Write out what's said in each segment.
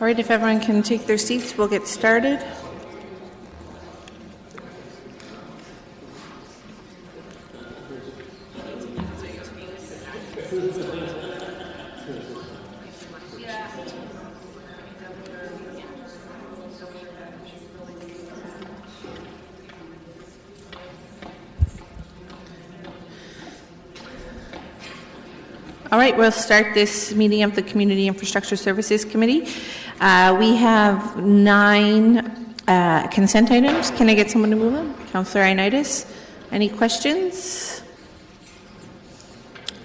All right, if everyone can take their seats, we'll get started. All right, we'll start this meeting of the Community Infrastructure Services Committee. We have 9 consent items. Can I get someone to move them? Councillor Ioannidis, any questions?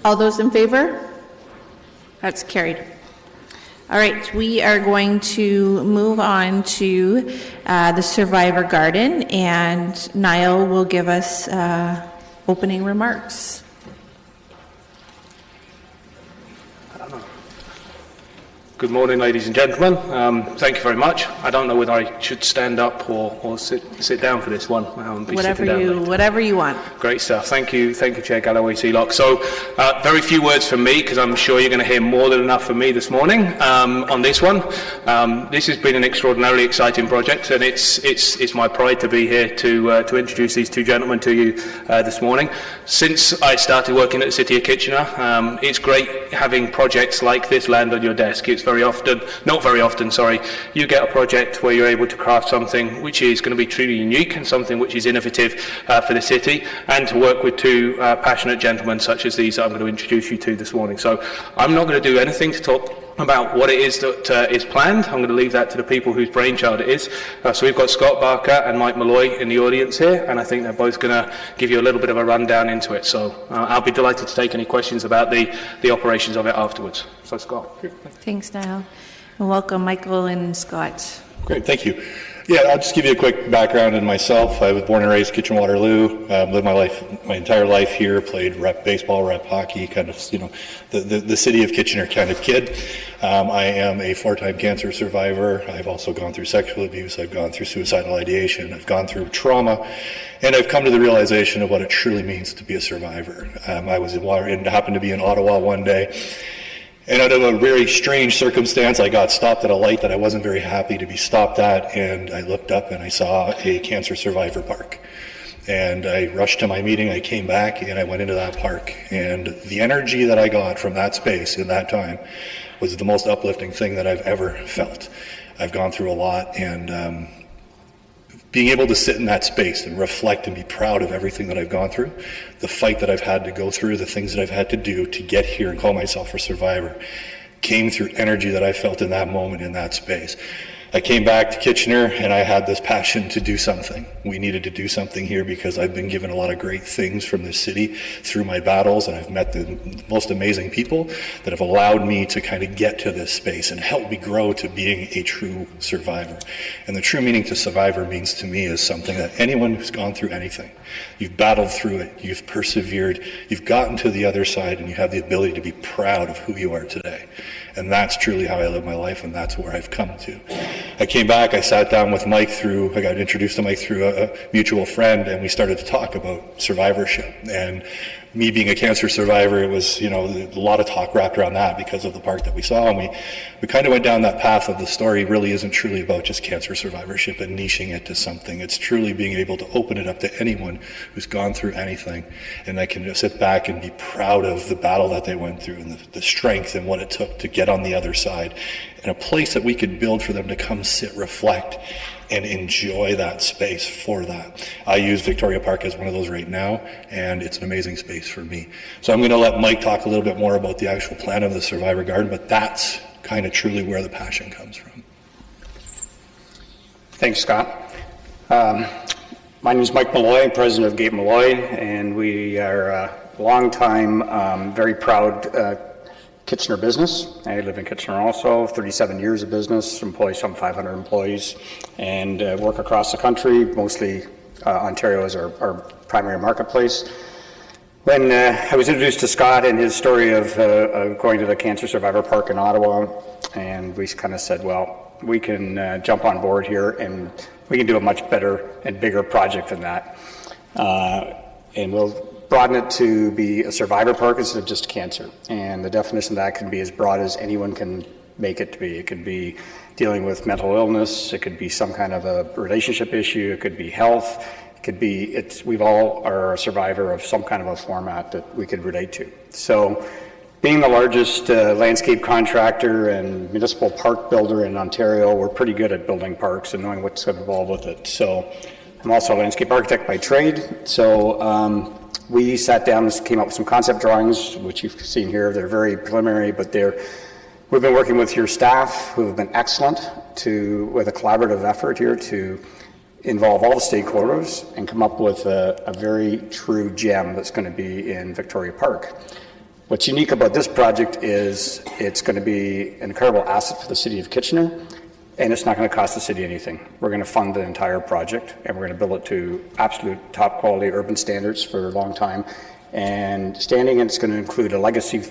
All those in favor? That's carried. All right, we are going to move on to the Survivor Garden, and Niall will give us opening remarks. Good morning, ladies and gentlemen. Thank you very much. I don't know whether I should stand up or sit down for this one. Whatever you want. Great stuff. Thank you, Chair Galloway Sealock. So, very few words from me, because I'm sure you're going to hear more than enough from me this morning on this one. This has been an extraordinarily exciting project, and it's my pride to be here to introduce these 2 gentlemen to you this morning. Since I started working at the City of Kitchener, it's great having projects like this land on your desk. It's not very often, you get a project where you're able to craft something which is going to be truly unique and something which is innovative for the city, and to work with 2 passionate gentlemen such as these that I'm going to introduce you to this morning. So I'm not going to do anything to talk about what it is that is planned. I'm going to leave that to the people whose brainchild it is. So we've got Scott Barker and Mike Malloy in the audience here, and I think they're both going to give you a little bit of a rundown into it. So I'll be delighted to take any questions about the operations of it afterwards. So Scott. Thanks, Niall. And welcome, Michael and Scott. Great, thank you. Yeah, I'll just give you a quick background in myself. I was born and raised Kitchener-Waterloo, lived my entire life here, played rep baseball, rep hockey, kind of, the city of Kitchener kind of kid. I am a 4-time cancer survivor. I've also gone through sexual abuse. I've gone through suicidal ideation. I've gone through trauma, and I've come to the realization of what it truly means to be a survivor. I was happened to be in Ottawa one day, and out of a very strange circumstance, I got stopped at a light that I wasn't very happy to be stopped at, and I looked up and I saw a cancer survivor park. And I rushed to my meeting, I came back, and I went into that park. And the energy that I got from that space in that time was the most uplifting thing that I've ever felt. I've gone through a lot, and being able to sit in that space and reflect and be proud of everything that I've gone through, the fight that I've had to go through, the things that I've had to do to get here and call myself a survivor, came through energy that I felt in that moment in that space. I came back to Kitchener and I had this passion to do something. We needed to do something here because I've been given a lot of great things from this city through my battles, and I've met the most amazing people that have allowed me to kind of get to this space and help me grow to being a true survivor. And the true meaning to survivor means to me is something that anyone who's gone through anything, you've battled through it, you've persevered, you've gotten to the other side, and you have the ability to be proud of who you are today. And that's truly how I live my life, and that's where I've come to. I came back, I sat down with Mike I got introduced to Mike through a mutual friend, and we started to talk about survivorship. And me being a cancer survivor, it was, a lot of talk wrapped around that because of the park that we saw. And we kind of went down that path of the story really isn't truly about just cancer survivorship and niching it to something. It's truly being able to open it up to anyone who's gone through anything. And I can just sit back and be proud of the battle that they went through and the strength and what it took to get on the other side. And a place that we could build for them to come sit, reflect, and enjoy that space for that. I use Victoria Park as one of those right now, and it's an amazing space for me. So I'm going to let Mike talk a little bit more about the actual plan of the Survivor Garden, but that's kind of truly where the passion comes from. Thanks, Scott. My name is Mike Malloy. I'm president of Gate Malloy, and we are a long-time, very proud Kitchener business. I live in Kitchener also, 37 years of business, employ some 500 employees, and work across the country, mostly Ontario is our primary marketplace. When I was introduced to Scott and his story of going to the Cancer Survivor Park in Ottawa, and we kind of said, well, we can jump on board here and we can do a much better and bigger project than that. And we'll broaden it to be a survivor park instead of just cancer. And the definition of that can be as broad as anyone can make it to be. It could be dealing with mental illness, it could be some kind of a relationship issue, it could be health, it could be, we've all are a survivor of some kind of a format that we could relate to. So being the largest landscape contractor and municipal park builder in Ontario, we're pretty good at building parks and knowing what's involved with it. So I'm also a landscape architect by trade. So we sat down and came up with some concept drawings, which you've seen here. They're very preliminary, but we've been working with your staff, who have been excellent, with a collaborative effort here to involve all the stakeholders and come up with a very true gem that's going to be in Victoria Park. What's unique about this project is it's going to be an incredible asset for the City of Kitchener, and it's not going to cost the city anything. We're going to fund the entire project, and we're going to build it to absolute top quality urban standards for a long time. And it's going to include a legacy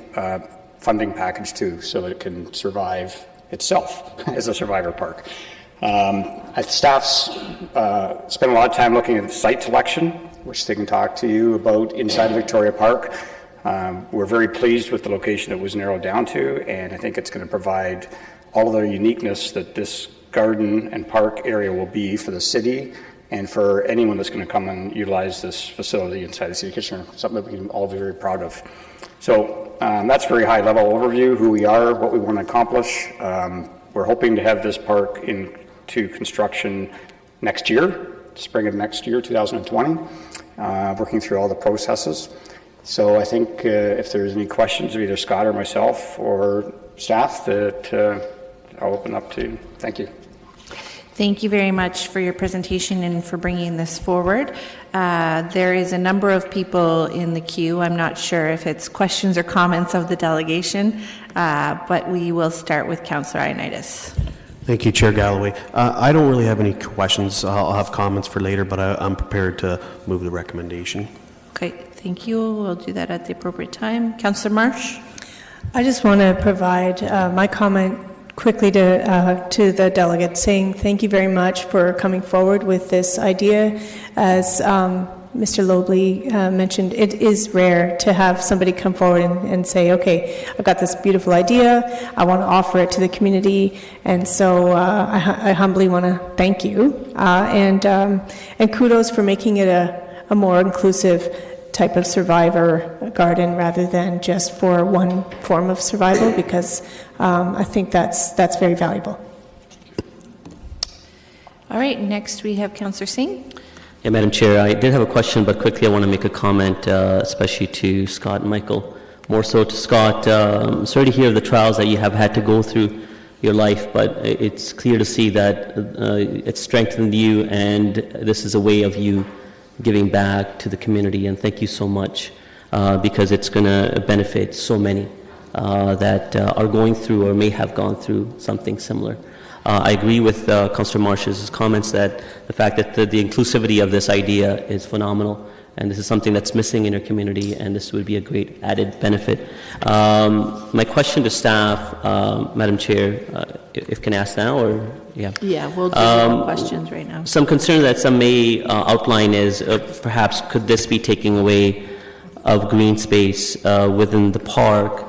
funding package too, so that it can survive itself as a survivor park. Staff's spent a lot of time looking at site selection, which they can talk to you about inside of Victoria Park. We're very pleased with the location it was narrowed down to, and I think it's going to provide all of the uniqueness that this garden and park area will be for the city and for anyone that's going to come and utilize this facility inside the City of Kitchener, something that we can all be very proud of. So that's a very high level overview, who we are, what we want to accomplish. We're hoping to have this park into construction next year, spring of next year, 2020, working through all the processes. So I think if there's any questions of either Scott or myself or staff, that I'll open up to. Thank you. Thank you very much for your presentation and for bringing this forward. There is a number of people in the queue. I'm not sure if it's questions or comments of the delegation, but we will start with Councillor Ioannidis. Thank you, Chair Galloway. I don't really have any questions. I'll have comments for later, but I'm prepared to move the recommendation. Okay, thank you. We'll do that at the appropriate time. Councillor Marsh? I just want to provide my comment quickly to the delegate, saying thank you very much for coming forward with this idea. As Mr. Lobley mentioned, it is rare to have somebody come forward and say, okay, I've got this beautiful idea, I want to offer it to the community, and so I humbly want to thank you, and kudos for making it a more inclusive type of survivor garden rather than just for one form of survival, because I think that's very valuable. All right, next we have Councillor Singh. Yeah, Madam Chair, I did have a question, but quickly I want to make a comment, especially to Scott and Michael. More so to Scott, sorry to hear of the trials that you have had to go through your life, but it's clear to see that it's strengthened you, and this is a way of you giving back to the community, and thank you so much, because it's going to benefit so many that are going through or may have gone through something similar. I agree with Councillor Marsh's comments that the fact that the inclusivity of this idea is phenomenal, and this is something that's missing in our community, and this would be a great added benefit. My question to staff, Madam Chair, if can ask now, or yeah? Yeah, we'll do all questions right now. Some concern that some may outline is perhaps could this be taking away of green space within the park?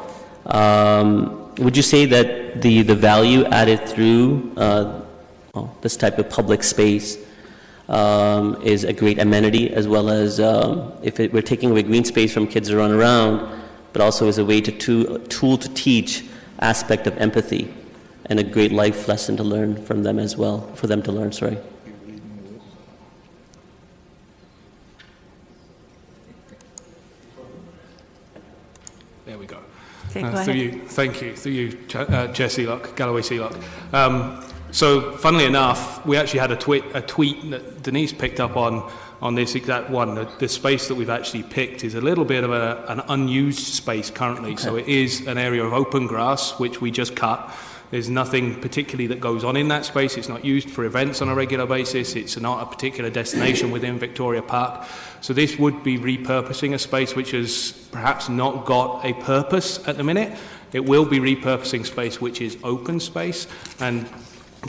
Would you say that the value added through this type of public space is a great amenity, as well as if we're taking away green space from kids to run around, but also as a way tool to teach aspect of empathy and a great life lesson to learn from them as well, for them to learn, sorry. There we go. Okay, go ahead. Thank you, Chair Seelock, Galloway Seelock. So, funnily enough, we actually had a tweet that Denise picked up on this exact one. The space that we've actually picked is a little bit of an unused space currently. Okay. So it is an area of open grass, which we just cut. There's nothing particularly that goes on in that space. It's not used for events on a regular basis. It's not a particular destination within Victoria Park. So this would be repurposing a space which has perhaps not got a purpose at the minute. It will be repurposing space which is open space,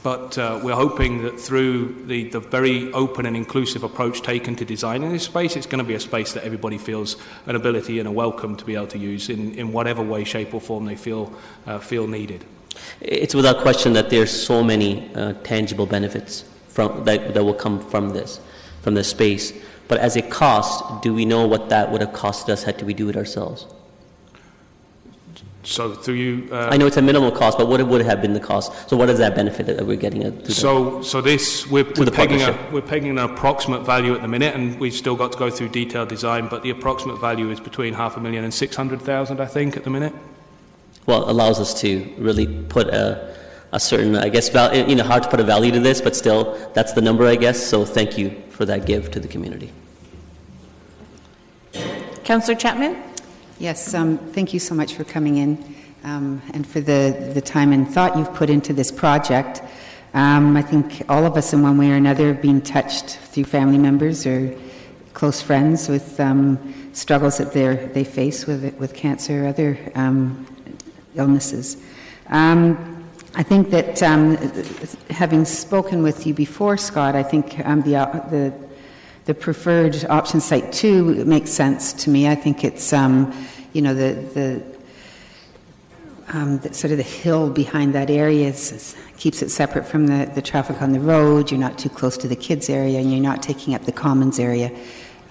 but we're hoping that through the very open and inclusive approach taken to designing this space, it's going to be a space that everybody feels an ability and a welcome to be able to use in whatever way, shape or form they feel needed. It's without question that there's so many tangible benefits that will come from this space. But as a cost, do we know what that would have costed us had we do it ourselves? So through you... I know it's a minimal cost, but what would have been the cost? So what is that benefit that we're getting? We're pegging an approximate value at the minute, and we've still got to go through detailed design, but the approximate value is between $500,000 and $600,000, I think, at the minute. Well, it allows us to really put a certain, I guess, hard to put a value to this, but still, that's the number, I guess. So thank you for that give to the community. Councillor Chapman? Yes, thank you so much for coming in and for the time and thought you've put into this project. I think all of us in one way or another have been touched through family members or close friends with struggles that they face with cancer or other illnesses. I think that having spoken with you before, Scott, I think the preferred option site 2 makes sense to me. I think it's the sort of the hill behind that area keeps it separate from the traffic on the road. You're not too close to the kids area, and you're not taking up the commons area,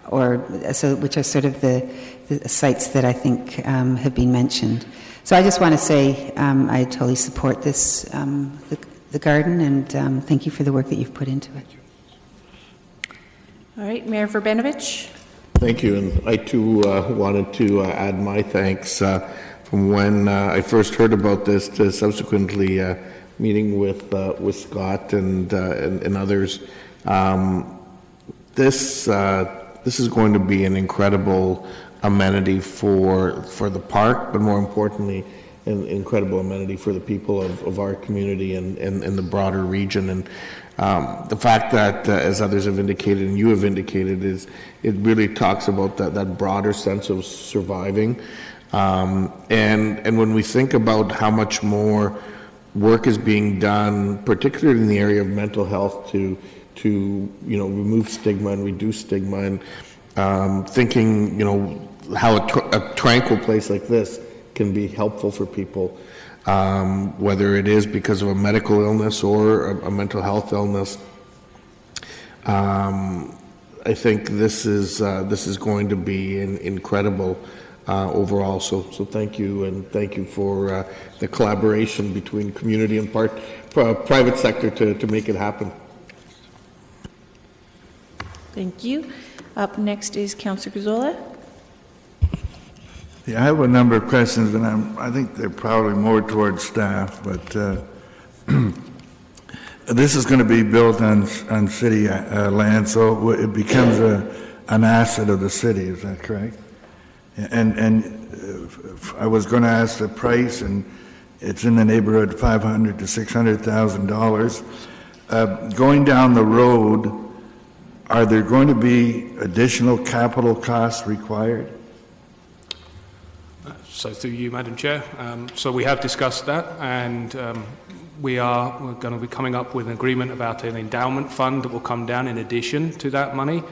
which are sort of the sites that I think have been mentioned. So I just want to say I totally support this, the garden, and thank you for the work that you've put into it. All right, Mayor Verbenovich. Thank you, and I too wanted to add my thanks from when I first heard about this to subsequently meeting with Scott and others. This is going to be an incredible amenity for the park, but more importantly, an incredible amenity for the people of our community and the broader region. And the fact that, as others have indicated and you have indicated, is it really talks about that broader sense of surviving. And when we think about how much more work is being done, particularly in the area of mental health, to remove stigma and reduce stigma, and thinking how a tranquil place like this can be helpful for people. Whether it is because of a medical illness or a mental health illness, I think this is going to be incredible overall. So thank you, and thank you for the collaboration between community and private sector to make it happen. Thank you. Up next is Councillor Guzzola. Yeah, I have a number of questions, and I think they're probably more towards staff, but this is going to be built on city land, so it becomes an asset of the city. Is that correct? And I was going to ask the price, and it's in the neighborhood of $500,000 to $600,000. Going down the road, are there going to be additional capital costs required? So through you, Madam Chair. So we have discussed that, and we're going to be coming up with an agreement about an endowment fund that will come down in addition to that money.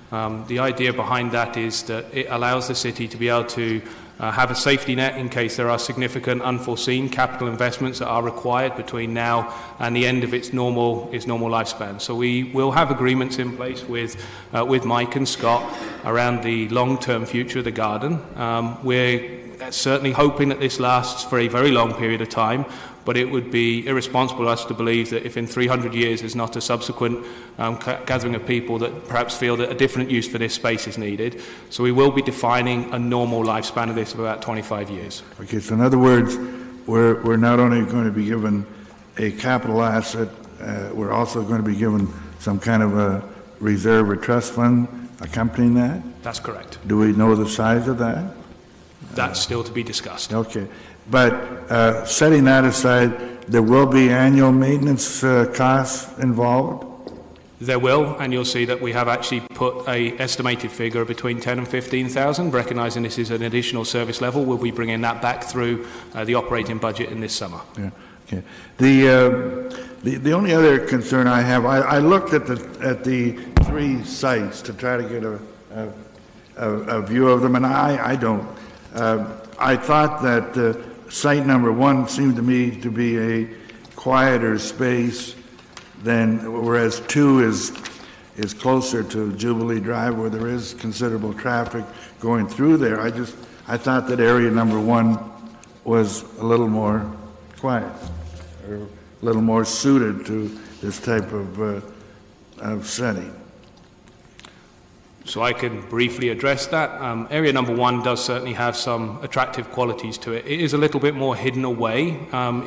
The idea behind that is that it allows the city to be able to have a safety net in case there are significant unforeseen capital investments that are required between now and the end of its normal lifespan. So we will have agreements in place with Mike and Scott around the long-term future of the garden. We're certainly hoping that this lasts for a very long period of time, but it would be irresponsible of us to believe that if in 300 years there's not a subsequent gathering of people that perhaps feel that a different use for this space is needed. So we will be defining a normal lifespan of this of about 25 years. Okay, so in other words, we're not only going to be given a capital asset, we're also going to be given some kind of a reserve or trust fund accompanying that? That's correct. Do we know the size of that? That's still to be discussed. Okay. But setting that aside, there will be annual maintenance costs involved? There will, and you'll see that we have actually put an estimated figure between 10 and 15,000, recognising this is an additional service level. We'll be bringing that back through the operating budget in this summer. Yeah. Okay. The only other concern I have, I looked at the three sites to try to get a view of them, and I don't. I thought that site number 1 seemed to me to be a quieter space than, whereas 2 is closer to Jubilee Drive where there is considerable traffic going through there. I thought that area number 1 was a little more quiet, or a little more suited to this type of setting. So I can briefly address that. Area number 1 does certainly have some attractive qualities to it. It is a little bit more hidden away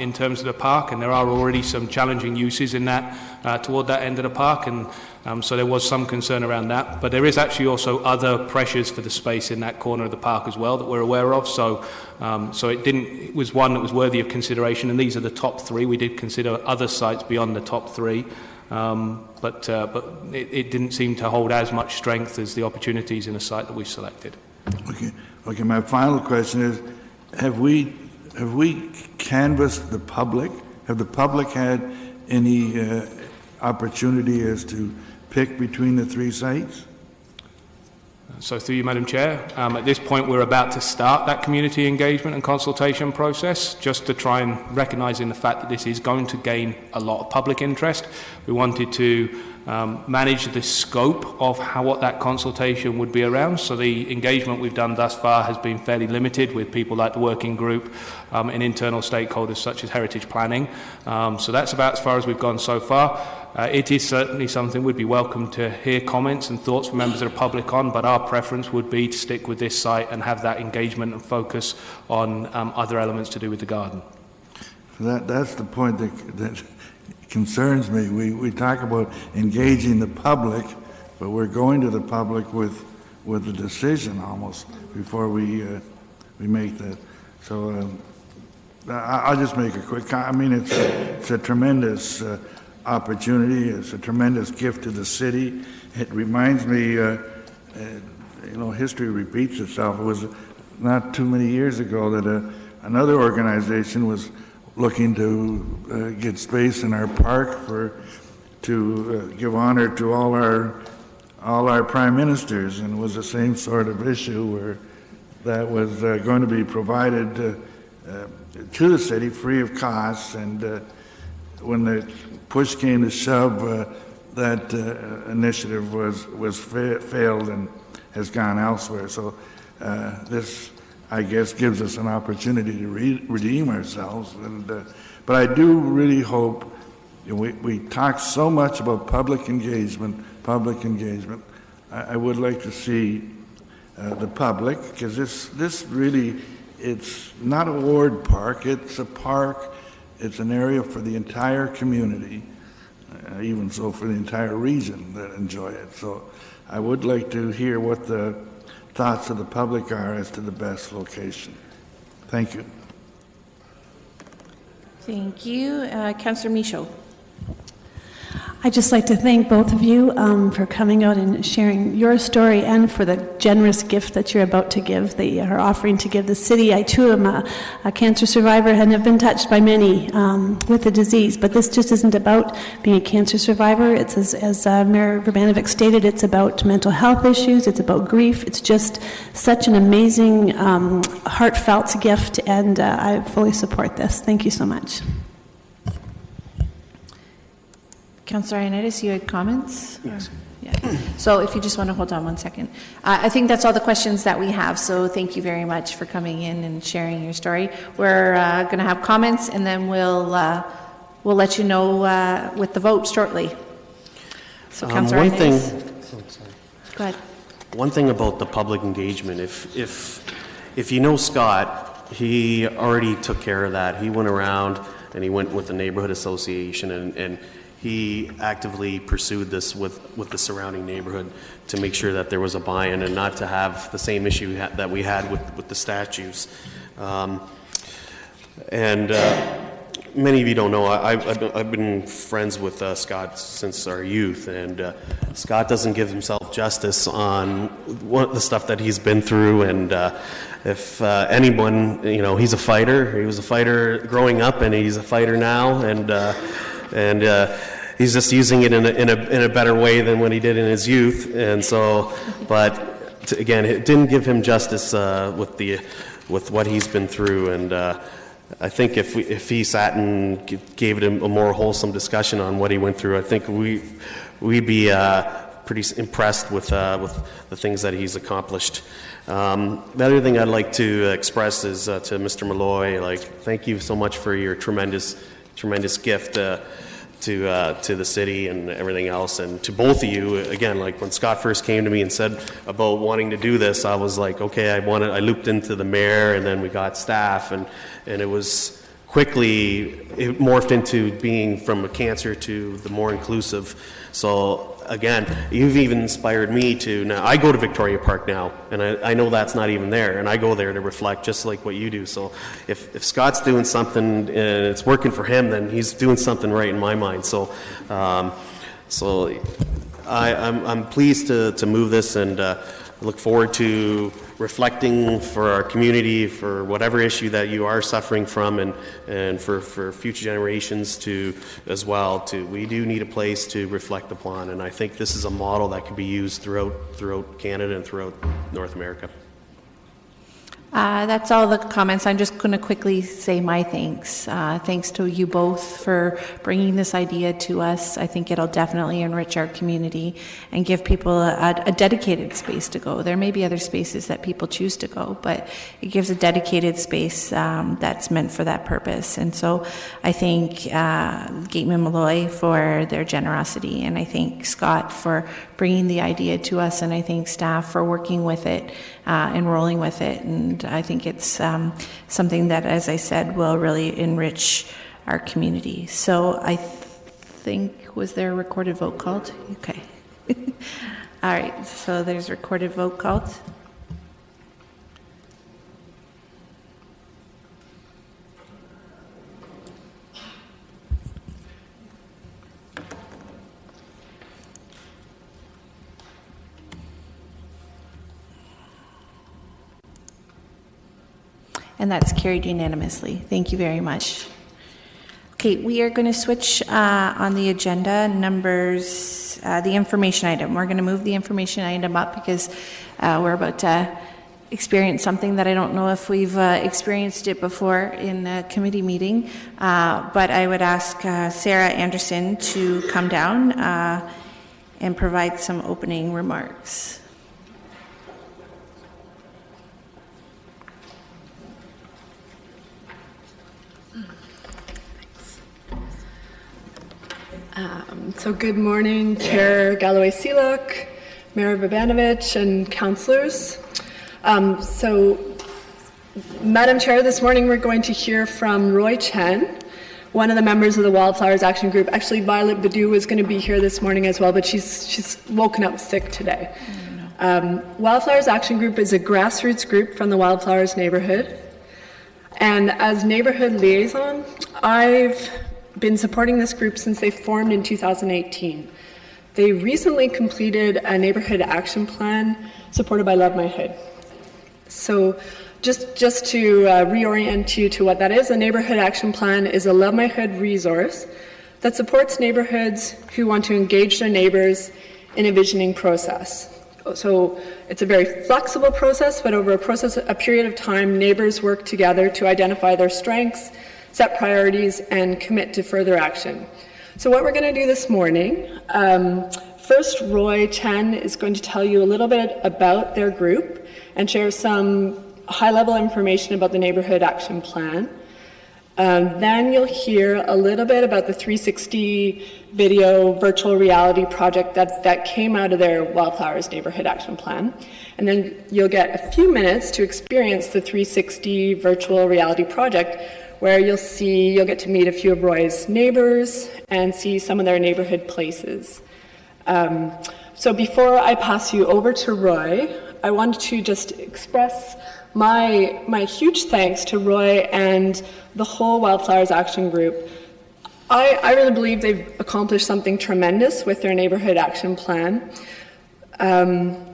in terms of the park, and there are already some challenging uses in that toward that end of the park, and so there was some concern around that. But there is actually also other pressures for the space in that corner of the park as well that we're aware of. So it was one that was worthy of consideration, and these are the top 3. We did consider other sites beyond the top 3. But it didn't seem to hold as much strength as the opportunities in the site that we've selected. Okay. My final question is: Have we canvassed the public? Have the public had any opportunity as to pick between the 3 sites? So through you, Madam Chair, at this point we're about to start that community engagement and consultation process, just to try and recognising the fact that this is going to gain a lot of public interest. We wanted to manage the scope of what that consultation would be around. So the engagement we've done thus far has been fairly limited with people like the working group and internal stakeholders such as heritage planning. So that's about as far as we've gone so far. It is certainly something we'd be welcome to hear comments and thoughts from members of the public on, but our preference would be to stick with this site and have that engagement and focus on other elements to do with the garden. That's the point that concerns me. We talk about engaging the public, but we're going to the public with a decision almost before we make that. So I'll just make a quick comment. I mean, it's a tremendous opportunity. It's a tremendous gift to the city. It reminds me, history repeats itself. It was not too many years ago that another organization was looking to get space in our park to give honor to all our prime ministers, and it was the same sort of issue where that was going to be provided to the city free of cost, and when the push came to shove, that initiative was failed and has gone elsewhere. So this, I guess, gives us an opportunity to redeem ourselves. But I do really hope, we talk so much about public engagement. I would like to see the public, because this really, it's not a ward park, it's a park. It's an area for the entire community, even so for the entire region that enjoy it. So I would like to hear what the thoughts of the public are as to the best location. Thank you. Thank you. Councillor Michaud. I'd just like to thank both of you for coming out and sharing your story, and for the generous gift that you're about to give, that you're offering to give the city. I too am a cancer survivor and have been touched by many with the disease, but this just isn't about being a cancer survivor. It's, as Mayor Urbanovic stated, it's about mental health issues, it's about grief. It's just such an amazing, heartfelt gift, and I fully support this. Thank you so much. Councillor Ioannidis, you had comments? Yes. Yeah. So if you just want to hold on 1 second. I think that's all the questions that we have, so thank you very much for coming in and sharing your story. We're going to have comments, and then we'll let you know with the vote shortly. So Councillor Ioannidis. Go ahead. One thing about the public engagement, if you know Scott, he already took care of that. He went around and he went with the neighborhood association, and he actively pursued this with the surrounding neighborhood to make sure that there was a buy-in and not to have the same issue that we had with the statues. Many of you don't know, I've been friends with Scott since our youth, and Scott doesn't give himself justice on the stuff that he's been through. And if anyone, he's a fighter. He was a fighter growing up, and he's a fighter now, and he's just using it in a better way than when he did in his youth. And so, again, it didn't give him justice with what he's been through. And I think if he sat and gave it a more wholesome discussion on what he went through, I think we'd be pretty impressed with the things that he's accomplished. The other thing I'd like to express is to Mr. Malloy, like, thank you so much for your tremendous gift to the city and everything else, and to both of you. Again, like when Scott first came to me and said about wanting to do this, I was like, okay, I looped into the mayor, and then we got staff, and it was quickly, it morphed into being from a cancer to the more inclusive. So again, you've even inspired me to, now I go to Victoria Park now, and I know that's not even there, and I go there to reflect just like what you do. So if Scott's doing something and it's working for him, then he's doing something right in my mind. So I'm pleased to move this, and look forward to reflecting for our community, for whatever issue that you are suffering from, and for future generations to as well. We do need a place to reflect upon, and I think this is a model that could be used throughout Canada and throughout North America. That's all the comments. I'm just going to quickly say my thanks. Thanks to you both for bringing this idea to us. I think it'll definitely enrich our community and give people a dedicated space to go. There may be other spaces that people choose to go, but it gives a dedicated space that's meant for that purpose. And so I thank Gateman Malloy for their generosity, and I thank Scott for bringing the idea to us, and I thank staff for working with it and rolling with it. And I think it's something that, as I said, will really enrich our community. So I think, was there a recorded vote called? Okay. All right, so there's a recorded vote called. And that's carried unanimously. Thank you very much. Okay, we are going to switch on the agenda numbers, the information item. We're going to move the information item up because we're about to experience something that I don't know if we've experienced it before in a committee meeting. But I would ask Sarah Anderson to come down and provide some opening remarks. So good morning, Chair Galloway-Seelock, Mayor Bobanovich, and councillors. Madam Chair, this morning we're going to hear from Roy Chen, one of the members of the Wildflowers Action Group. Actually, Violet Badu was going to be here this morning as well, but she's woken up sick today. Wildflowers Action Group is a grassroots group from the Wildflowers neighborhood. And as neighborhood liaison, I've been supporting this group since they formed in 2018. They recently completed a neighborhood action plan supported by Love My Hood. So just to reorient you to what that is, a neighborhood action plan is a Love My Hood resource that supports neighborhoods who want to engage their neighbors in a visioning process. So it's a very flexible process, but over a period of time, neighbors work together to identify their strengths, set priorities, and commit to further action. So what we're going to do this morning, first Roy Chen is going to tell you a little bit about their group and share some high-level information about the Neighborhood Action Plan. Then you'll hear a little bit about the 360 video virtual reality project that came out of their Wildflowers Neighborhood Action Plan. And then you'll get a few minutes to experience the 360 virtual reality project, where you'll get to meet a few of Roy's neighbors and see some of their neighborhood places. So before I pass you over to Roy, I wanted to just express my huge thanks to Roy and the whole Wildflowers Action Group. I really believe they've accomplished something tremendous with their neighborhood action plan. And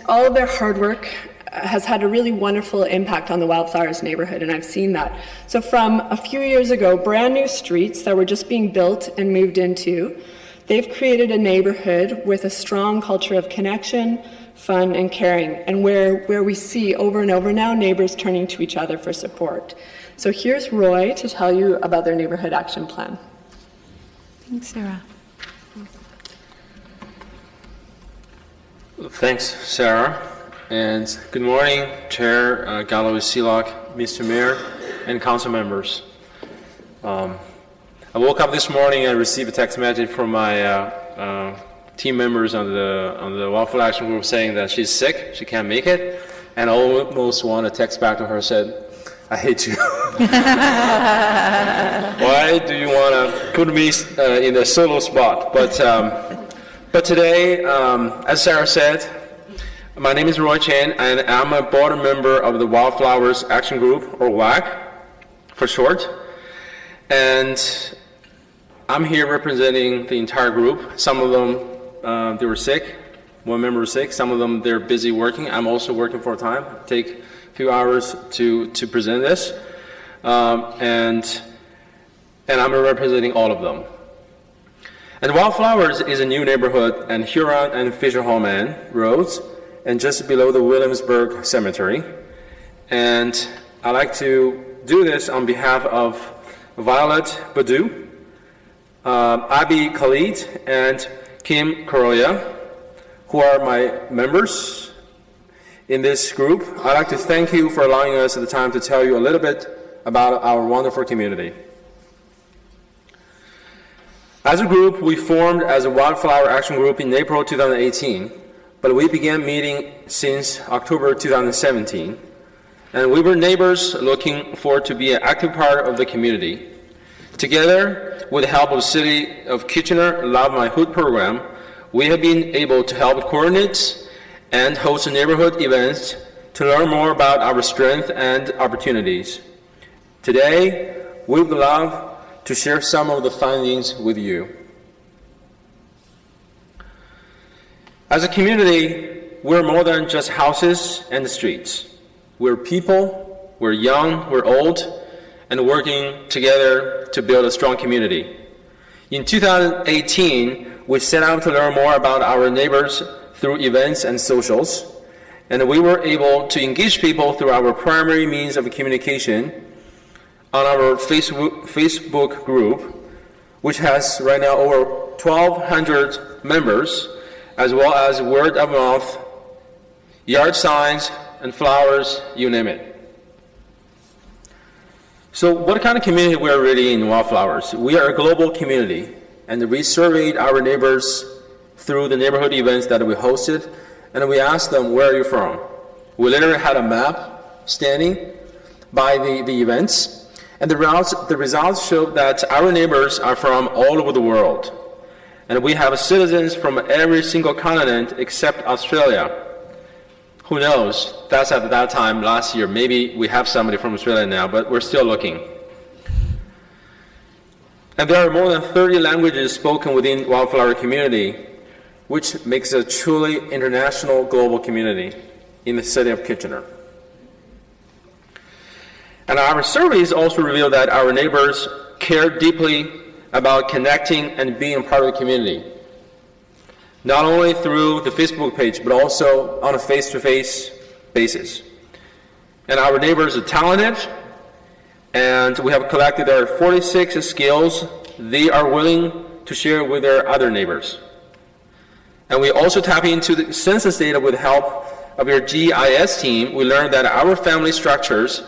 all of their hard work has had a really wonderful impact on the Wildflowers neighborhood, and I've seen that. So from a few years ago, brand new streets that were just being built and moved into, they've created a neighborhood with a strong culture of connection, fun, and caring, and where we see over and over now neighbors turning to each other for support. So here's Roy to tell you about their neighborhood action plan. Thanks, Sarah. Thanks, Sarah. And good morning, Chair Galloway Seelock, Mr. Mayor, and council members. I woke up this morning and received a text message from my team members on the Wildflower Action Group saying that she's sick, she can't make it, and I almost want to text back to her and said, I hate you. Why do you want to put me in a solo spot? But today, as Sarah said, my name is Roy Chen, and I'm a board member of the Wildflowers Action Group, or WAG for short. And I'm here representing the entire group. Some of them, they were sick. One member was sick. Some of them, they're busy working. I'm also working full time. Take a few hours to present this. And I'm representing all of them. And Wildflowers is a new neighborhood in Huron and Fisher-Holman roads, and just below the Williamsburg Cemetery. And I'd like to do this on behalf of Violet Badu, Abby Khalid, and Kim Koroya, who are my members in this group. I'd like to thank you for allowing us the time to tell you a little bit about our wonderful community. As a group, we formed as a Wildflower Action Group in April 2018, but we began meeting since October 2017. And we were neighbors looking forward to be an active part of the community. Together, with the help of the City of Kitchener Love My Hood program, we have been able to help coordinate and host neighborhood events to learn more about our strengths and opportunities. Today, we would love to share some of the findings with you. As a community, we're more than just houses and streets. We're people, we're young, we're old, and working together to build a strong community. In 2018, we set out to learn more about our neighbors through events and socials, and we were able to engage people through our primary means of communication on our Facebook group, which has right now over 1,200 members, as well as word of mouth, yard signs, and flowers, you name it. So what kind of community we are really in Wildflowers? We are a global community, and we surveyed our neighbors through the neighborhood events that we hosted, and we asked them, where are you from? We literally had a map standing by the events, and the results showed that our neighbors are from all over the world. And we have citizens from every single continent except Australia. Who knows? That's at that time last year. Maybe we have somebody from Australia now, but we're still looking. And there are more than 30 languages spoken within Wildflower community, which makes a truly international global community in the city of Kitchener. And our surveys also reveal that our neighbors care deeply about connecting and being part of the community, not only through the Facebook page, but also on a face-to-face basis. And our neighbors are talented, and we have collected their 46 skills they are willing to share with their other neighbors. And we also tap into the census data with the help of your GIS team. We learned that our family structures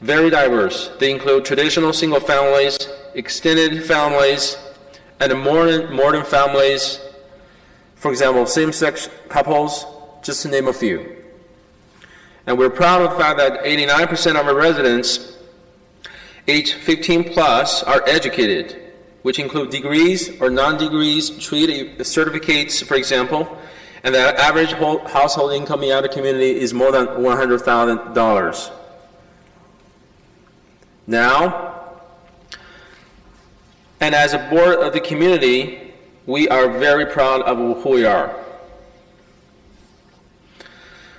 very diverse. They include traditional single families, extended families, and modern families. For example, same-sex couples, just to name a few. And we're proud of the fact that 89% of our residents age 15 plus are educated, which include degrees or non-degrees, trade certificates, for example, and the average household income in our community is more than $100,000. Now, and as a board of the community, we are very proud of who we are.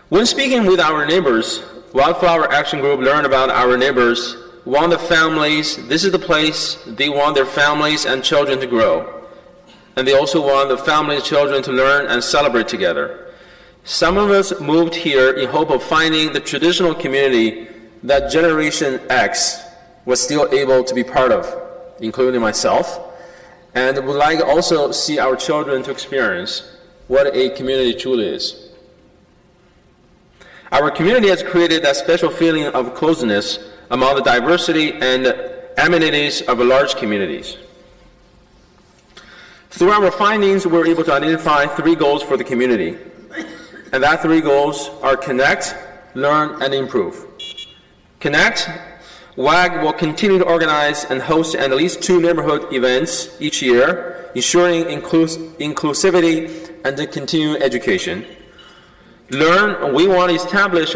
When speaking with our neighbors, Wildflower Action Group learned about our neighbors want the families, this is the place they want their families and children to grow. And they also want the families and children to learn and celebrate together. Some of us moved here in hope of finding the traditional community that Generation X was still able to be part of, including myself, and would like also see our children to experience what a community truly is. Our community has created that special feeling of closeness among the diversity and amenities of large communities. Through our findings, we were able to identify 3 goals for the community. And that 3 goals are connect, learn, and improve. Connect, WAG will continue to organize and host at least 2 neighborhood events each year, ensuring inclusivity and the continuing education. Learn, we want to establish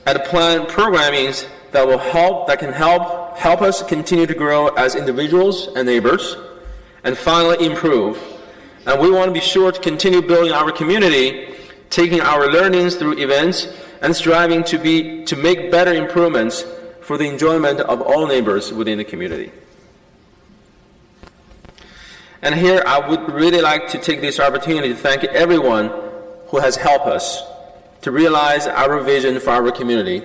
and plan programming that can help us continue to grow as individuals and neighbors. And finally, improve. And we want to be sure to continue building our community, taking our learnings through events, and striving to make better improvements for the enjoyment of all neighbors within the community. And here I would really like to take this opportunity to thank everyone who has helped us to realize our vision for our community.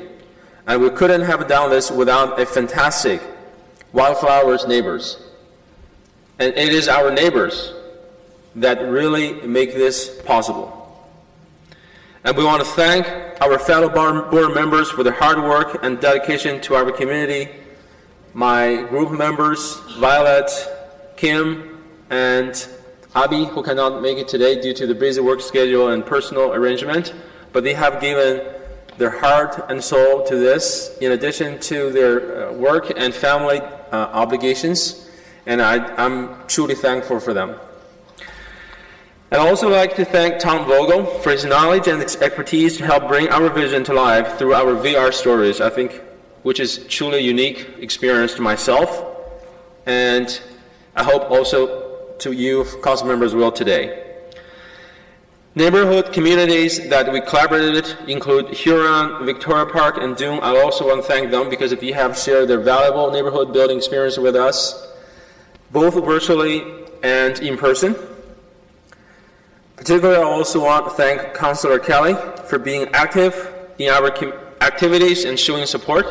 And we couldn't have done this without a fantastic Wildflowers neighbors. And it is our neighbors that really make this possible. And we want to thank our fellow board members for their hard work and dedication to our community, my group members, Violet, Kim, and Abby, who cannot make it today due to the busy work schedule and personal arrangement, but they have given their heart and soul to this, in addition to their work and family obligations. And I'm truly thankful for them. I'd also like to thank Tom Vogel for his knowledge and expertise to help bring our vision to life through our VR stories, I think, which is truly a unique experience to myself, and I hope also to you, council members, as well today. Neighborhood communities that we collaborated with include Huron, Victoria Park, and Doom. I also want to thank them because they have shared their valuable neighborhood building experience with us, both virtually and in person. Particularly, I also want to thank Councillor Kelly for being active in our activities and showing support.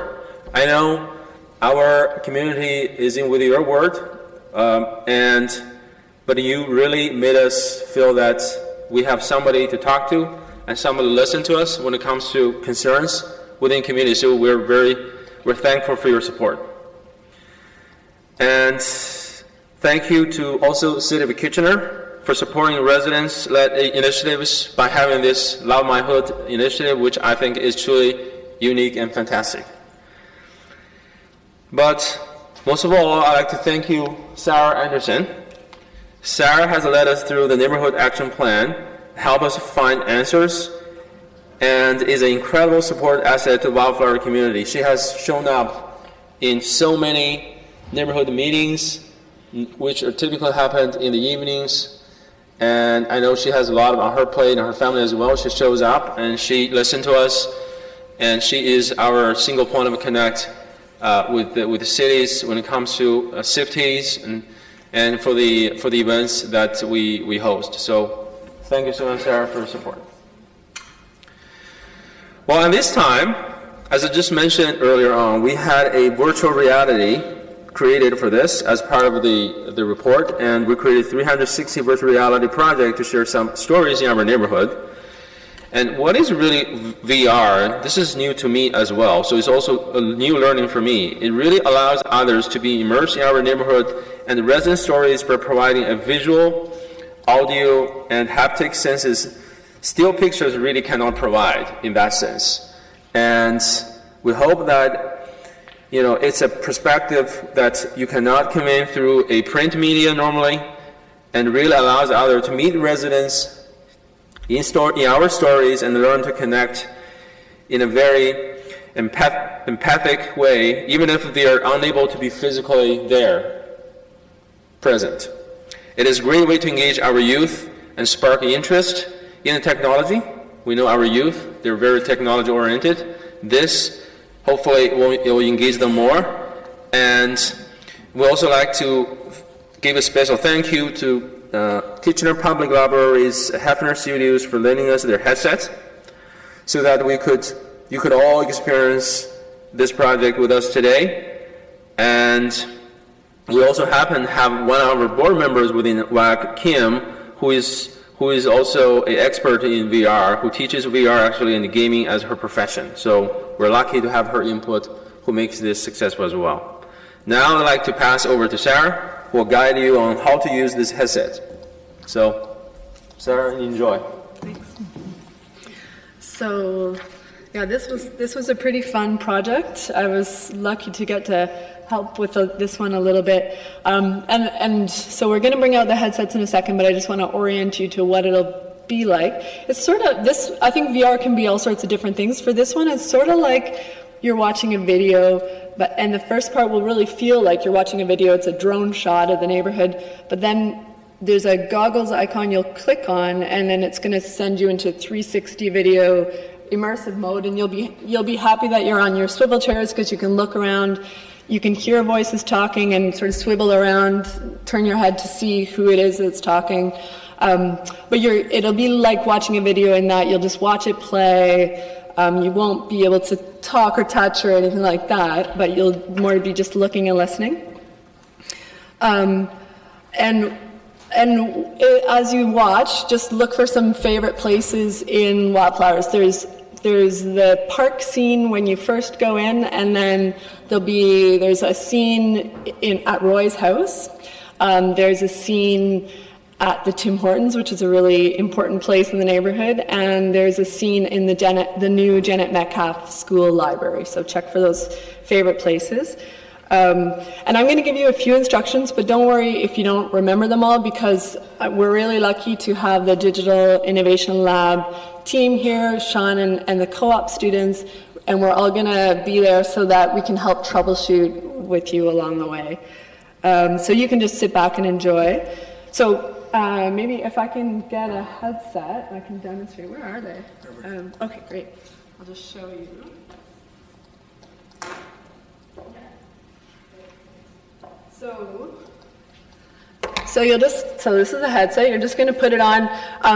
I know our community is in with your word, but you really made us feel that we have somebody to talk to and somebody to listen to us when it comes to concerns within community. So we're thankful for your support. And thank you to also City of Kitchener for supporting residents-led initiatives by having this Love My Hood initiative, which I think is truly unique and fantastic. But most of all, I'd like to thank you, Sarah Anderson. Sarah has led us through the Neighborhood Action Plan, helped us find answers, and is an incredible support asset to the Wildflower community. She has shown up in so many neighborhood meetings, which are typically happened in the evenings, and I know she has a lot on her plate and her family as well. She shows up and she listens to us, and she is our single point of connect with the cities when it comes to safeties and for the events that we host. So thank you so much, Sarah, for your support. Well, at this time, as I just mentioned earlier on, we had a virtual reality created for this as part of the report, and we created 360 virtual reality project to share some stories in our neighborhood. And what is really VR, this is new to me as well, so it's also a new learning for me. It really allows others to be immersed in our neighborhood and the resident stories by providing a visual, audio, and haptic senses still pictures really cannot provide in that sense. And we hope that it's a perspective that you cannot convey through a print media normally, and really allows others to meet residents in our stories and learn to connect in a very empathic way, even if they are unable to be physically there, present. It is a great way to engage our youth and spark interest in the technology. We know our youth, they're very technology oriented. This hopefully it will engage them more. And we also like to give a special thank you to Kitchener Public Library's Hefner Studios for lending us their headsets so that you could all experience this project with us today. And we also happen to have one of our board members within WAC, Kim, who is also an expert in VR, who teaches VR actually in gaming as her profession. So we're lucky to have her input, who makes this successful as well. Now I'd like to pass over to Sarah, who will guide you on how to use this headset. So, Sarah, enjoy. Thanks. So, yeah, this was a pretty fun project. I was lucky to get to help with this one a little bit. And so we're going to bring out the headsets in a second, but I just want to orient you to what it'll be like. It's sort of this. I think VR can be all sorts of different things. For this one, it's sort of like you're watching a video, and the first part will really feel like you're watching a video. It's a drone shot of the neighborhood, but then there's a goggles icon you'll click on, and then it's going to send you into 360 video immersive mode, and you'll be happy that you're on your swivel chairs because you can look around, you can hear voices talking and sort of swivel around, turn your head to see who it is that's talking. But it'll be like watching a video in that you'll just watch it play. You won't be able to talk or touch or anything like that, but you'll more be just looking and listening. As you watch, just look for some favorite places in Wildflowers. There's the park scene when you first go in, and then there's a scene at Roy's house. There's a scene at the Tim Hortons, which is a really important place in the neighborhood, and there's a scene in the new Janet Metcalf School Library. So check for those favorite places. And I'm going to give you a few instructions, but don't worry if you don't remember them all, because we're really lucky to have the Digital Innovation Lab team here, Sean and the co-op students, and we're all going to be there so that we can help troubleshoot with you along the way. So you can just sit back and enjoy. So maybe if I can get a headset, I can demonstrate. Where are they? Okay, great. I'll just show you. So this is a headset. You're just going to put it on.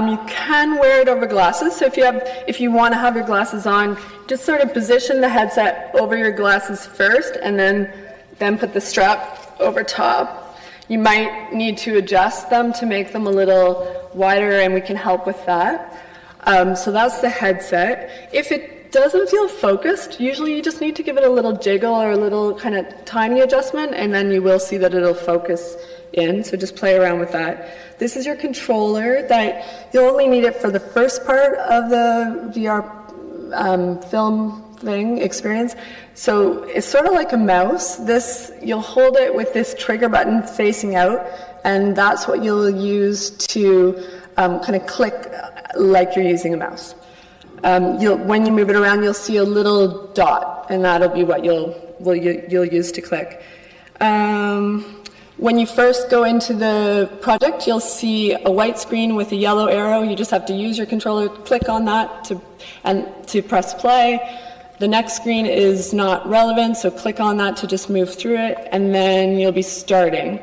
You can wear it over glasses. So if you want to have your glasses on, just sort of position the headset over your glasses first, and then put the strap over top. You might need to adjust them to make them a little wider, and we can help with that. So that's the headset. If it doesn't feel focused, usually you just need to give it a little jiggle or a little kind of tiny adjustment, and then you will see that it'll focus in. So just play around with that. This is your controller. That you'll only need it for the first part of the VR film thing experience. So it's sort of like a mouse. You'll hold it with this trigger button facing out, and that's what you'll use to kind of click like you're using a mouse. When you move it around, you'll see a little dot, and that'll be what you'll use to click. When you first go into the project, you'll see a white screen with a yellow arrow. You just have to use your controller, click on that to press play. The next screen is not relevant, so click on that to just move through it, and then you'll be starting.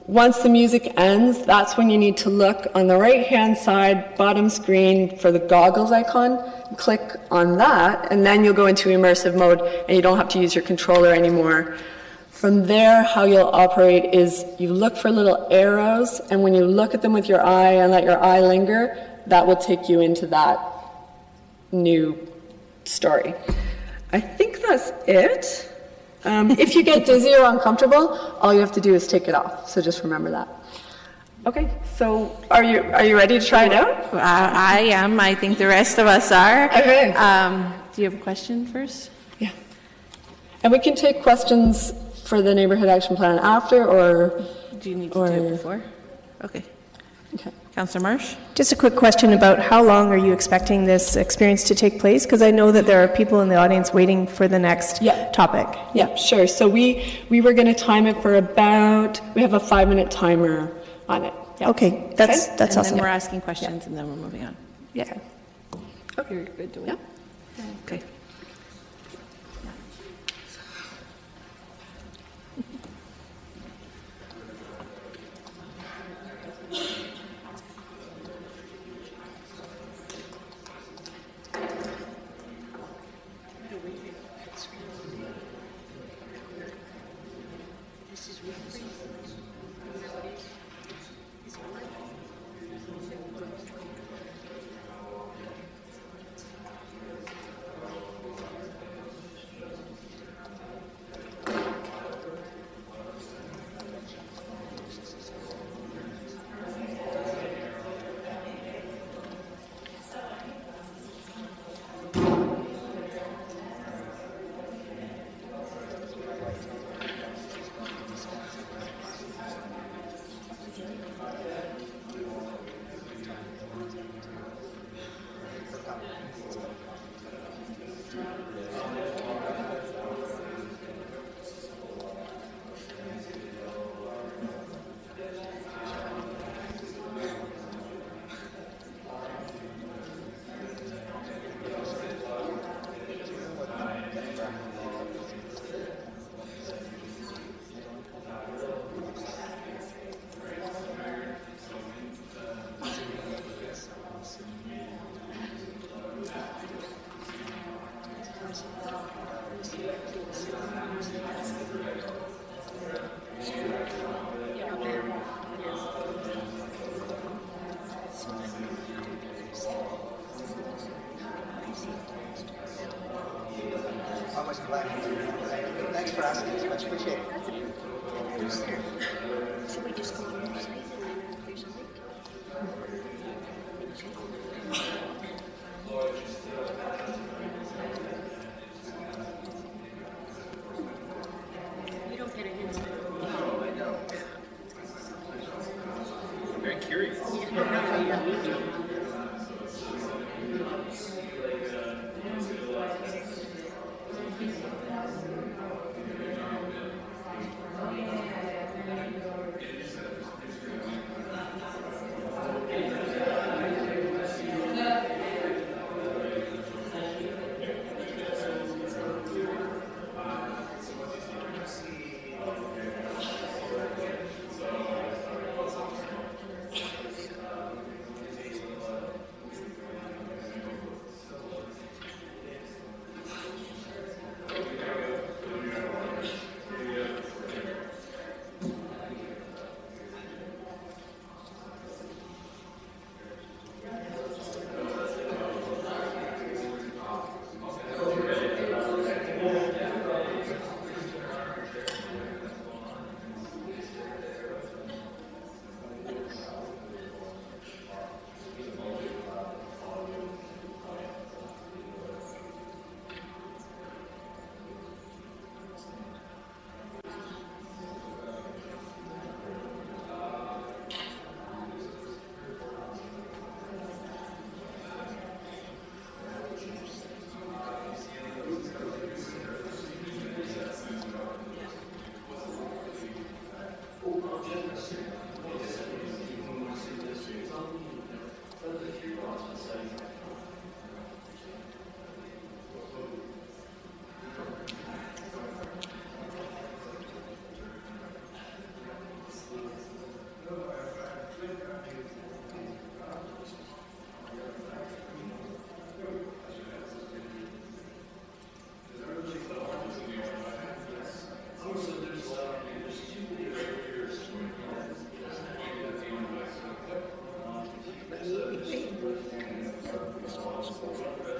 Once the music ends, that's when you need to look on the right-hand side, bottom screen, for the goggles icon. Click on that, and then you'll go into immersive mode, and you don't have to use your controller anymore. From there, how you'll operate is you look for little arrows, and when you look at them with your eye and let your eye linger, that will take you into that new story. I think that's it. If you get dizzy or uncomfortable, all you have to do is take it off. So just remember that. Okay, so are you ready to try it out? I am. I think the rest of us are. Okay. Do you have a question first? Yeah. And we can take questions for the neighborhood action plan after, or do you need to do it before? Okay. Okay. Councillor Marsh? Just a quick question about how long are you expecting this experience to take place? Because I know that there are people in the audience waiting for the next topic. Yeah, sure. So we were going to time it for we have a 5-minute timer on it. Yeah. Okay, that's awesome. And then we're asking questions, and then we're moving on. Yeah. Okay, you're good to wait. Yeah. Okay. Thanks for asking. It's much appreciated. Should we just go on your site and there's a link? You don't get a hint. No, I know. Very curious.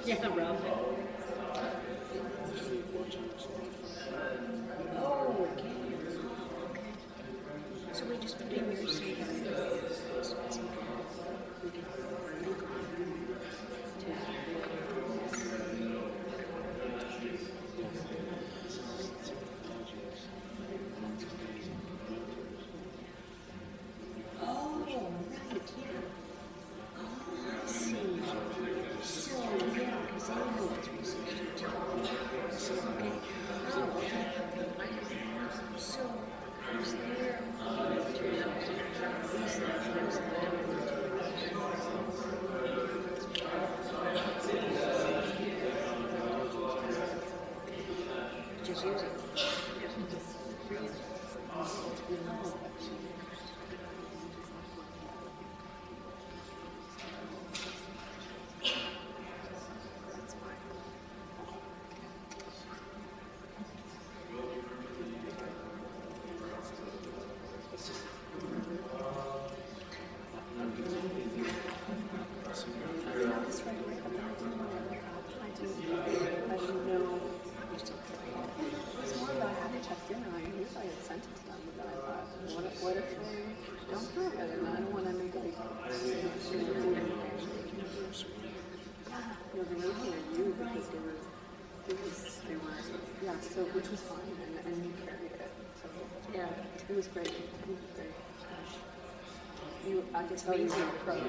Yeah, around it. Oh, okay. Okay. So we just put in your site. Oh, right, yeah. Oh, I see. So, yeah, because I know it's resistant to so, okay. Oh, okay. So, is there just use it. I had sent it to them, but then I thought, what if they don't have it, and I don't want to make like. No, they really hated you because they were, yeah, so, which was fine, and you carried it, so, yeah, it was great, it was great. I could tell you were a pro. You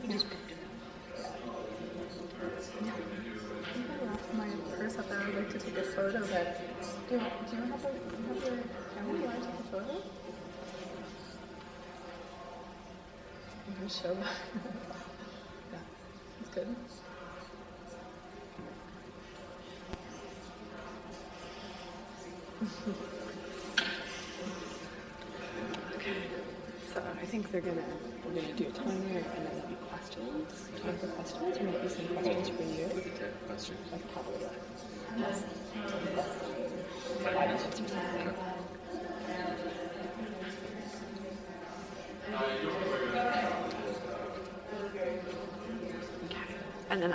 just picked it up. Yeah. I left my purse up there, I'd like to take a photo, but, do you have your camera, you want to take a photo? I'm going to show that. Yeah, it's good. Okay, so I think we're gonna do a timer and then there'll be questions. Time for questions. There might be some questions for you. Questions. That's probably that's the audience or something. Okay. And then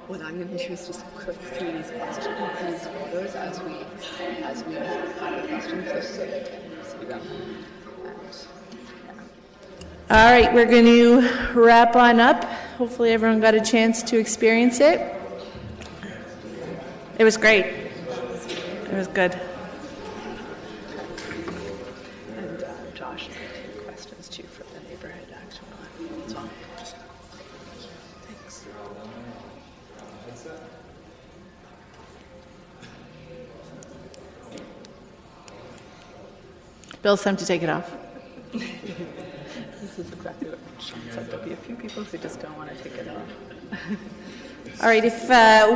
what I'm going to do is just click through these questions, these photos as we have the questions, so they can see them. All right, we're going to wrap on up. Hopefully everyone got a chance to experience it. It was great. It was good. And Josh, I have questions too for the neighborhood action plan as well. Thanks. Bill's time to take it off. This is exactly what Sean said. There'll be a few people who just don't want to take it off. All right,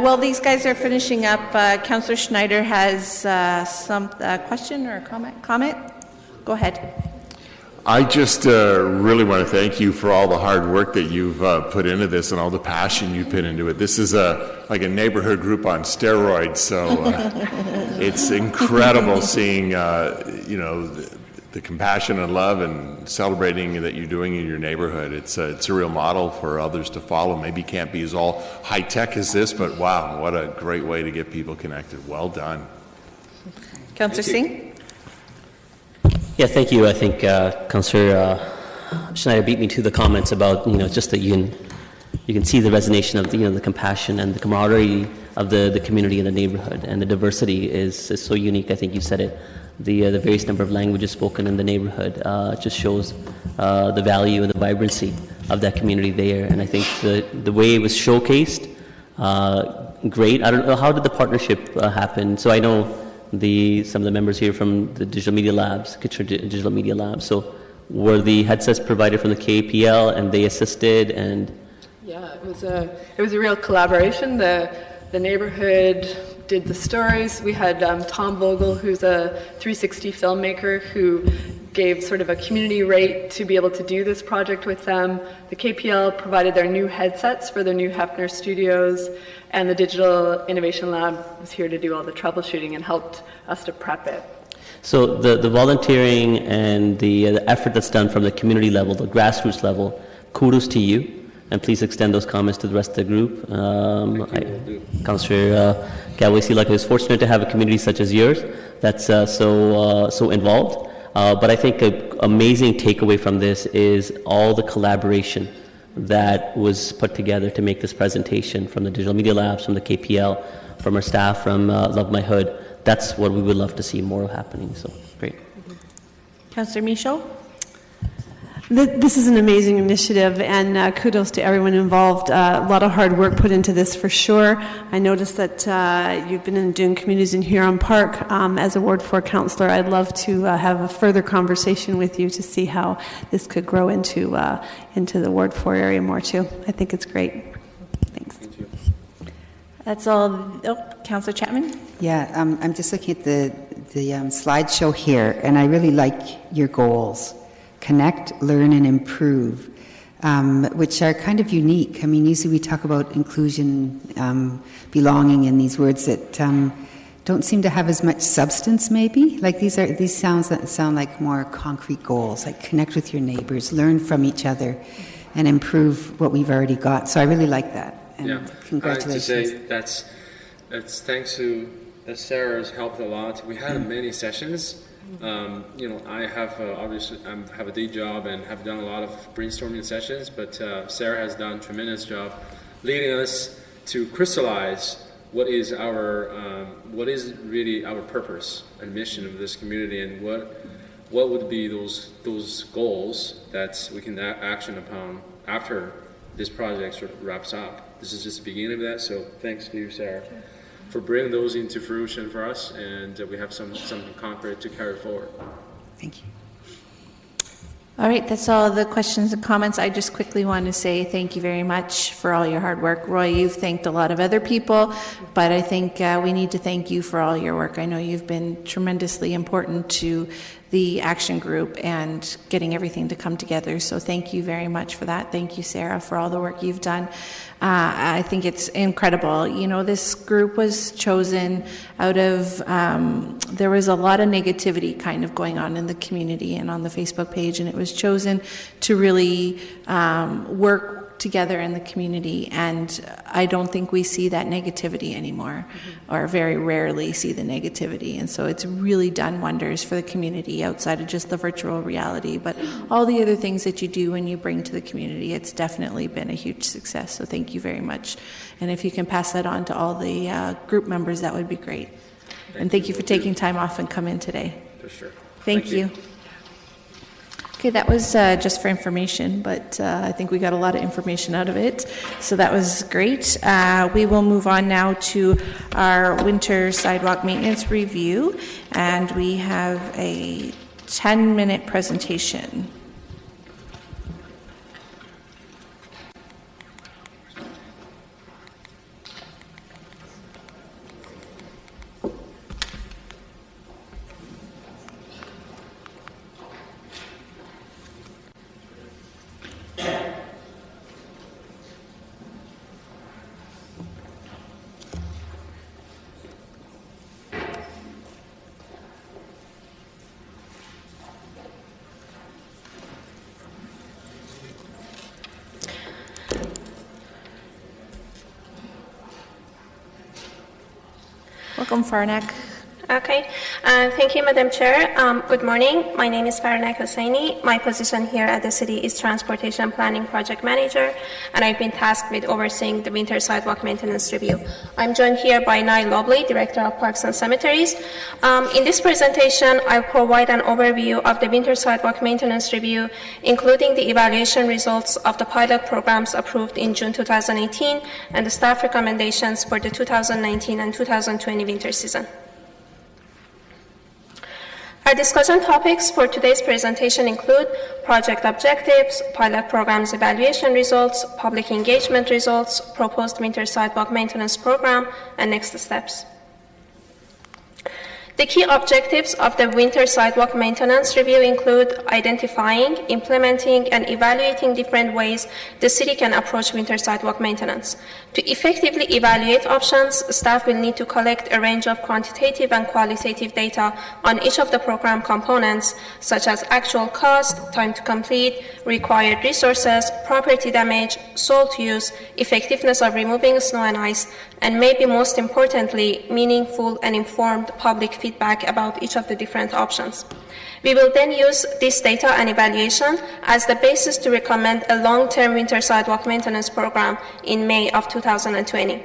while these guys are finishing up, Councillor Schneider has some question or comment? Go ahead. I just really want to thank you for all the hard work that you've put into this and all the passion you put into it. This is like a neighborhood group on steroids, so it's incredible seeing the compassion and love and celebrating that you're doing in your neighborhood. It's a real model for others to follow. Maybe it can't be as all high tech as this, but wow, what a great way to get people connected. Well done. Councillor Singh? Yeah, thank you. I think Councillor Schneider beat me to the comments about just that you can see the resonation of the compassion and the camaraderie of the community and the neighborhood, and the diversity is so unique. I think you said it. The various number of languages spoken in the neighborhood just shows the value and the vibrancy of that community there. And I think the way it was showcased, great. I don't know, how did the partnership happen? So I know some of the members here from the Digital Media Labs, Kitchener Digital Media Labs. So were the headsets provided from the KPL and they assisted? And yeah, it was a real collaboration. The neighborhood did the stories. We had Tom Vogel, who's a 360 filmmaker, who gave sort of a community rate to be able to do this project with them. The KPL provided their new headsets for their new Hefner studios, and the Digital Innovation Lab was here to do all the troubleshooting and helped us to prep it. So the volunteering and the effort that's done from the community level, the grassroots level, kudos to you. And please extend those comments to the rest of the group. Councillor Galway-Seelock is fortunate to have a community such as yours that's so involved. But I think an amazing takeaway from this is all the collaboration that was put together to make this presentation from the Digital Media Labs, from the KPL, from our staff, from Love My Hood. That's what we would love to see more happening. So great. Councillor Michaud? This is an amazing initiative, and kudos to everyone involved. A lot of hard work put into this for sure. I noticed that you've been doing communities in Huron Park. As a Ward 4 councillor, I'd love to have a further conversation with you to see how this could grow into the Ward 4 area more too. I think it's great. Thanks. Thank you. That's all. Oh, Councillor Chapman? Yeah, I'm just looking at the slideshow here, and I really like your goals. Connect, learn, and improve, which are kind of unique. I mean, usually we talk about inclusion, belonging, and these words that don't seem to have as much substance, maybe. Like these sound like more concrete goals, like connect with your neighbors, learn from each other, and improve what we've already got. So I really like that. And yeah, congratulations. I have to say that's thanks to Sarah has helped a lot. We had many sessions. I have obviously I have a day job and have done a lot of brainstorming sessions, but Sarah has done a tremendous job leading us to crystallize what is really our purpose and mission of this community, and what would be those goals that we can action upon after this project sort of wraps up. This is just the beginning of that, so thanks to you, Sarah, for bringing those into fruition for us, and we have something concrete to carry forward. Thank you. All right, that's all the questions and comments. I just quickly want to say thank you very much for all your hard work. Roy, you've thanked a lot of other people, but I think we need to thank you for all your work. I know you've been tremendously important to the action group and getting everything to come together. So thank you very much for that. Thank you, Sarah, for all the work you've done. I think it's incredible. This group was chosen out of, there was a lot of negativity kind of going on in the community and on the Facebook page, and it was chosen to really work together in the community, and I don't think we see that negativity anymore, or very rarely see the negativity, and so it's really done wonders for the community outside of just the virtual reality, but all the other things that you do and you bring to the community. It's definitely been a huge success, so thank you very much, and if you can pass that on to all the group members, that would be great. And thank you for taking time off and come in today. For sure. Thank you. Okay, that was just for information, but I think we got a lot of information out of it, so that was great. We will move on now to our winter sidewalk maintenance review, and we have a 10-minute presentation. Welcome, Farnak. Okay. Thank you, Madam Chair. Good morning. My name is Farnak Hosseini. My position here at the city is Transportation Planning Project Manager, and I've been tasked with overseeing the winter sidewalk maintenance review. I'm joined here by Niall Lobley, Director of Parks and Cemeteries. In this presentation, I'll provide an overview of the winter sidewalk maintenance review, including the evaluation results of the pilot programs approved in June 2018 and the staff recommendations for the 2019 and 2020 winter season. Our discussion topics for today's presentation include project objectives, pilot programs evaluation results, public engagement results, proposed winter sidewalk maintenance program, and next steps. The key objectives of the winter sidewalk maintenance review include identifying, implementing, and evaluating different ways the city can approach winter sidewalk maintenance. To effectively evaluate options, staff will need to collect a range of quantitative and qualitative data on each of the program components, such as actual cost, time to complete, required resources, property damage, salt use, effectiveness of removing snow and ice, and maybe most importantly, meaningful and informed public feedback about each of the different options. We will then use this data and evaluation as the basis to recommend a long-term winter sidewalk maintenance program in May of 2020.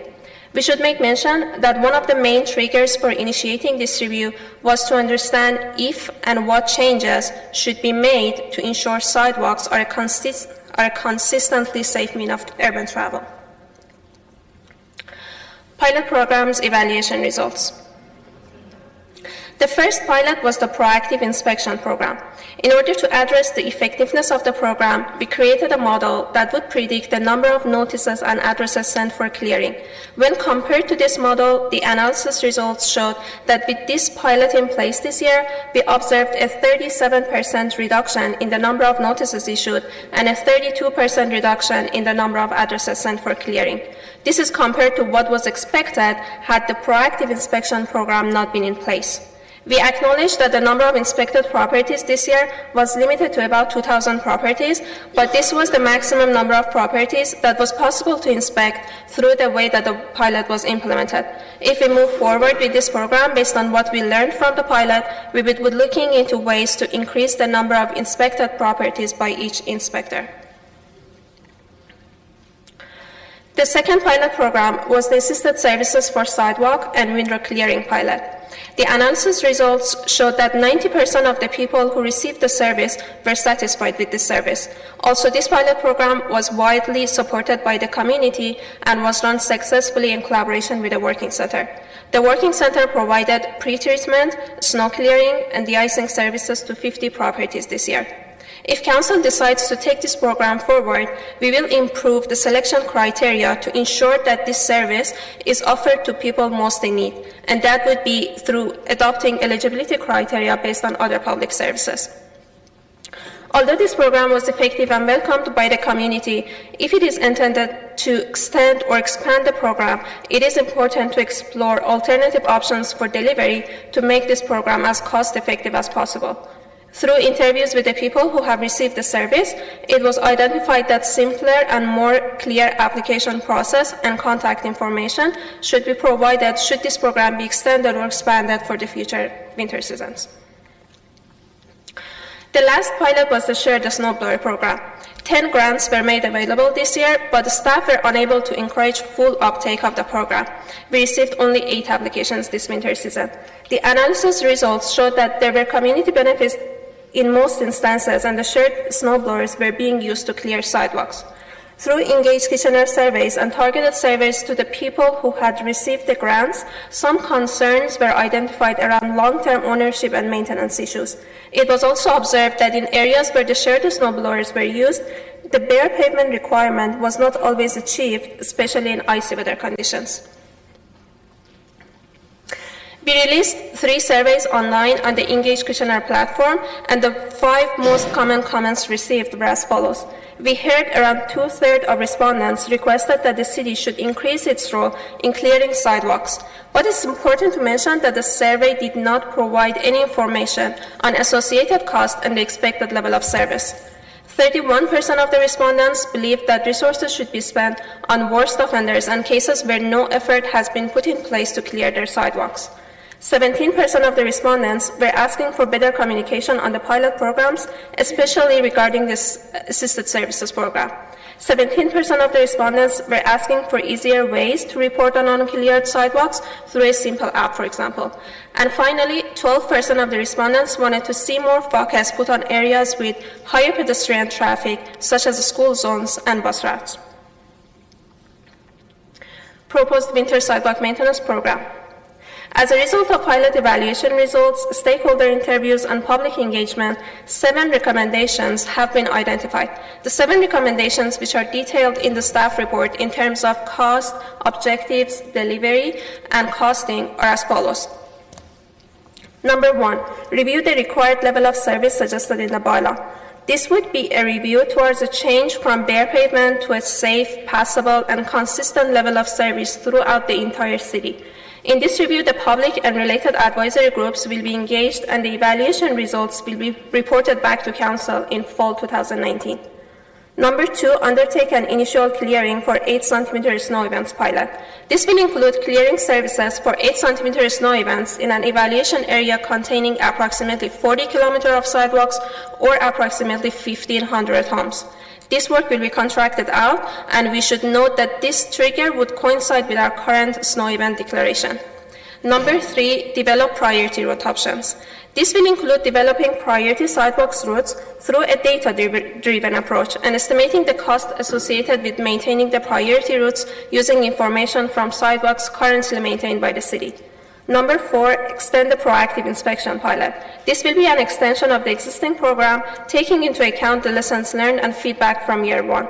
We should make mention that one of the main triggers for initiating this review was to understand if and what changes should be made to ensure sidewalks are a consistently safe means of urban travel. Pilot programs evaluation results. The first pilot was the proactive inspection program. In order to address the effectiveness of the program, we created a model that would predict the number of notices and addresses sent for clearing. When compared to this model, the analysis results showed that with this pilot in place this year, we observed a 37% reduction in the number of notices issued and a 32% reduction in the number of addresses sent for clearing. This is compared to what was expected had the proactive inspection program not been in place. We acknowledge that the number of inspected properties this year was limited to about 2,000 properties, but this was the maximum number of properties that was possible to inspect through the way that the pilot was implemented. If we move forward with this program based on what we learned from the pilot, we would be looking into ways to increase the number of inspected properties by each inspector. The second pilot program was the Assisted Services for Sidewalk and Window Clearing pilot. The analysis results showed that 90% of the people who received the service were satisfied with the service. Also, this pilot program was widely supported by the community and was run successfully in collaboration with the Working Center. The Working Center provided pre-treatment, snow clearing, and de-icing services to 50 properties this year. If Council decides to take this program forward, we will improve the selection criteria to ensure that this service is offered to people most in need, and that would be through adopting eligibility criteria based on other public services. Although this program was effective and welcomed by the community, if it is intended to extend or expand the program, it is important to explore alternative options for delivery to make this program as cost-effective as possible. Through interviews with the people who have received the service, it was identified that simpler and more clear application process and contact information should be provided should this program be extended or expanded for the future winter seasons. The last pilot was the Shared Snowblower program. 10 grants were made available this year, but the staff were unable to encourage full uptake of the program. We received only 8 applications this winter season. The analysis results showed that there were community benefits in most instances, and the shared snowblowers were being used to clear sidewalks. Through engaged Kitchener surveys and targeted surveys to the people who had received the grants, some concerns were identified around long-term ownership and maintenance issues. It was also observed that in areas where the shared snowblowers were used, the bare pavement requirement was not always achieved, especially in icy weather conditions. We released 3 surveys online on the Engage Kitchener platform, and the 5 most common comments received were as follows. We heard around 2/3 of respondents requested that the city should increase its role in clearing sidewalks. But it's important to mention that the survey did not provide any information on associated cost and the expected level of service. 31% of the respondents believed that resources should be spent on worst offenders and cases where no effort has been put in place to clear their sidewalks. 17% of the respondents were asking for better communication on the pilot programs, especially regarding this assisted services program. 17% of the respondents were asking for easier ways to report on uncleared sidewalks through a simple app, for example. And finally, 12% of the respondents wanted to see more focus put on areas with higher pedestrian traffic, such as school zones and bus routes. Proposed winter sidewalk maintenance program. As a result of pilot evaluation results, stakeholder interviews, and public engagement, 7 recommendations have been identified. The 7 recommendations, which are detailed in the staff report in terms of cost, objectives, delivery, and costing, are as follows. Number 1, review the required level of service suggested in the bylaw. This would be a review towards a change from bare pavement to a safe, passable, and consistent level of service throughout the entire city. In this review, the public and related advisory groups will be engaged, and the evaluation results will be reported back to Council in fall 2019. Number 2, undertake an initial clearing for 8 centimeter snow events pilot. This will include clearing services for 8 centimeter snow events in an evaluation area containing approximately 40 kilometers of sidewalks or approximately 1,500 homes. This work will be contracted out, and we should note that this trigger would coincide with our current snow event declaration. Number 3, develop priority route options. This will include developing priority sidewalks routes through a data-driven approach and estimating the cost associated with maintaining the priority routes using information from sidewalks currently maintained by the city. Number 4, extend the proactive inspection pilot. This will be an extension of the existing program, taking into account the lessons learned and feedback from year 1.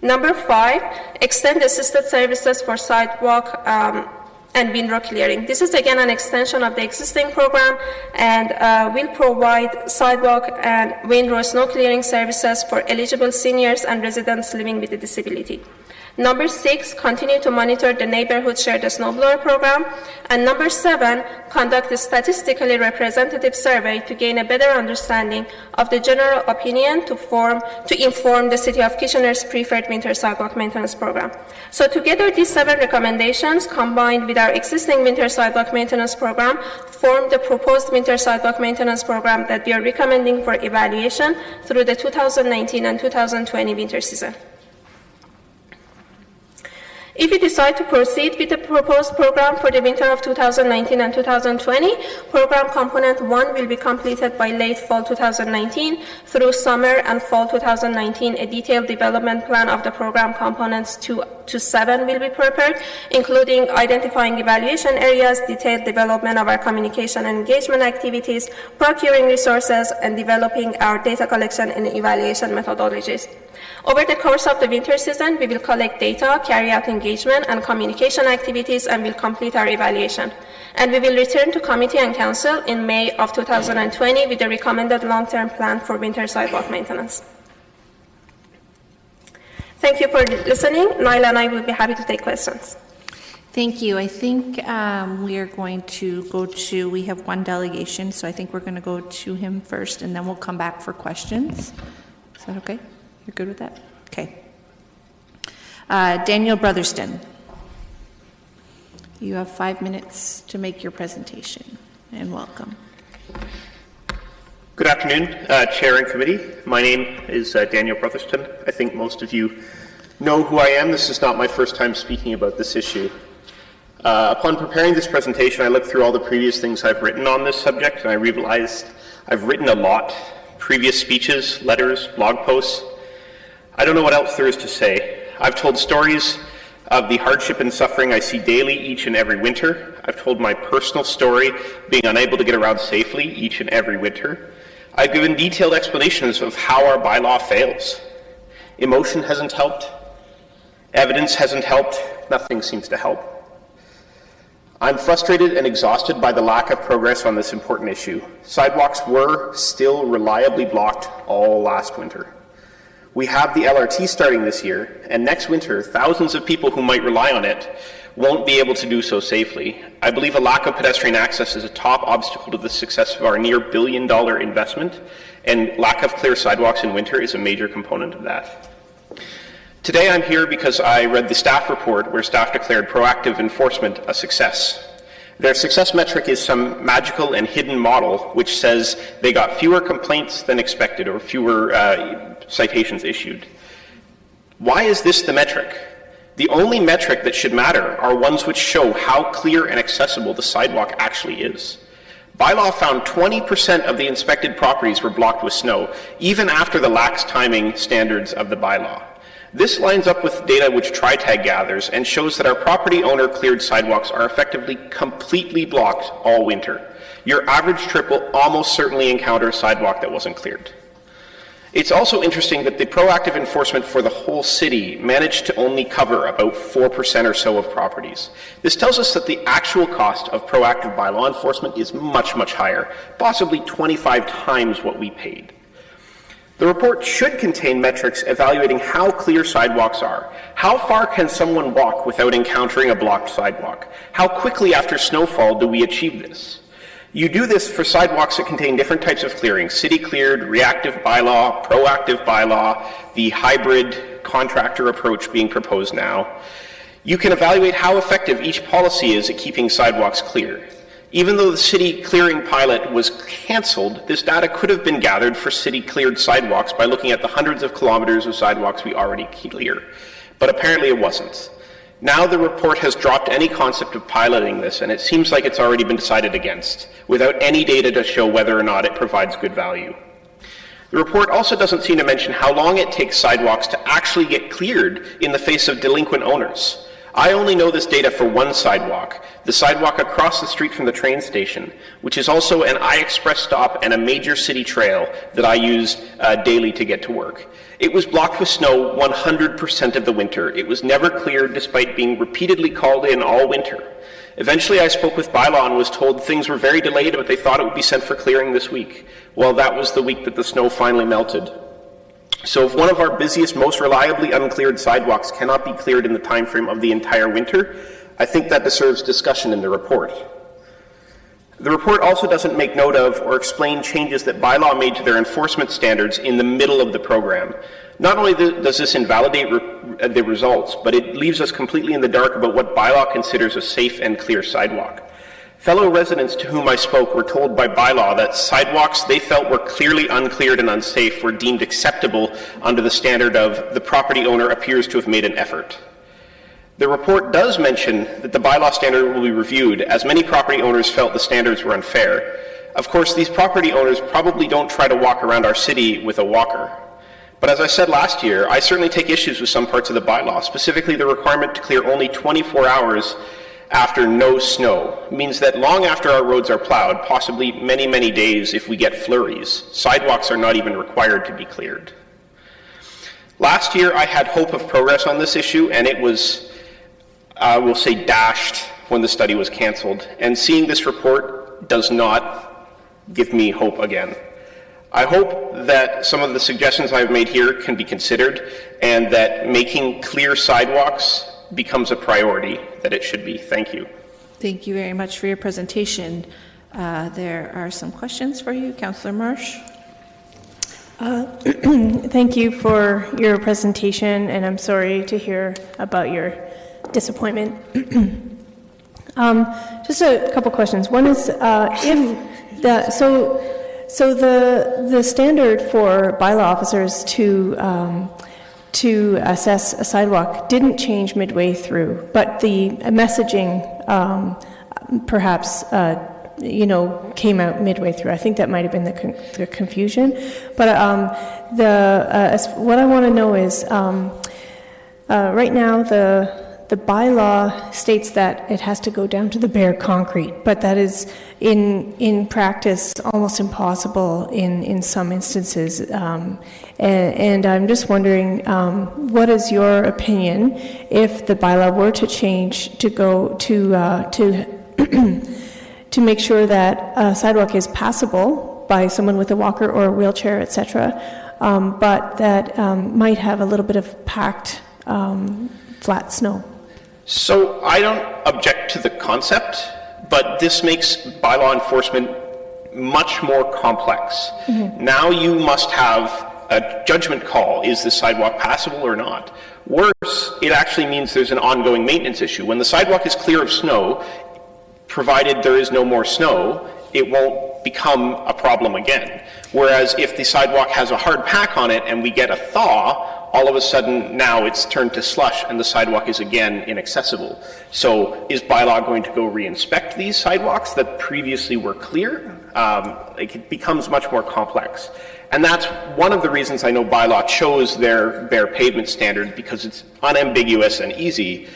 Number 5, extend assisted services for sidewalk and windrow clearing. This is again an extension of the existing program and will provide sidewalk and windrow snow clearing services for eligible seniors and residents living with a disability. Number 6, continue to monitor the neighborhood shared snowblower program. And number 7, conduct a statistically representative survey to gain a better understanding of the general opinion to inform the City of Kitchener's preferred winter sidewalk maintenance program. So together, these 7 recommendations, combined with our existing winter sidewalk maintenance program, form the proposed winter sidewalk maintenance program that we are recommending for evaluation through the 2019 and 2020 winter season. If we decide to proceed with the proposed program for the winter of 2019 and 2020, program component 1 will be completed by late fall 2019. Through summer and fall 2019, a detailed development plan of the program components 2 to 7 will be prepared, including identifying evaluation areas, detailed development of our communication and engagement activities, procuring resources, and developing our data collection and evaluation methodologies. Over the course of the winter season, we will collect data, carry out engagement and communication activities, and will complete our evaluation. And we will return to Committee and Council in May of 2020 with the recommended long-term plan for winter sidewalk maintenance. Thank you for listening. Niall and I will be happy to take questions. Thank you. I think we are going to go to, we have one delegation, so I think we're going to go to him first, and then we'll come back for questions. Is that okay? You're good with that? Okay. Daniel Brotherston. You have 5 minutes to make your presentation, and welcome. Good afternoon, Chair and Committee. My name is Daniel Brotherston. I think most of you know who I am. This is not my first time speaking about this issue. Upon preparing this presentation, I looked through all the previous things I've written on this subject, and I realized I've written a lot. Previous speeches, letters, blog posts. I don't know what else there is to say. I've told stories of the hardship and suffering I see daily each and every winter. I've told my personal story, being unable to get around safely each and every winter. I've given detailed explanations of how our bylaw fails. Emotion hasn't helped. Evidence hasn't helped. Nothing seems to help. I'm frustrated and exhausted by the lack of progress on this important issue. Sidewalks were still reliably blocked all last winter. We have the LRT starting this year, and next winter, thousands of people who might rely on it won't be able to do so safely. I believe a lack of pedestrian access is a top obstacle to the success of our near $1 billion investment, and lack of clear sidewalks in winter is a major component of that. Today I'm here because I read the staff report where staff declared proactive enforcement a success. Their success metric is some magical and hidden model which says they got fewer complaints than expected or fewer citations issued. Why is this the metric? The only metric that should matter are ones which show how clear and accessible the sidewalk actually is. Bylaw found 20% of the inspected properties were blocked with snow, even after the lax timing standards of the bylaw. This lines up with data which TriTag gathers and shows that our property owner cleared sidewalks are effectively completely blocked all winter. Your average trip will almost certainly encounter a sidewalk that wasn't cleared. It's also interesting that the proactive enforcement for the whole city managed to only cover about 4% or so of properties. This tells us that the actual cost of proactive bylaw enforcement is much, much higher, possibly 25 times what we paid. The report should contain metrics evaluating how clear sidewalks are. How far can someone walk without encountering a blocked sidewalk? How quickly after snowfall do we achieve this? You do this for sidewalks that contain different types of clearing: city cleared, reactive bylaw, proactive bylaw, the hybrid contractor approach being proposed now. You can evaluate how effective each policy is at keeping sidewalks clear. Even though the city clearing pilot was cancelled, this data could have been gathered for city cleared sidewalks by looking at the hundreds of kilometers of sidewalks we already clear. But apparently it wasn't. Now the report has dropped any concept of piloting this, and it seems like it's already been decided against, without any data to show whether or not it provides good value. The report also doesn't seem to mention how long it takes sidewalks to actually get cleared in the face of delinquent owners. I only know this data for one sidewalk, the sidewalk across the street from the train station, which is also an iExpress stop and a major city trail that I use daily to get to work. It was blocked with snow 100% of the winter. It was never cleared despite being repeatedly called in all winter. Eventually I spoke with Bylaw and was told things were very delayed, but they thought it would be sent for clearing this week. Well, that was the week that the snow finally melted. So if one of our busiest, most reliably uncleared sidewalks cannot be cleared in the time frame of the entire winter, I think that deserves discussion in the report. The report also doesn't make note of or explain changes that bylaw made to their enforcement standards in the middle of the program. Not only does this invalidate the results, but it leaves us completely in the dark about what bylaw considers a safe and clear sidewalk. Fellow residents to whom I spoke were told by bylaw that sidewalks they felt were clearly uncleared and unsafe were deemed acceptable under the standard of the property owner appears to have made an effort. The report does mention that the bylaw standard will be reviewed, as many property owners felt the standards were unfair. Of course, these property owners probably don't try to walk around our city with a walker. But as I said last year, I certainly take issues with some parts of the bylaw, specifically the requirement to clear only 24 hours after no snow. It means that long after our roads are plowed, possibly many, many days if we get flurries, sidewalks are not even required to be cleared. Last year, I had hope of progress on this issue, and it was, I will say, dashed when the study was canceled. And seeing this report does not give me hope again. I hope that some of the suggestions I've made here can be considered and that making clear sidewalks becomes a priority that it should be. Thank you. Thank you very much for your presentation. There are some questions for you. Councillor Marsh. Thank you for your presentation, and I'm sorry to hear about your disappointment. Just a couple questions. One is if the so the standard for bylaw officers to assess a sidewalk didn't change midway through, but the messaging perhaps came out midway through. I think that might have been the confusion. But what I want to know is right now the bylaw states that it has to go down to the bare concrete, but that is in practice almost impossible in some instances. And I'm just wondering, what is your opinion if the bylaw were to change to go to to make sure that a sidewalk is passable by someone with a walker or a wheelchair, etc., but that might have a little bit of packed flat snow? So I don't object to the concept, but this makes bylaw enforcement much more complex. Mm-hmm. Now you must have a judgment call. Is the sidewalk passable or not? Worse, it actually means there's an ongoing maintenance issue. When the sidewalk is clear of snow, provided there is no more snow, it won't become a problem again. Whereas if the sidewalk has a hard pack on it and we get a thaw, all of a sudden now it's turned to slush and the sidewalk is again inaccessible. So is bylaw going to go re-inspect these sidewalks that previously were clear? It becomes much more complex. And that's one of the reasons I know bylaw chose their bare pavement standard, because it's unambiguous and easy,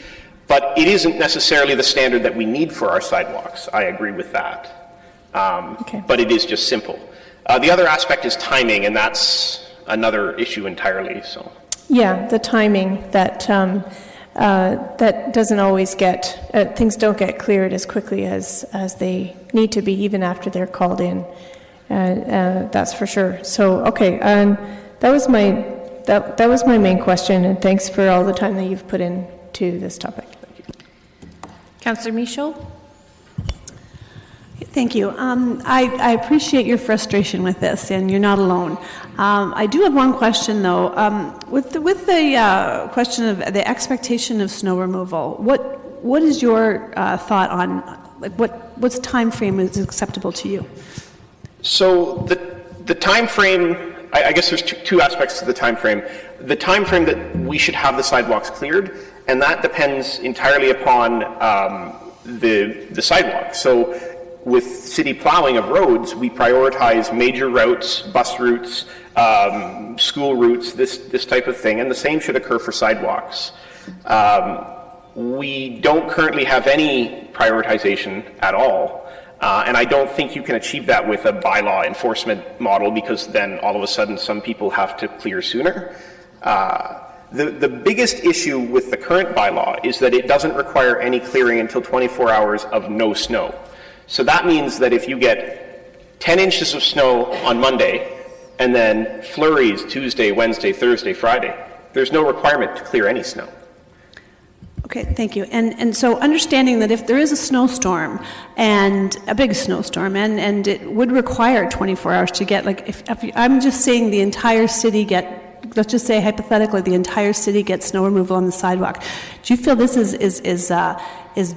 but it isn't necessarily the standard that we need for our sidewalks. I agree with that. Okay. But it is just simple. The other aspect is timing, and that's another issue entirely. So. Yeah, the timing that that doesn't always get things don't get cleared as quickly as they need to be, even after they're called in. That's for sure. So okay, that was my main question, and thanks for all the time that you've put into this topic. Councillor Michaud. Thank you. I appreciate your frustration with this, and you're not alone. I do have one question, though. With the question of the expectation of snow removal, what is your thought on what's time frame is acceptable to you? So the time frame, I guess there's two aspects to the time frame. The time frame that we should have the sidewalks cleared, and that depends entirely upon the sidewalk. So with city plowing of roads, we prioritize major routes, bus routes, school routes, this type of thing, and the same should occur for sidewalks. We don't currently have any prioritization at all, and I don't think you can achieve that with a bylaw enforcement model, because then all of a sudden some people have to clear sooner. The biggest issue with the current bylaw is that it doesn't require any clearing until 24 hours of no snow. So that means that if you get 10 inches of snow on Monday and then flurries Tuesday, Wednesday, Thursday, Friday. There's no requirement to clear any snow. Okay, thank you. And so understanding that if there is a snowstorm, and a big snowstorm, and it would require 24 hours to get, like, if I'm just saying the entire city let's just say hypothetically the entire city gets snow removal on the sidewalk, do you feel this is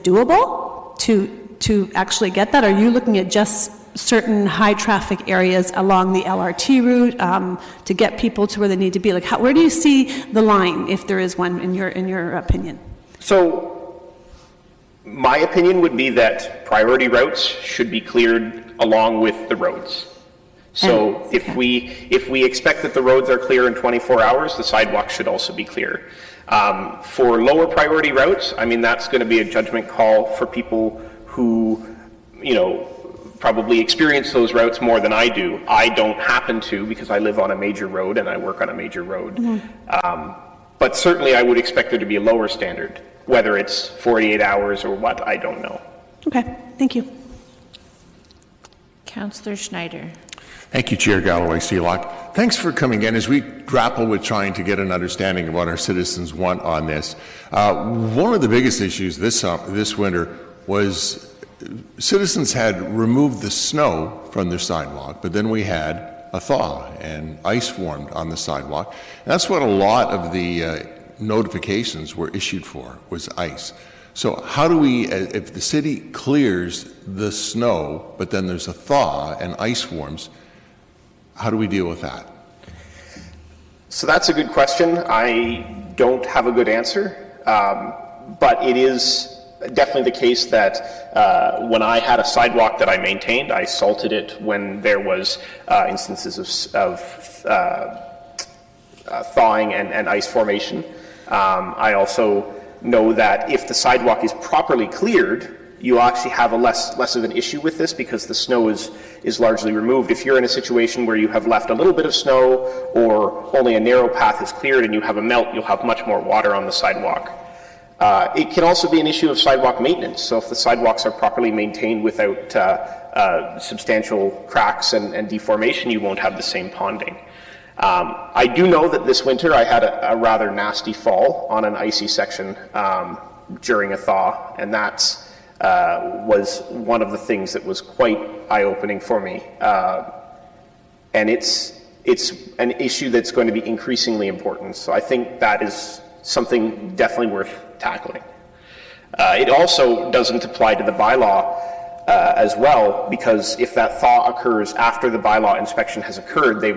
doable to actually get that? Are you looking at just certain high traffic areas along the LRT route to get people to where they need to be? Like, where do you see the line, if there is one, in your opinion? So, my opinion would be that priority routes should be cleared along with the roads. So if we expect that the roads are clear in 24 hours, the sidewalks should also be clear. For lower priority routes, I mean, that's going to be a judgment call for people who, probably experience those routes more than I do. I don't happen to, because I live on a major road and I work on a major road. But certainly I would expect there to be a lower standard. Whether it's 48 hours or what, I don't know. Okay, thank you. Councillor Schneider. Thank you, Chair Galloway Seelock. Thanks for coming in as we grapple with trying to get an understanding of what our citizens want on this. One of the biggest issues this winter was citizens had removed the snow from their sidewalk, but then we had a thaw and ice formed on the sidewalk. And that's what a lot of the notifications were issued for, was ice. So how do we, if the city clears the snow, but then there's a thaw and ice forms, how do we deal with that? So that's a good question. I don't have a good answer, but it is definitely the case that when I had a sidewalk that I maintained, I salted it when there was instances of thawing and ice formation. I also know that if the sidewalk is properly cleared, you actually have a less of an issue with this because the snow is largely removed. If you're in a situation where you have left a little bit of snow or only a narrow path is cleared and you have a melt, you'll have much more water on the sidewalk. It can also be an issue of sidewalk maintenance. So if the sidewalks are properly maintained without substantial cracks and deformation, you won't have the same ponding. I do know that this winter I had a rather nasty fall on an icy section during a thaw, and that was one of the things that was quite eye-opening for me. And it's an issue that's going to be increasingly important. So I think that is something definitely worth tackling. It also doesn't apply to the bylaw as well, because if that thaw occurs after the bylaw inspection has occurred, they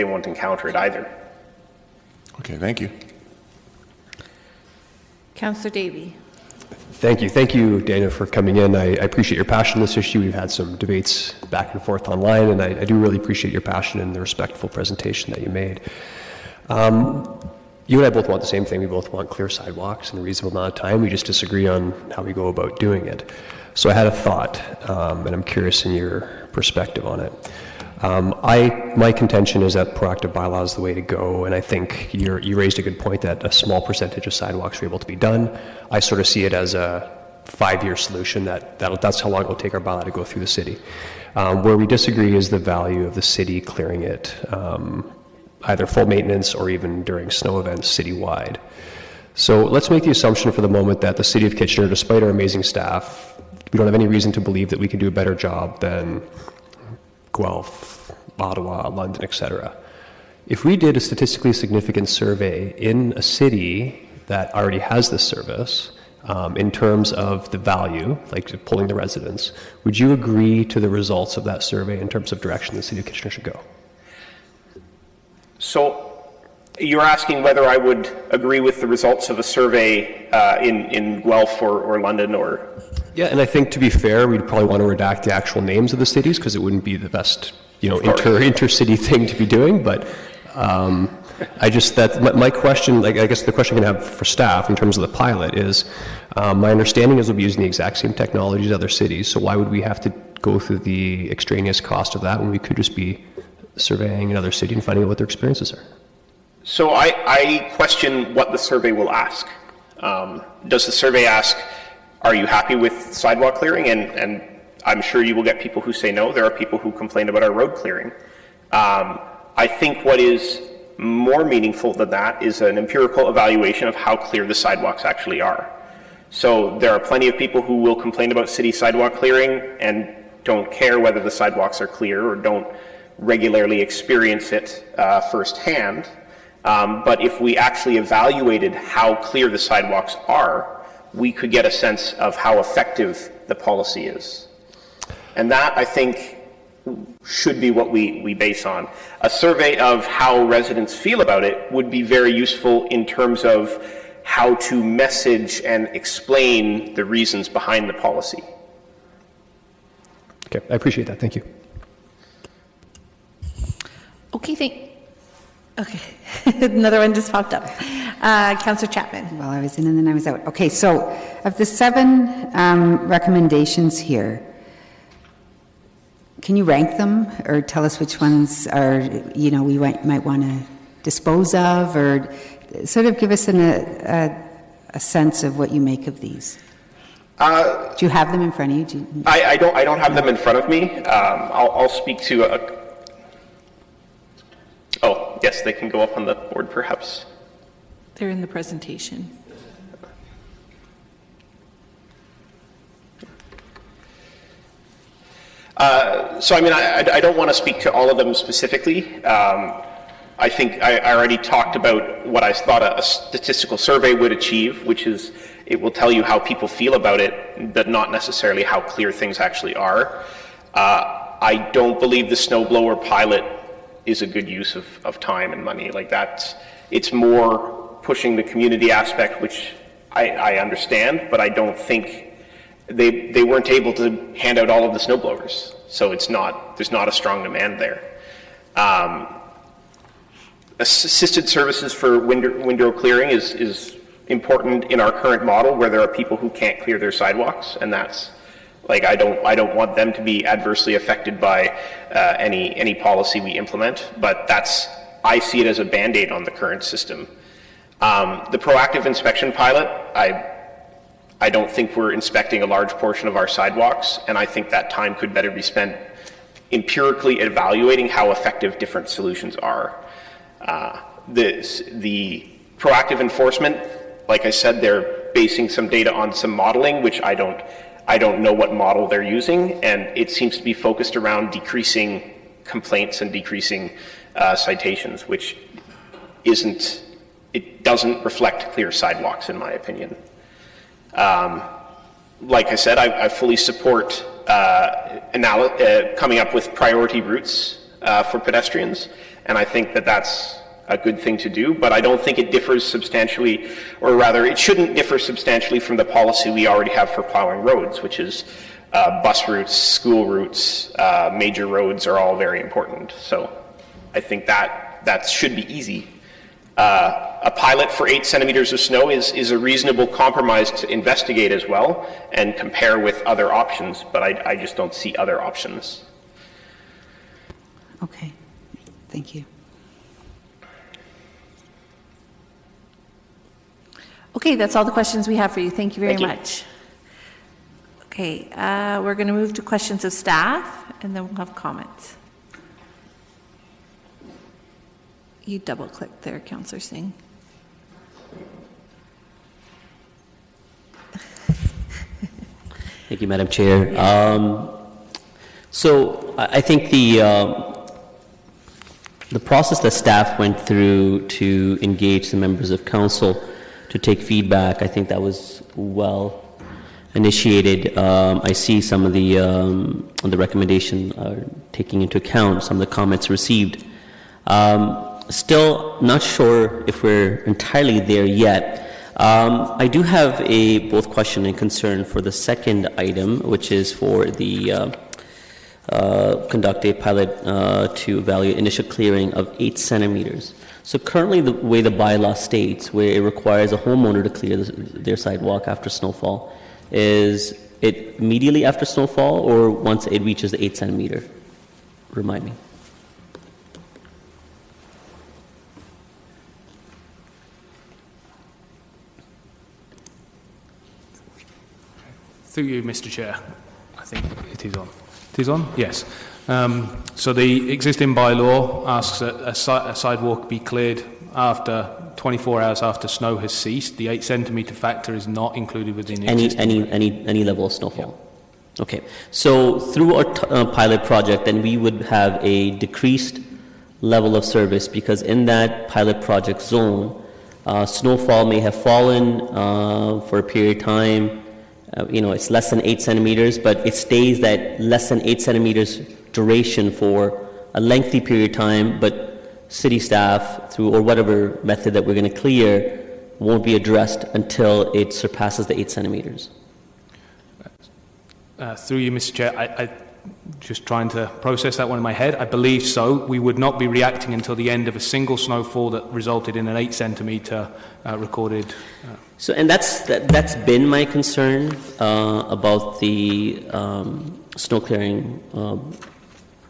won't encounter it either. Okay, thank you. Councillor Davey. Thank you, Dana, for coming in. I appreciate your passion on this issue. We've had some debates back and forth online, and I do really appreciate your passion and the respectful presentation that you made. You and I both want the same thing. We both want clear sidewalks in a reasonable amount of time. We just disagree on how we go about doing it. So I had a thought, and I'm curious in your perspective on it. My contention is that proactive bylaw is the way to go, and I think you raised a good point that a small percentage of sidewalks are able to be done. I sort of see it as a 5-year solution. That's how long it will take our bylaw to go through the city. Where we disagree is the value of the city clearing it, either full maintenance or even during snow events citywide. So let's make the assumption for the moment that the City of Kitchener, despite our amazing staff, we don't have any reason to believe that we can do a better job than Guelph, Ottawa, London, etc. If we did a statistically significant survey in a city that already has this service, in terms of the value, like polling the residents, would you agree to the results of that survey in terms of direction the City of Kitchener should go? So you're asking whether I would agree with the results of a survey in Guelph or London or... Yeah, and I think to be fair, we'd probably want to redact the actual names of the cities because it wouldn't be the best, intercity thing to be doing. But my question, I guess the question I'm going to have for staff in terms of the pilot is, my understanding is we'll be using the exact same technology as other cities. So why would we have to go through the extraneous cost of that when we could just be surveying another city and finding out what their experiences are? So I question what the survey will ask. Does the survey ask, are you happy with sidewalk clearing? I I'm sure you will get people who say no. There are people who complain about our road clearing. I I think what is more meaningful than that is an empirical evaluation of how clear the sidewalks actually are. So there are plenty of people who will complain about city sidewalk clearing and don't care whether the sidewalks are clear or don't regularly experience it firsthand. But if we actually evaluated how clear the sidewalks are, we could get a sense of how effective the policy is. And that, I think, should be what we base on. A survey of how residents feel about it would be very useful in terms of how to message and explain the reasons behind the policy. Okay, I appreciate that. Thank you. Okay, another one just popped up. Councillor Chapman. Well, I was in and then I was out. Okay, so of the 7 recommendations here, can you rank them or tell us which ones are, we might want to dispose of, or sort of give us a sense of what you make of these? Do you have them in front of you? I don't have them in front of me. I'll speak to oh, yes, they can go up on the board perhaps. They're in the presentation. So, I mean, I don't want to speak to all of them specifically. I think I already talked about what I thought a statistical survey would achieve, which is it will tell you how people feel about it, but not necessarily how clear things actually are. I don't believe the snowblower pilot is a good use of time and money. Like that, it's more pushing the community aspect, which I understand, but I don't think they weren't able to hand out all of the snowblowers. So there's not a strong demand there. Assisted services for window clearing is important in our current model, where there are people who can't clear their sidewalks, and that's like I don't want them to be adversely affected by any policy we implement. But I see it as a Band-Aid on the current system. The proactive inspection pilot, I don't think we're inspecting a large portion of our sidewalks, and I think that time could better be spent empirically evaluating how effective different solutions are. The proactive enforcement, like I said, they're basing some data on some modeling, which I don't know what model they're using, and it seems to be focused around decreasing complaints and decreasing citations, which doesn't reflect clear sidewalks, in my opinion. Like I said, I fully support coming up with priority routes for pedestrians, and I think that's a good thing to do, but I don't think it differs substantially, or rather it shouldn't differ substantially from the policy we already have for plowing roads, which is bus routes, school routes, major roads are all very important. So I think that should be easy. A pilot for 8 centimeters of snow is a reasonable compromise to investigate as well and compare with other options, but I just don't see other options. Okay, thank you. Okay, that's all the questions we have for you. Thank you very Thank you. much. Okay, we're going to move to questions of staff, and then we'll have comments. You double-clicked there, Councillor Singh. Thank you, Madam Chair. So I think the process that staff went through to engage the members of council to take feedback, I think that was well initiated. I see some of the recommendation taking into account some of the comments received. Still not sure if we're entirely there yet. I do have both question and concern for the second item, which is for the conduct a pilot to evaluate initial clearing of 8 centimeters. So currently the way the bylaw states, where it requires a homeowner to clear their sidewalk after snowfall, is it immediately after snowfall or once it reaches the 8 centimeter? Remind me. Through you, Mr. Chair. I think it is on. It is on? Yes. So the existing bylaw asks that a sidewalk be cleared after 24 hours after snow has ceased. The 8 centimetre factor is not included within the any level of snowfall. Yeah. Okay. So through our pilot project, then we would have a decreased level of service, because in that pilot project zone, snowfall may have fallen for a period of time. It's less than 8 centimeters, but it stays that less than 8 centimeters duration for a lengthy period of time, but city staff, through or whatever method that we're going to clear, won't be addressed until it surpasses the 8 centimeters. Through you, Mr. Chair, I just trying to process that one in my head. I believe so. We would not be reacting until the end of a single snowfall that resulted in an 8 centimetre recorded. So, and that's been my concern about the snow clearing,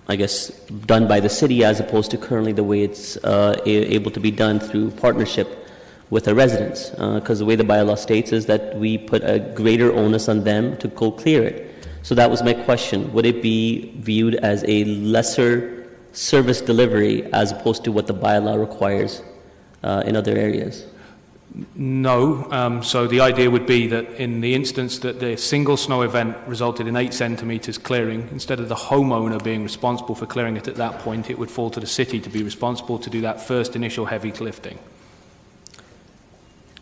I guess, done by the city, as opposed to currently the way it's able to be done through partnership with the residents. Because the way the bylaw states is that we put a greater onus on them to go clear it. So that was my question. Would it be viewed as a lesser service delivery as opposed to what the bylaw requires in other areas? No. So the idea would be that in the instance that the single snow event resulted in 8 centimetres clearing, instead of the homeowner being responsible for clearing it at that point, it would fall to the city to be responsible to do that first initial heavy lifting.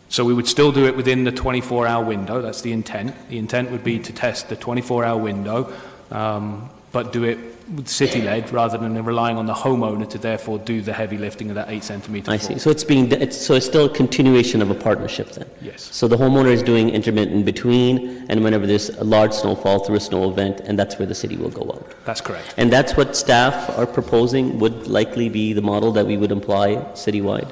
So we would still do it within the 24-hour window. That's the intent. The intent would be to test the 24-hour window, but do it city-led rather than relying on the homeowner to therefore do the heavy lifting of that 8 centimetre fall. I see. So it's still a continuation of a partnership then. Yes. So the homeowner is doing intermittent between, and whenever there's a large snowfall through a snow event, and that's where the city will go out. That's correct. And that's what staff are proposing would likely be the model that we would employ citywide.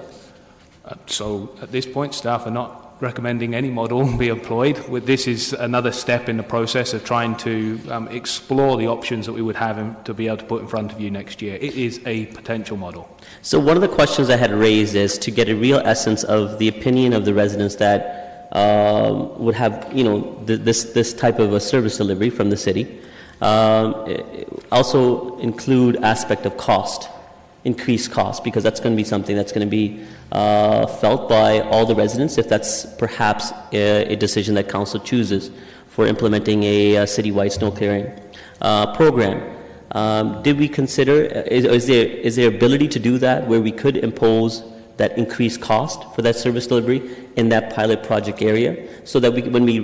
So at this point, staff are not recommending any model be employed. This is another step in the process of trying to explore the options that we would have to be able to put in front of you next year. It is a potential model. So one of the questions I had raised is to get a real essence of the opinion of the residents that would have, this type of a service delivery from the city. Also include aspect of cost, increased cost, because that's going to be something that's going to be felt by all the residents if that's perhaps a decision that council chooses for implementing a citywide snow clearing program. Did we consider, is there ability to do that where we could impose that increased cost for that service delivery in that pilot project area, so that when we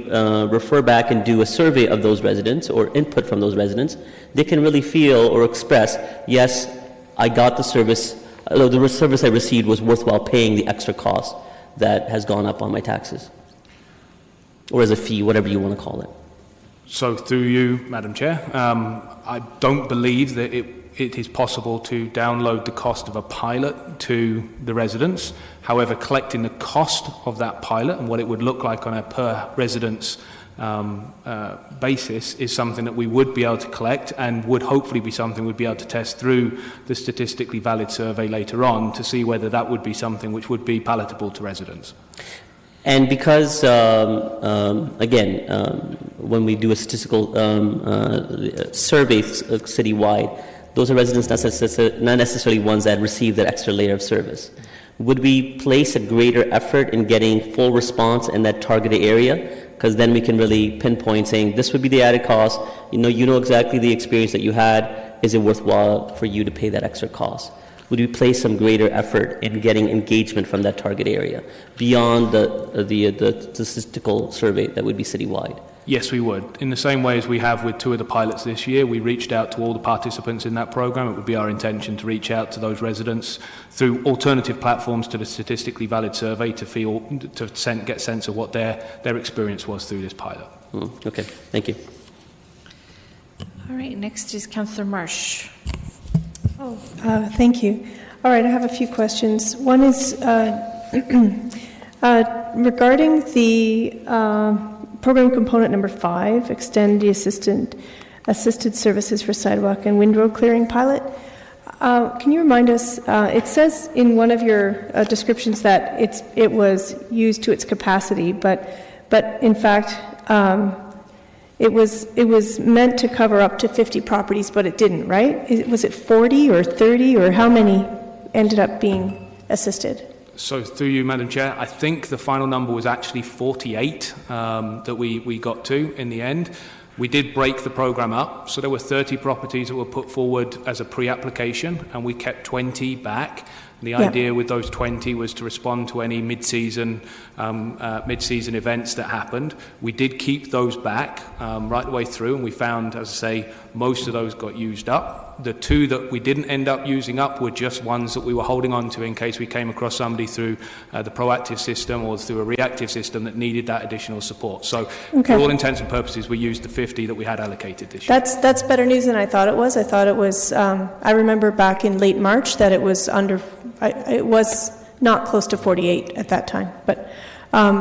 refer back and do a survey of those residents or input from those residents, they can really feel or express, yes, I got the service, the service I received was worthwhile paying the extra cost that has gone up on my taxes, or as a fee, whatever you want to call it. So through you, Madam Chair, I don't believe that it is possible to download the cost of a pilot to the residents. However, collecting the cost of that pilot and what it would look like on a per residence basis is something that we would be able to collect, and would hopefully be something we'd be able to test through the statistically valid survey later on to see whether that would be something which would be palatable to residents. And because, when we do a statistical survey citywide, those are residents not necessarily ones that receive that extra layer of service. Would we place a greater effort in getting full response in that targeted area? Because then we can really pinpoint saying, this would be the added cost. You know exactly the experience that you had. Is it worthwhile for you to pay that extra cost? Would we place some greater effort in getting engagement from that target area beyond the statistical survey that would be citywide? Yes, we would. In the same way as we have with 2 of the pilots this year, we reached out to all the participants in that program. It would be our intention to reach out to those residents through alternative platforms to the statistically valid survey to get sense of what their experience was through this pilot. Okay, thank you. All right, next is Councillor Marsh. Thank you. All right, I have a few questions. One is regarding the program component number 5, extend the assisted services for sidewalk and windrow clearing pilot. Can you remind us, it says in one of your descriptions that it was used to its capacity, but in fact, It was meant to cover up to 50 properties, but it didn't, right? Was it 40 or 30, or how many ended up being assisted? So through you, Madam Chair, I think the final number was actually 48 that we got to in the end. We did break the programme up, so there were 30 properties that were put forward as a pre-application, and we kept 20 back. The idea with those 20 was to respond to any mid-season events that happened. We did keep those back right the way through, and we found, as I say, most of those got used up. The two that we didn't end up using up were just ones that we were holding on to in case we came across somebody through the proactive system or through a reactive system that needed that additional support. So for all intents and purposes, we used the 50 that we had allocated this year. That's better news than I thought it was. I thought it was, I remember back in late March that it was it was not close to 48 at that time. But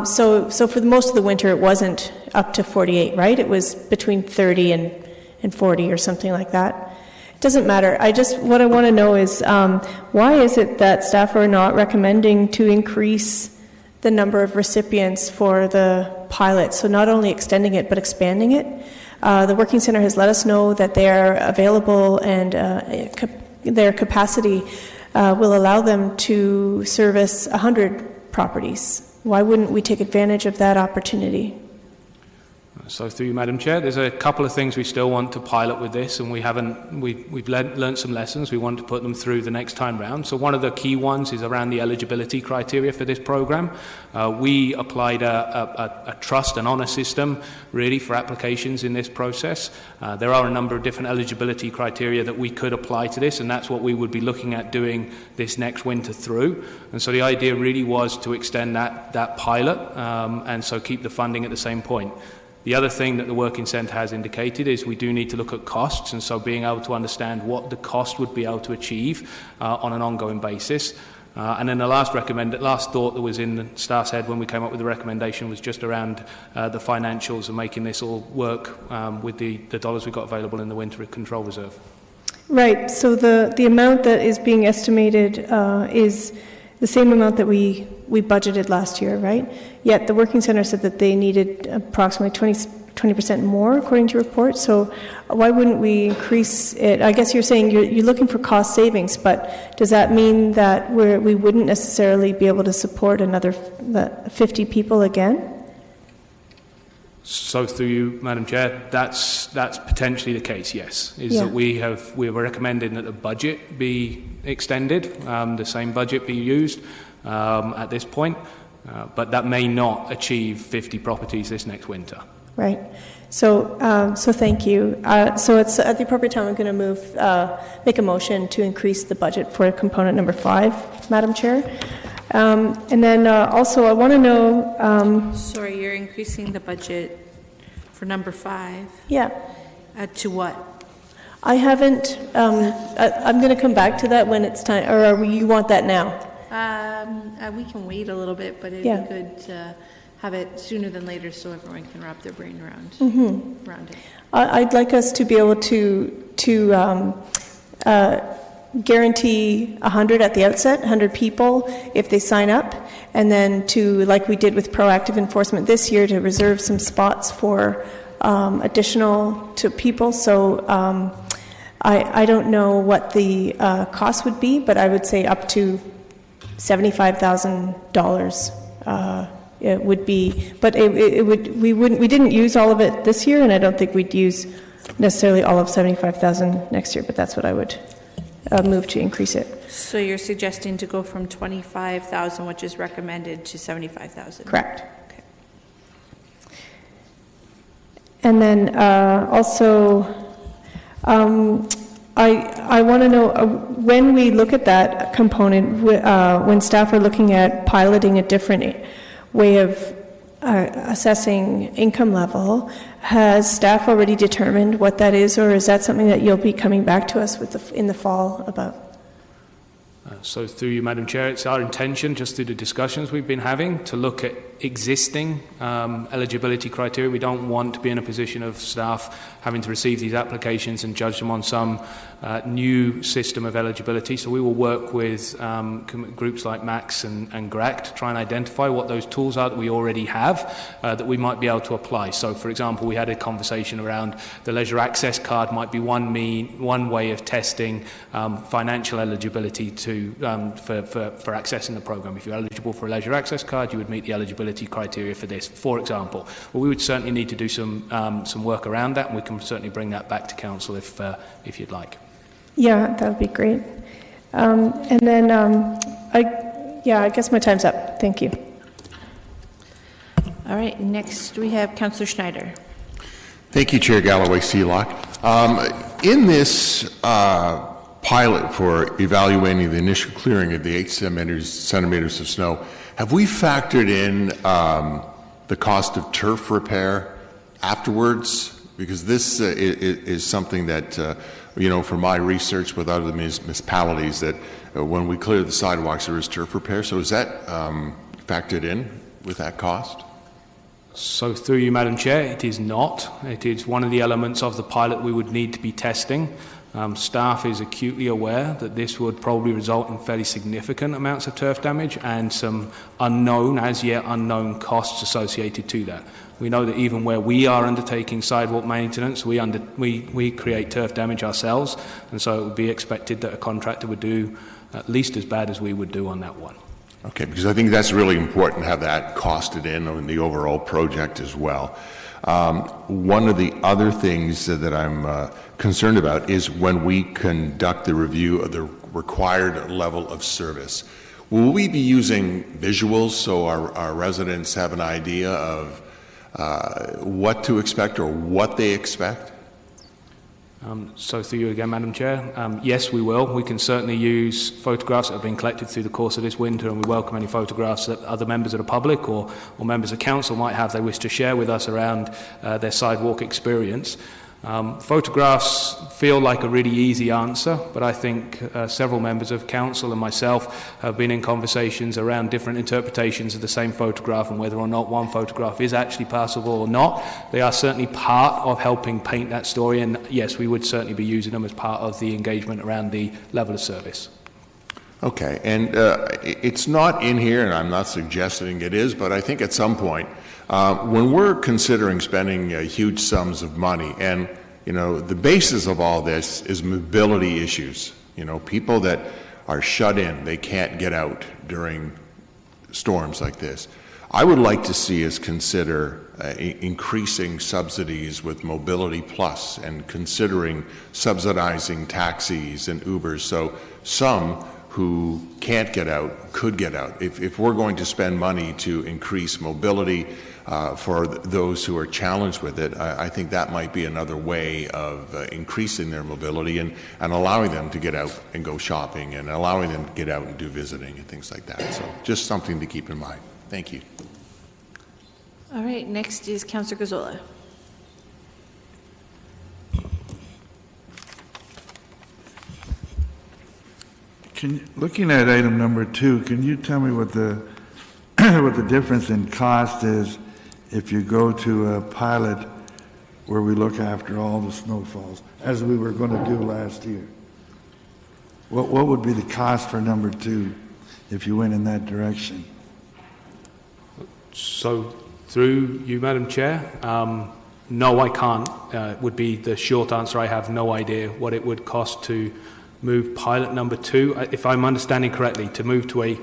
so for most of the winter, it wasn't up to 48, right? It was between 30 and 40 or something like that. It doesn't matter. What I want to know is why is it that staff are not recommending to increase the number of recipients for the pilot? So not only extending it, but expanding it. The Working Centre has let us know that they are available and their capacity will allow them to service 100 properties. Why wouldn't we take advantage of that opportunity? So through you, Madam Chair, there's a couple of things we still want to pilot with this, and we've learned some lessons. We want to put them through the next time round. So one of the key ones is around the eligibility criteria for this program. We applied a trust and honour system really for applications in this process. There are a number of different eligibility criteria that we could apply to this, and that's what we would be looking at doing this next winter through. And so the idea really was to extend that pilot and so keep the funding at the same point. The other thing that the Working Centre has indicated is we do need to look at costs, and so being able to understand what the cost would be able to achieve on an ongoing basis. And then the last thought that was in the staff's head when we came up with the recommendation was just around the financials and making this all work with the dollars we've got available in the Winter Control Reserve. Right, so the amount that is being estimated is the same amount that we budgeted last year, right? Yet the Working Centre said that they needed approximately 20% more, according to reports. So why wouldn't we increase it? I guess you're saying you're looking for cost savings, but does that mean that we wouldn't necessarily be able to support another 50 people again? So through you, Madam Chair, that's potentially the case, yes. That we were recommending that the budget be extended, the same budget be used at this point, but that may not achieve 50 properties this next winter. Right. So thank you. So it's at the appropriate time I'm going to make a motion to increase the budget for component number 5, Madam Chair. And then also I want to know... Sorry, you're increasing the budget for number 5? Yeah. To what? I haven't... I'm going to come back to that when it's time, or you want that now? We can wait a little bit, but it'd be good to have it sooner than later so everyone can wrap their brain around it. I'd like us to be able to guarantee 100 at the outset, 100 people if they sign up, and then to, like we did with proactive enforcement this year, to reserve some spots for additional to people. So I don't know what the cost would be, but I would say up to $75,000 it would be, but we didn't use all of it this year, and I don't think we'd use necessarily all of 75,000 next year, but that's what I would move to increase it. So you're suggesting to go from 25,000, which is recommended, to 75,000? Correct. Okay. And then also, I want to know, when we look at that component, when staff are looking at piloting a different way of assessing income level, has staff already determined what that is, or is that something that you'll be coming back to us with in the fall about? So through you, Madam Chair, it's our intention, just through the discussions we've been having, to look at existing eligibility criteria. We don't want to be in a position of staff having to receive these applications and judge them on some new system of eligibility. So we will work with groups like Max and GRAC to try and identify what those tools are that we already have that we might be able to apply. So, for example, we had a conversation around the leisure access card might be one way of testing financial eligibility for accessing the program. If you're eligible for a leisure access card, you would meet the eligibility criteria for this, for example. Well, we would certainly need to do some work around that, and we can certainly bring that back to council if you'd like. Yeah, that would be great. And then, I guess my time's up. Thank you. All right, next we have Councillor Schneider. Thank you, Chair Galloway Seelock. In this pilot for evaluating the initial clearing of the 8 centimeters of snow, have we factored in the cost of turf repair afterwards? Because this is something that, from my research with other municipalities, that when we clear the sidewalks, there is turf repair. So is that factored in with that cost? So through you, Madam Chair, it is not. It is one of the elements of the pilot we would need to be testing. Staff is acutely aware that this would probably result in fairly significant amounts of turf damage and some as yet unknown costs associated to that. We know that even where we are undertaking sidewalk maintenance, we create turf damage ourselves, and so it would be expected that a contractor would do at least as bad as we would do on that one. Okay, because I think that's really important to have that costed in the overall project as well. One of the other things that I'm concerned about is when we conduct the review of the required level of service. Will we be using visuals so our residents have an idea of what to expect or what they expect? So through you again, Madam Chair, yes, we will. We can certainly use photographs that have been collected through the course of this winter, and we welcome any photographs that other members of the public or members of council might have they wish to share with us around their sidewalk experience. Photographs feel like a really easy answer, but I think several members of council and myself have been in conversations around different interpretations of the same photograph and whether or not one photograph is actually passable or not. They are certainly part of helping paint that story, and yes, we would certainly be using them as part of the engagement around the level of service. Okay, and it's not in here, and I'm not suggesting it is, but I think at some point, when we're considering spending huge sums of money, and the basis of all this is mobility issues. People that are shut in, they can't get out during storms like this. I would like to see us consider increasing subsidies with Mobility Plus and considering subsidizing taxis and Ubers, so some who can't get out could get out. If we're going to spend money to increase mobility for those who are challenged with it, I think that might be another way of increasing their mobility and allowing them to get out and go shopping and allowing them to get out and do visiting and things like that. So just something to keep in mind. Thank you. All right, next is Councillor Gazzola. Looking at item number 2, can you tell me what the what the difference in cost is if you go to a pilot where we look after all the snowfalls, as we were going to do last year? What would be the cost for number 2 if you went in that direction? So through you, Madam Chair, no, I can't, would be the short answer. I have no idea what it would cost to move pilot number 2, if I'm understanding correctly, to move to a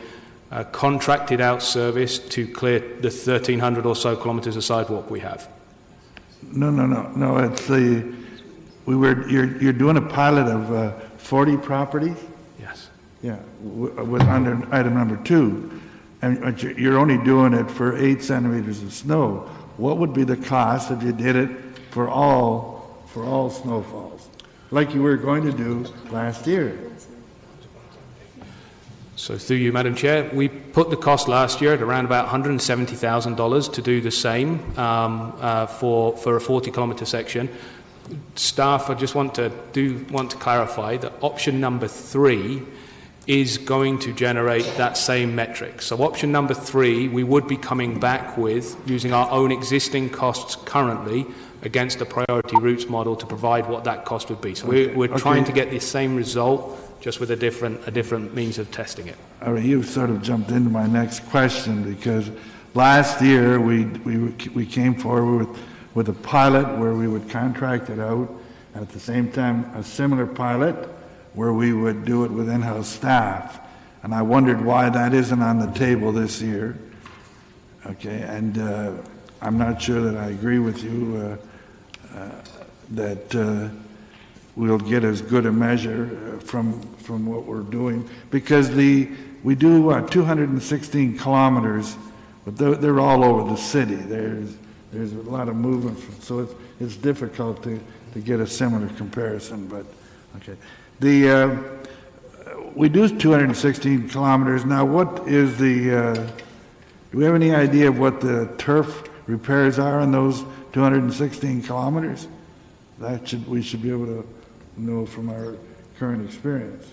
contracted out service to clear the 1,300 or so kilometres of sidewalk we have. No. It's you're doing a pilot of 40 properties. Yes. Yeah, with under item number 2, and you're only doing it for 8 centimeters of snow. What would be the cost if you did it for all snowfalls, like you were going to do last year? So through you, Madam Chair, we put the cost last year at around about $170,000 to do the same for a 40-kilometre section. Staff, I just want to clarify that option number 3 is going to generate that same metric. So option number 3, we would be coming back with, using our own existing costs currently, against the priority routes model to provide what that cost would be. So we're trying to get the same result, just with a different means of testing it. All right, you've sort of jumped into my next question, because last year we came forward with a pilot where we would contract it out, and at the same time a similar pilot where we would do it with in-house staff. And I wondered why that isn't on the table this year. Okay, and I'm not sure that I agree with you that we'll get as good a measure from what we're doing, because we do 216 kilometers, but they're all over the city. There's a lot of movement, so it's difficult to get a similar comparison. But okay, we do 216 kilometers. Now, what is the? Do we have any idea of what the turf repairs are on those 216 kilometers? We should be able to know from our current experience.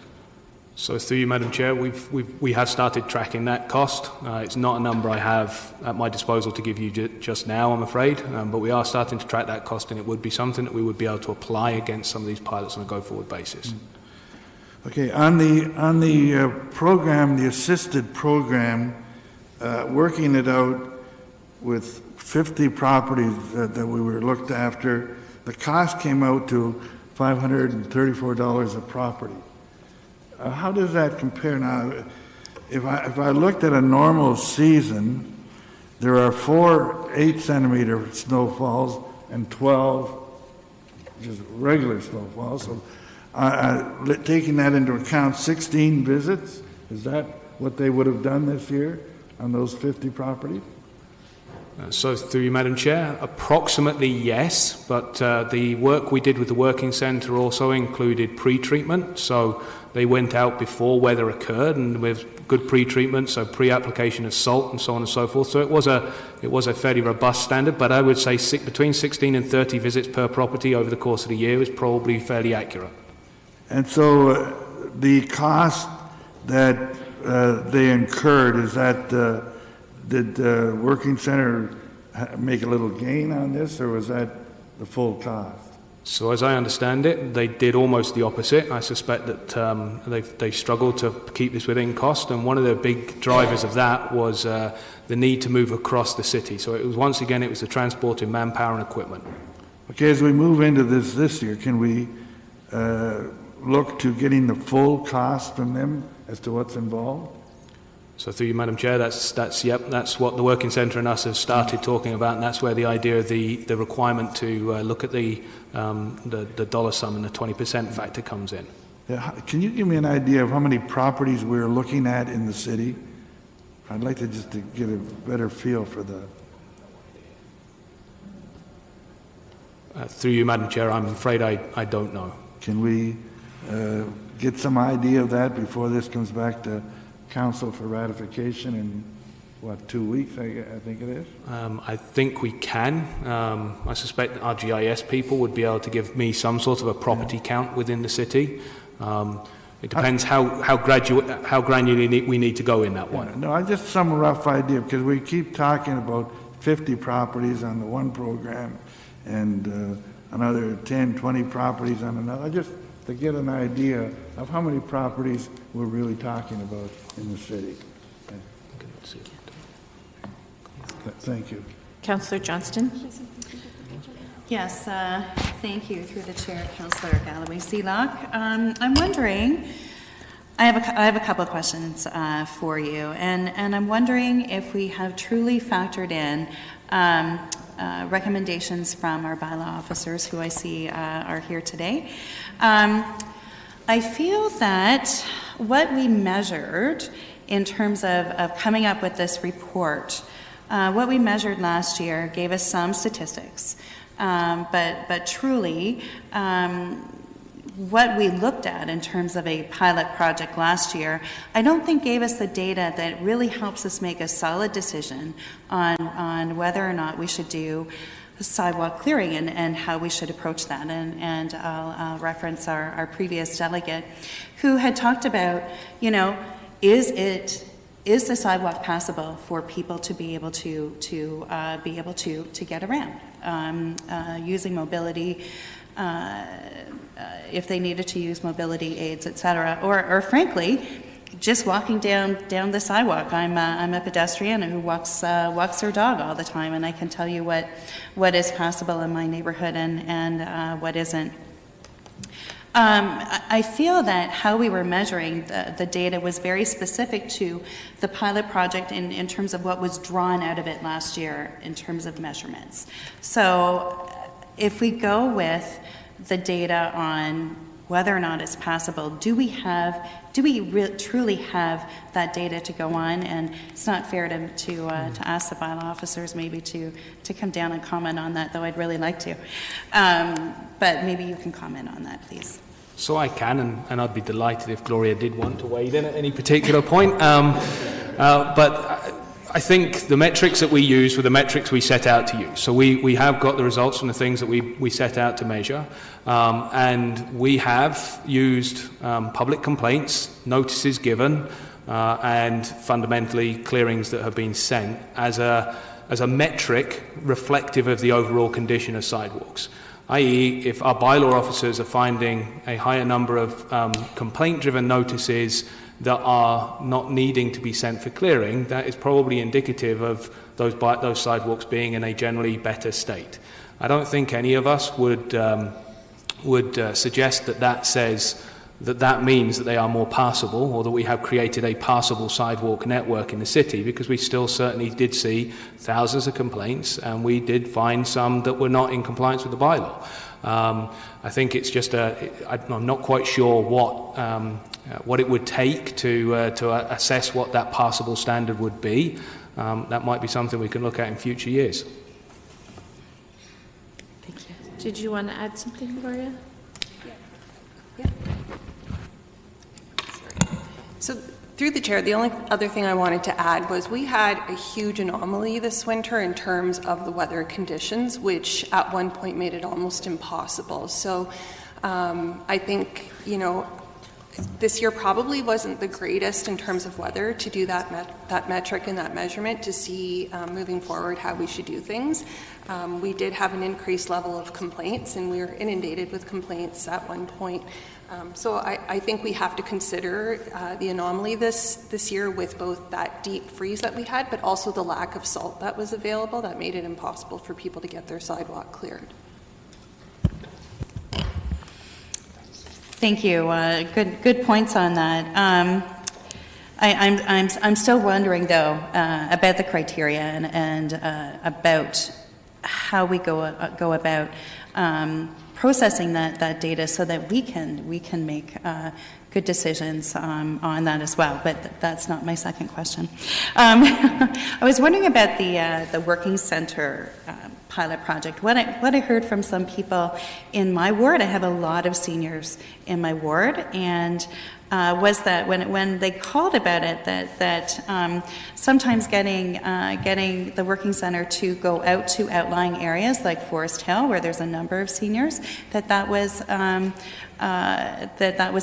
So through you, Madam Chair, we have started tracking that cost. It's not a number I have at my disposal to give you just now, I'm afraid, but we are starting to track that cost, and it would be something that we would be able to apply against some of these pilots on a go-forward basis. Okay, on the program, the assisted program, working it out with 50 properties that we were looked after, the cost came out to $534 a property. How does that compare now? If I looked at a normal season, there are 4 8-centimeter snowfalls and 12 just regular snowfalls. So taking that into account, 16 visits, is that what they would have done this year on those 50 properties? So through you, Madam Chair, approximately yes, but the work we did with the working centre also included pre-treatment, so they went out before weather occurred and with good pre-treatment, so pre-application of salt and so on and so forth. So it was a fairly robust standard, but I would say between 16 and 30 visits per property over the course of the year is probably fairly accurate. And so the cost that they incurred, is that did the working center make a little gain on this, or was that the full cost? So as I understand it, they did almost the opposite. I suspect that they struggled to keep this within cost, and one of the big drivers of that was the need to move across the city. So it was, once again, it was the transport in manpower and equipment. Okay, as we move into this year, can we look to getting the full cost from them as to what's involved? So through you, Madam Chair, that's what the working centre and us have started talking about, and that's where the idea of the requirement to look at the dollar sum and the 20% factor comes in. Yeah, can you give me an idea of how many properties we're looking at in the city? I'd like to get a better feel for the... Through you, Madam Chair, I'm afraid I don't know. Can we get some idea of that before this comes back to Council for ratification in, 2 weeks, I think it is? I think we can. I suspect our GIS people would be able to give me some sort of a property count within the city. It depends how granular we need to go in that one. No, just some rough idea, because we keep talking about 50 properties on the one program and another 10, 20 properties on another. Just to get an idea of how many properties we're really talking about in the city. Okay. Thank you. Councillor Johnston. Yes, thank you, through the chair, Councillor Galloway-Seelock. I'm wondering, I have a couple of questions for you, and I'm wondering if we have truly factored in recommendations from our bylaw officers, who I see are here today. I feel that what we measured in terms of coming up with this report, what we measured last year gave us some statistics, but truly what we looked at in terms of a pilot project last year, I don't think gave us the data that really helps us make a solid decision on whether or not we should do sidewalk clearing and how we should approach that. And I'll reference our previous delegate who had talked about, is is the sidewalk passable for people to be able to get around using mobility, if they needed to use mobility aids, etc., or frankly, just walking down the sidewalk. I'm a pedestrian who walks their dog all the time, and I can tell you what is possible in my neighborhood and what isn't. I feel that how we were measuring the data was very specific to the pilot project in terms of what was drawn out of it last year in terms of measurements. So if we go with the data on whether or not it's passable, do we truly have that data to go on? And it's not fair to ask the bylaw officers maybe to come down and comment on that, though I'd really like to. But maybe you can comment on that, please. So I can, and I'd be delighted if Gloria did want to weigh in at any particular point. But I think the metrics that we use were the metrics we set out to use. So we have got the results from the things that we set out to measure. And we have used public complaints, notices given, and fundamentally clearings that have been sent as a metric reflective of the overall condition of sidewalks. I.e., if our bylaw officers are finding a higher number of complaint-driven notices that are not needing to be sent for clearing, that is probably indicative of those sidewalks being in a generally better state. I don't think any of us would suggest that says that means that they are more passable, or that we have created a passable sidewalk network in the city, because we still certainly did see thousands of complaints, and we did find some that were not in compliance with the bylaw. I think it's just I'm not quite sure what it would take to assess what that passable standard would be. That might be something we can look at in future years. Thank you. Did you want to add something, Gloria? Yeah. So through the chair, the only other thing I wanted to add was we had a huge anomaly this winter in terms of the weather conditions, which at one point made it almost impossible. So I think, this year probably wasn't the greatest in terms of weather to do that metric and that measurement to see moving forward how we should do things. We did have an increased level of complaints, and we were inundated with complaints at one point. So I think we have to consider the anomaly this year with both that deep freeze that we had, but also the lack of salt that was available that made it impossible for people to get their sidewalk cleared. Thank you. Good points on that. I'm still wondering though about the criteria and about how we go about processing that data so that we can make good decisions on that as well. But that's not my second question. I was wondering about the working center pilot project. What I heard from some people in my ward, I have a lot of seniors in my ward, and was that when they called about it, that sometimes getting the working center to go out to outlying areas like Forest Hill, where there's a number of seniors, that was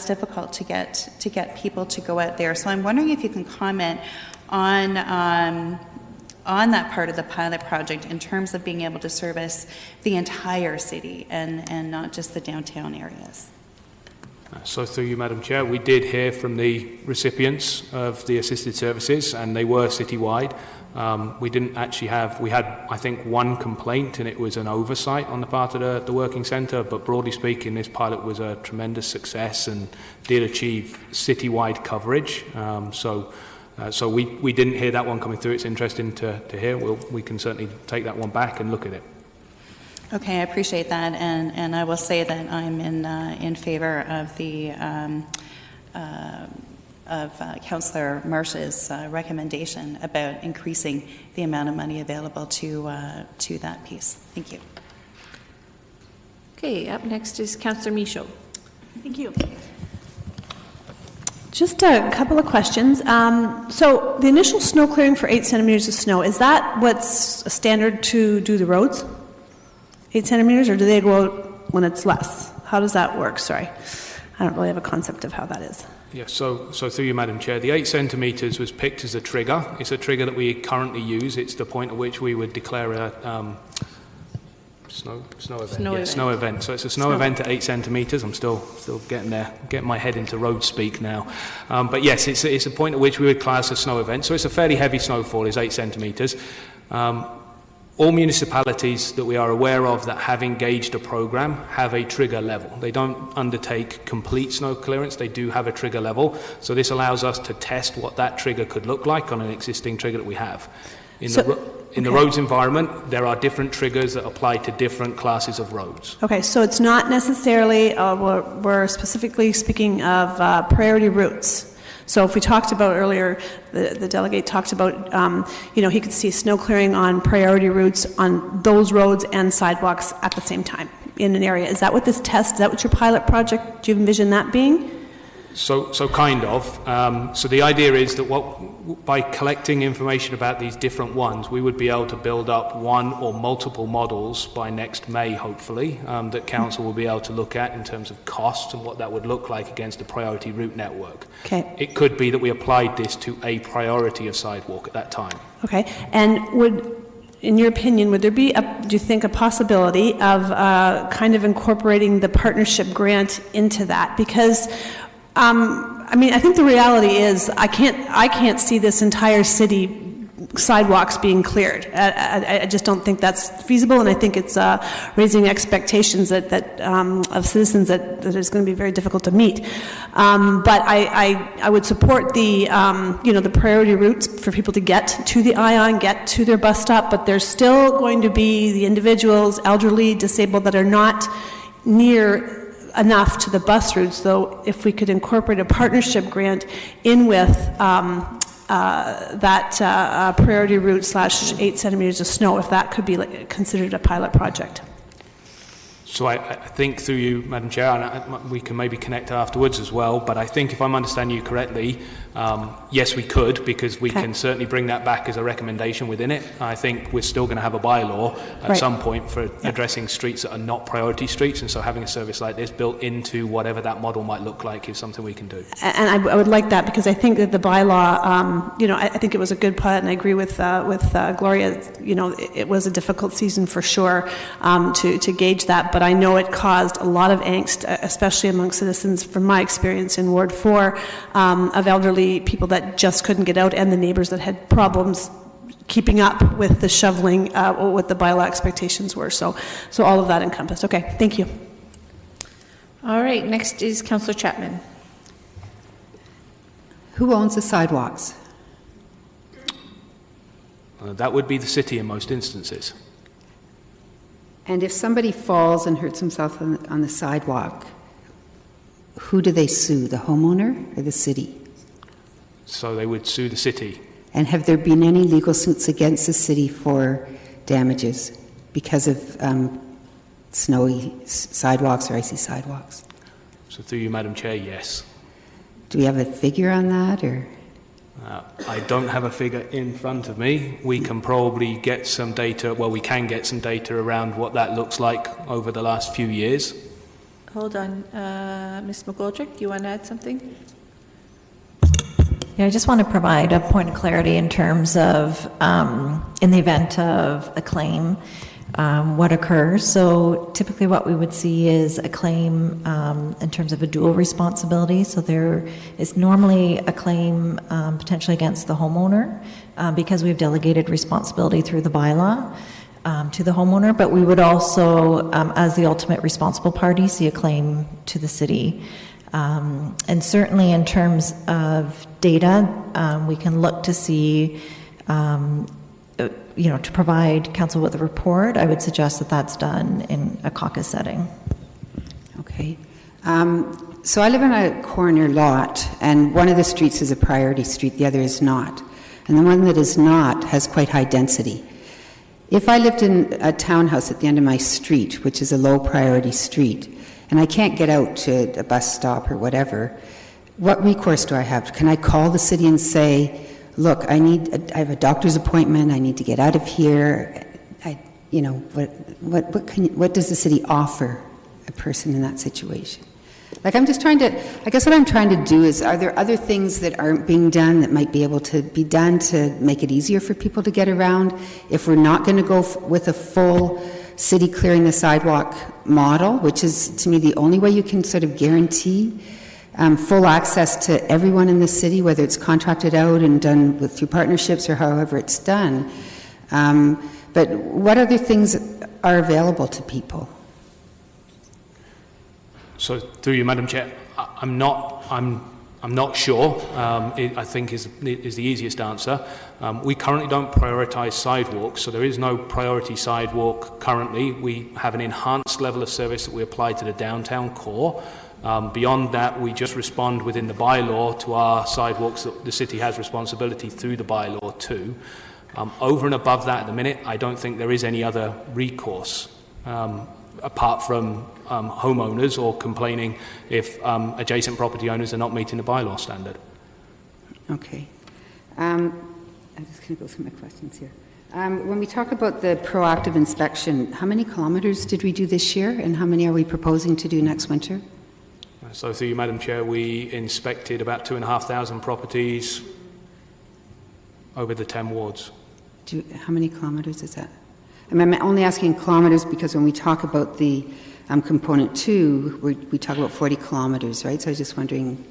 difficult to get people to go out there. So I'm wondering if you can comment on that part of the pilot project in terms of being able to service the entire city and not just the downtown areas. So through you, Madam Chair, we did hear from the recipients of the assisted services, and they were citywide. We didn't actually we had, I think, one complaint, and it was an oversight on the part of the working centre, but broadly speaking, this pilot was a tremendous success and did achieve citywide coverage. So we didn't hear that one coming through. It's interesting to hear. We can certainly take that one back and look at it. Okay, I appreciate that, and I will say that I'm in favor of the Councillor Marsh's recommendation about increasing the amount of money available to that piece. Thank you. Okay, up next is Councillor Michaud. Thank you. Just a couple of questions. So the initial snow clearing for 8 centimeters of snow, is that what's a standard to do the roads? 8 centimeters, or do they go out when it's less? How does that work? Sorry. I don't really have a concept of how that is. Yes, so through you, Madam Chair, the 8 centimetres was picked as a trigger. It's a trigger that we currently use. It's the point at which we would declare a snow event. So it's a snow event at 8 centimetres. I'm still getting there, getting my head into road speak now. But yes, it's a point at which we would class a snow event. So it's a fairly heavy snowfall, is 8 centimetres. All municipalities that we are aware of that have engaged a programme have a trigger level. They don't undertake complete snow clearance, they do have a trigger level. So this allows us to test what that trigger could look like on an existing trigger that we have. In the roads environment, there are different triggers that apply to different classes of roads. Okay, so it's not necessarily, we're specifically speaking of priority routes. So if we talked about earlier, the delegate talked about, he could see snow clearing on priority routes on those roads and sidewalks at the same time in an area. Is that what this test, is that what your pilot project, do you envision that being? So kind of. So the idea is that by collecting information about these different ones, we would be able to build up one or multiple models by next May, hopefully, that Council will be able to look at in terms of cost and what that would look like against a priority route network. Okay. It could be that we applied this to a priority of sidewalk at that time. Okay, and in your opinion, would there be, do you think, a possibility of kind of incorporating the partnership grant into that? Because I think the reality is I can't see this entire city sidewalks being cleared. I just don't think that's feasible, and I think it's raising expectations that of citizens that is going to be very difficult to meet. But I would support the the priority routes for people to get to the ION, get to their bus stop, but there's still going to be the individuals, elderly, disabled, that are not near enough to the bus routes. Though if we could incorporate a partnership grant in with that priority route / 8 centimeters of snow, if that could be considered a pilot project. So I think through you, Madam Chair, and we can maybe connect afterwards as well, but I think if I'm understanding you correctly, yes, we could, because we can certainly bring that back as a recommendation within it. I think we're still going to have a bylaw at some point for addressing streets that are not priority streets, and so having a service like this built into whatever that model might look like is something we can do. And I would like that, because I think that the bylaw, I think it was a good pilot, and I agree with Gloria, it was a difficult season for sure to gauge that, but I know it caused a lot of angst, especially among citizens, from my experience in Ward 4, of elderly people that just couldn't get out, and the neighbors that had problems keeping up with the shoveling, what the bylaw expectations were. So all of that encompassed. Okay, thank you. All right, next is Councillor Chapman. Who owns the sidewalks? That would be the city in most instances. And if somebody falls and hurts himself on the sidewalk, who do they sue, the homeowner or the city? So they would sue the city. And have there been any legal suits against the city for damages because of snowy sidewalks or icy sidewalks? So through you, Madam Chair, yes. Do we have a figure on that, or? I don't have a figure in front of me. We can probably get some data, we can get some data around what that looks like over the last few years. Hold on. Ms. McGoldrick, do you want to add something? Yeah, I just want to provide a point of clarity in terms of, in the event of a claim, what occurs. So typically what we would see is a claim in terms of a dual responsibility. So there is normally a claim potentially against the homeowner because we've delegated responsibility through the bylaw to the homeowner, but we would also, as the ultimate responsible party, see a claim to the city. And certainly in terms of data, we can look to see to provide council with a report. I would suggest that that's done in a caucus setting. Okay. So I live on a corner lot, and one of the streets is a priority street, the other is not. And the one that is not has quite high density. If I lived in a townhouse at the end of my street, which is a low priority street, and I can't get out to a bus stop or whatever, what recourse do I have? Can I call the city and say, look, I have a doctor's appointment, I need to get out of here? What does the city offer a person in that situation? Like, I'm just trying to, I guess what I'm trying to do is, are there other things that aren't being done that might be able to be done to make it easier for people to get around? If we're not going to go with a full city clearing the sidewalk model, which is, to me, the only way you can sort of guarantee full access to everyone in the city, whether it's contracted out and done through partnerships or however it's done. But what other things are available to people? So, through you, Madam Chair, I'm not sure. I think is the easiest answer. We currently don't prioritise sidewalks, so there is no priority sidewalk currently. We have an enhanced level of service that we apply to the downtown core. Beyond that, we just respond within the bylaw to our sidewalks that the city has responsibility through the bylaw to. Over and above that, at the minute, I don't think there is any other recourse apart from homeowners or complaining if adjacent property owners are not meeting the bylaw standard. Okay. I'm just going to go through my questions here. When we talk about the proactive inspection, how many kilometres did we do this year, and how many are we proposing to do next winter? So through you, Madam Chair, we inspected about 2,500 properties over the 10 wards. How many kilometres is that? I'm only asking kilometres because when we talk about the component 2, we talk about 40 kilometres, right? So I was just wondering.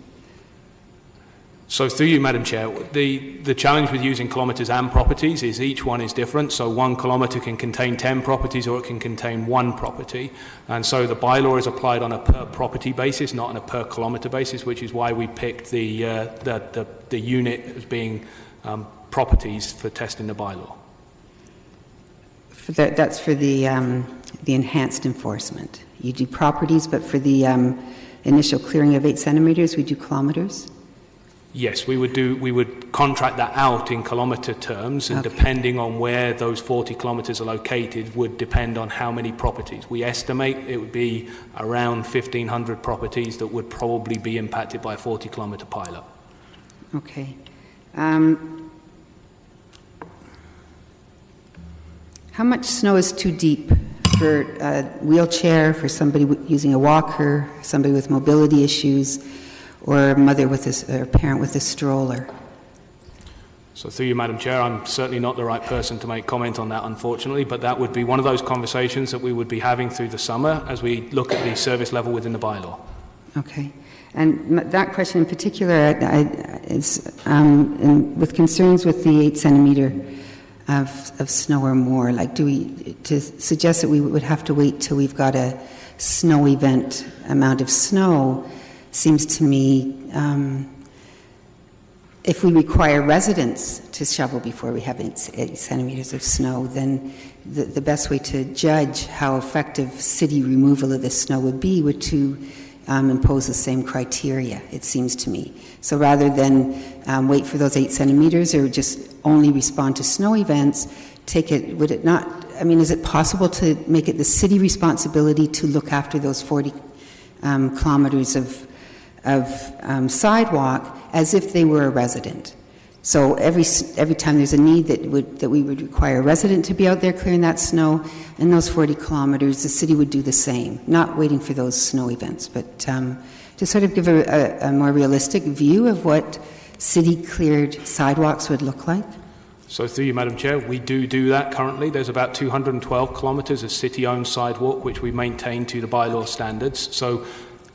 So through you, Madam Chair, the challenge with using kilometres and properties is each one is different. So 1 kilometre can contain 10 properties or it can contain 1 property. And so the bylaw is applied on a per property basis, not on a per kilometre basis, which is why we picked the unit as being properties for testing the bylaw. That's for the enhanced enforcement. You do properties, but for the initial clearing of 8 centimetres, we do kilometres? Yes, we would contract that out in kilometre terms, and depending on where those 40 kilometres are located would depend on how many properties. We estimate it would be around 1,500 properties that would probably be impacted by a 40 kilometre pilot. Okay. How much snow is too deep for a wheelchair, for somebody using a walker, somebody with mobility issues, or a mother with or a parent with a stroller? So through you, Madam Chair, I'm certainly not the right person to make comment on that, unfortunately, but that would be one of those conversations that we would be having through the summer as we look at the service level within the bylaw. Okay. And that question in particular is with concerns with the 8 centimetre of snow or more. Like, to suggest that we would have to wait till we've got a snow event amount of snow seems to me, if we require residents to shovel before we have 8 centimetres of snow, then the best way to judge how effective city removal of this snow would to impose the same criteria, it seems to me. So rather than wait for those 8 centimetres or just only respond to snow events, would it not, is it possible to make it the city responsibility to look after those 40 kilometres of sidewalk as if they were a resident? So every time there's a need that we would require a resident to be out there clearing that snow, in those 40 kilometres, the city would do the same, not waiting for those snow events, but to sort of give a more realistic view of what city-cleared sidewalks would look like. So through you, Madam Chair, we do that currently. There's about 212 kilometres of city-owned sidewalk, which we maintain to the bylaw standards. So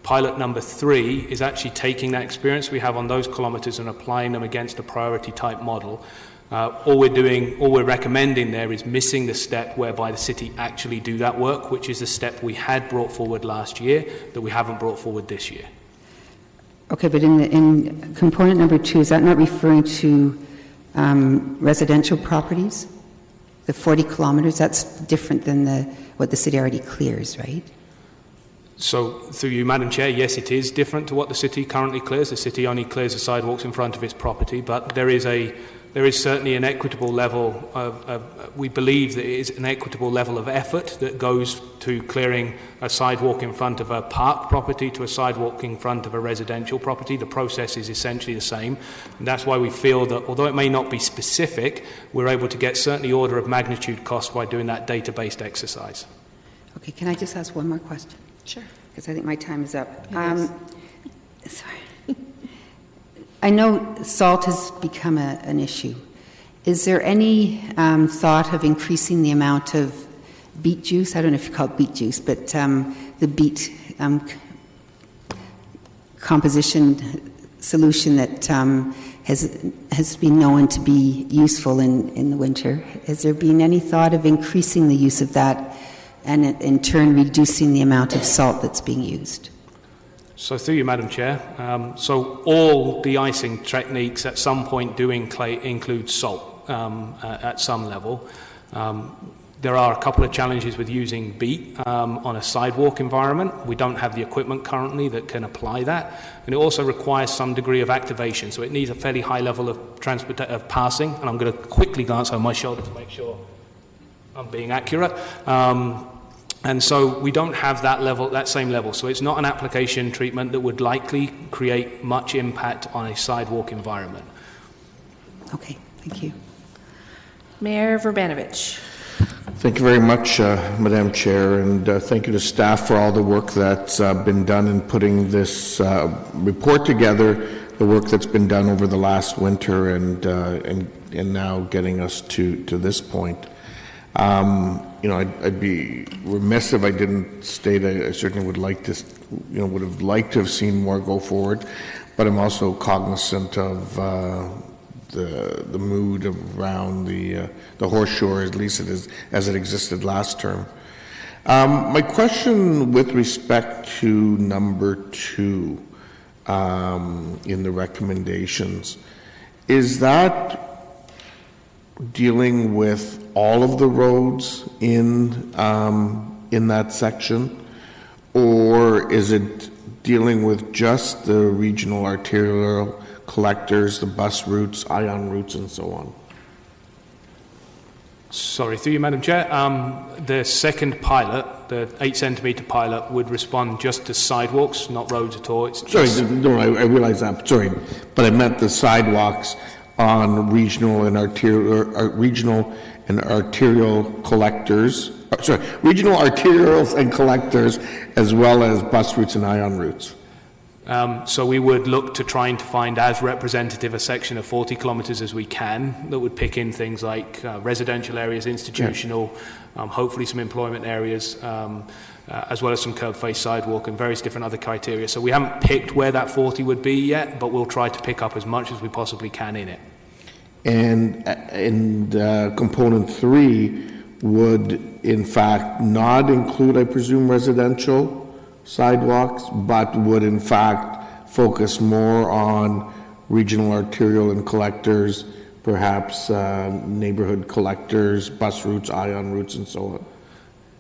pilot number 3 is actually taking that experience we have on those kilometres and applying them against a priority type model. All we're recommending there is missing the step whereby the city actually do that work, which is the step we had brought forward last year that we haven't brought forward this year. Okay, but in component number 2, is that not referring to residential properties? The 40 kilometres, that's different than what the city already clears, right? So, through you, Madam Chair, yes, it is different to what the city currently clears. The city only clears the sidewalks in front of its property, but there is certainly an equitable level we believe that it is an equitable level of effort that goes to clearing a sidewalk in front of a park property to a sidewalk in front of a residential property. The process is essentially the same. And that's why we feel that, although it may not be specific, we're able to get certainly order of magnitude cost by doing that data-based exercise. Okay, can I just ask one more question? Sure. because I think my time is up. Sorry. I know salt has become an issue. Is there any thought of increasing the amount of beet juice? I don't know if you call it beet juice, but the beet composition solution that has been known to be useful in the winter. Has there been any thought of increasing the use of that and in turn reducing the amount of salt that's being used? So through you, Madam Chair, so all de-icing techniques at some point do include salt at some level. There are a couple of challenges with using beet on a sidewalk environment. We don't have the equipment currently that can apply that, and it also requires some degree of activation, so it needs a fairly high level of passing, and I'm going to quickly glance over my shoulder to make sure I'm being accurate. And so we don't have that same level, so it's not an application treatment that would likely create much impact on a sidewalk environment. Okay, thank you. Mayor Verbanovich. Thank you very much, Madam Chair, and thank you to staff for all the work that's been done in putting this report together, the work that's been done over the last winter, and now getting us to this point. I'd be remiss if I didn't state I certainly would like to, would have liked to have seen more go forward, but I'm also cognizant of the mood around the horseshoe, at least as it existed last term. My question with respect to number 2 in the recommendations, is that dealing with all of the roads in that section, or is it dealing with just the regional arterial collectors, the bus routes, ion routes, and so on? Sorry, through you, Madam Chair. The second pilot, the 8 centimetre pilot, would respond just to sidewalks, not roads at all. It's just... Sorry, no, I realize that. Sorry, but I meant the sidewalks on regional and arterial collectors. Regional arterials and collectors, as well as bus routes and ion routes. So we would look to trying to find as representative a section of 40 kilometres as we can that would pick in things like residential areas, institutional, hopefully some employment areas, as well as some curb-face sidewalk and various different other criteria. So we haven't picked where that 40 would be yet, but we'll try to pick up as much as we possibly can in it. And component 3 would, in fact, not include, I presume, residential sidewalks, but would, in fact, focus more on regional arterial and collectors, perhaps neighborhood collectors, bus routes, ion routes, and so on.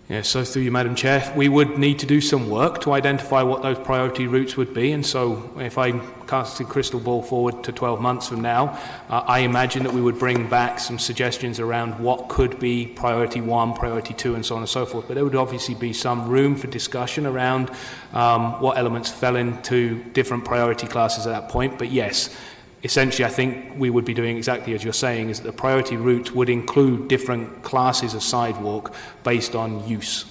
Yeah, so through you, Madam Chair, we would need to do some work to identify what those priority routes would be, and so if I cast a crystal ball forward to 12 months from now, I imagine that we would bring back some suggestions around what could be priority 1, priority 2, and so on and so forth, but there would obviously be some room for discussion around what elements fell into different priority classes at that point, but yes, essentially, I think we would be doing exactly as you're saying, is that the priority route would include different classes of sidewalk based on use.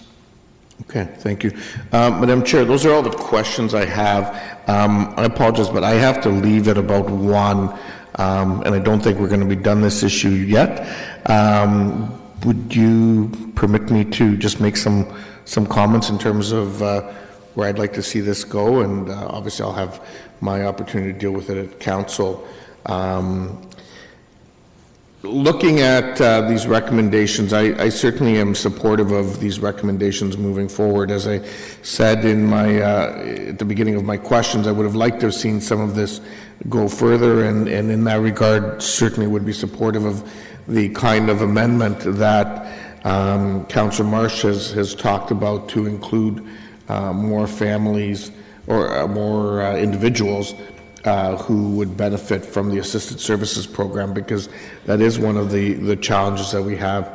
Okay, thank you. Madam Chair, those are all the questions I have. I apologize, but I have to leave at about 1, and I don't think we're going to be done this issue yet. Would you permit me to just make some comments in terms of where I'd like to see this go? And obviously I'll have my opportunity to deal with it at council. Looking at these recommendations, I certainly am supportive of these recommendations moving forward. As I said in my at the beginning of my questions, I would have liked to have seen some of this go further, and in that regard, certainly would be supportive of the kind of amendment that Councillor Marsh has talked about to include more families or more individuals who would benefit from the assisted services program, because that is one of the challenges that we have.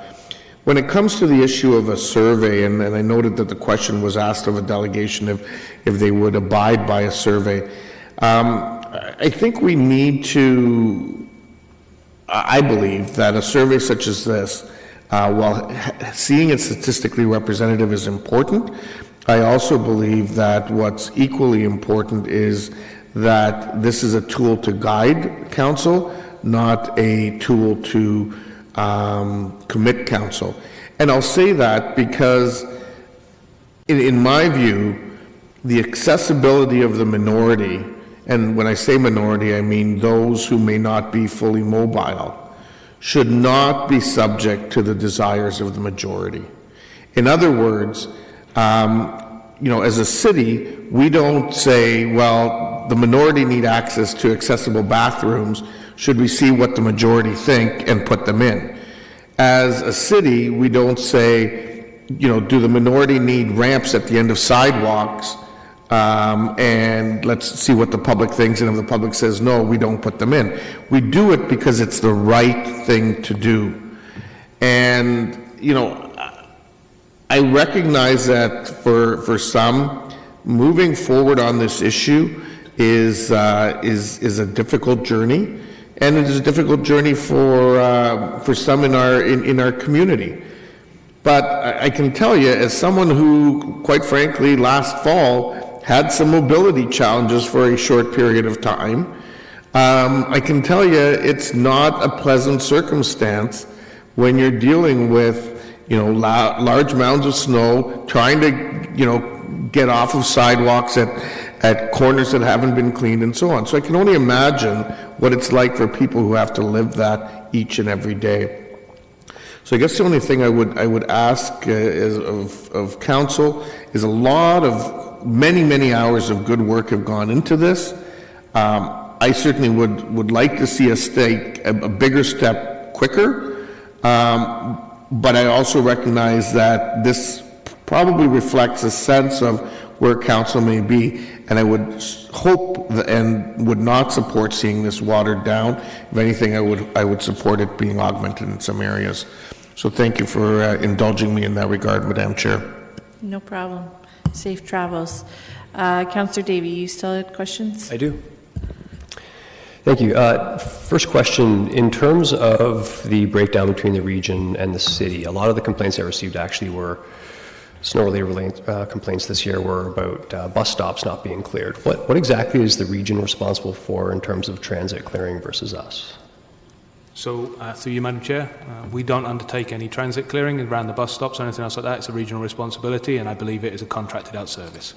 When it comes to the issue of a survey, and I noted that the question was asked of a delegation if they would abide by a survey, I think we need to, I believe that a survey such as this, while seeing it statistically representative is important, I also believe that what's equally important is that this is a tool to guide council, not a tool to commit council. And I'll say that because, in my view, the accessibility of the minority, and when I say minority, I mean those who may not be fully mobile, should not be subject to the desires of the majority. In other words, as a city, we don't say, well, the minority need access to accessible bathrooms. Should we see what the majority think and put them in? As a city, we don't say, do the minority need ramps at the end of sidewalks? And let's see what the public thinks, and if the public says no, we don't put them in. We do it because it's the right thing to do. And, I recognize that for some, moving forward on this issue is a difficult journey, and it is a difficult journey for some in our community. But I can tell you, as someone who, quite frankly, last fall had some mobility challenges for a short period of time, I can tell you it's not a pleasant circumstance when you're dealing with large mounds of snow, trying to get off of sidewalks at corners that haven't been cleaned and so on. So I can only imagine what it's like for people who have to live that each and every day. So I guess the only thing I would ask of council is many hours of good work have gone into this. I certainly would like to see us take a bigger step quicker. But I also recognize that this probably reflects a sense of where council may be, and I would hope and would not support seeing this watered down. If anything, I would support it being augmented in some areas. So thank you for indulging me in that regard, Madam Chair. No problem. Safe travels. Councillor Davey, you still had questions? I do. Thank you. First question, in terms of the breakdown between the region and the city, a lot of the complaints I received actually were snow-related complaints this year were about bus stops not being cleared. What exactly is the region responsible for in terms of transit clearing versus us? So, through you, Madam Chair, we don't undertake any transit clearing around the bus stops or anything else like that. It's a regional responsibility, and I believe it is a contracted out service.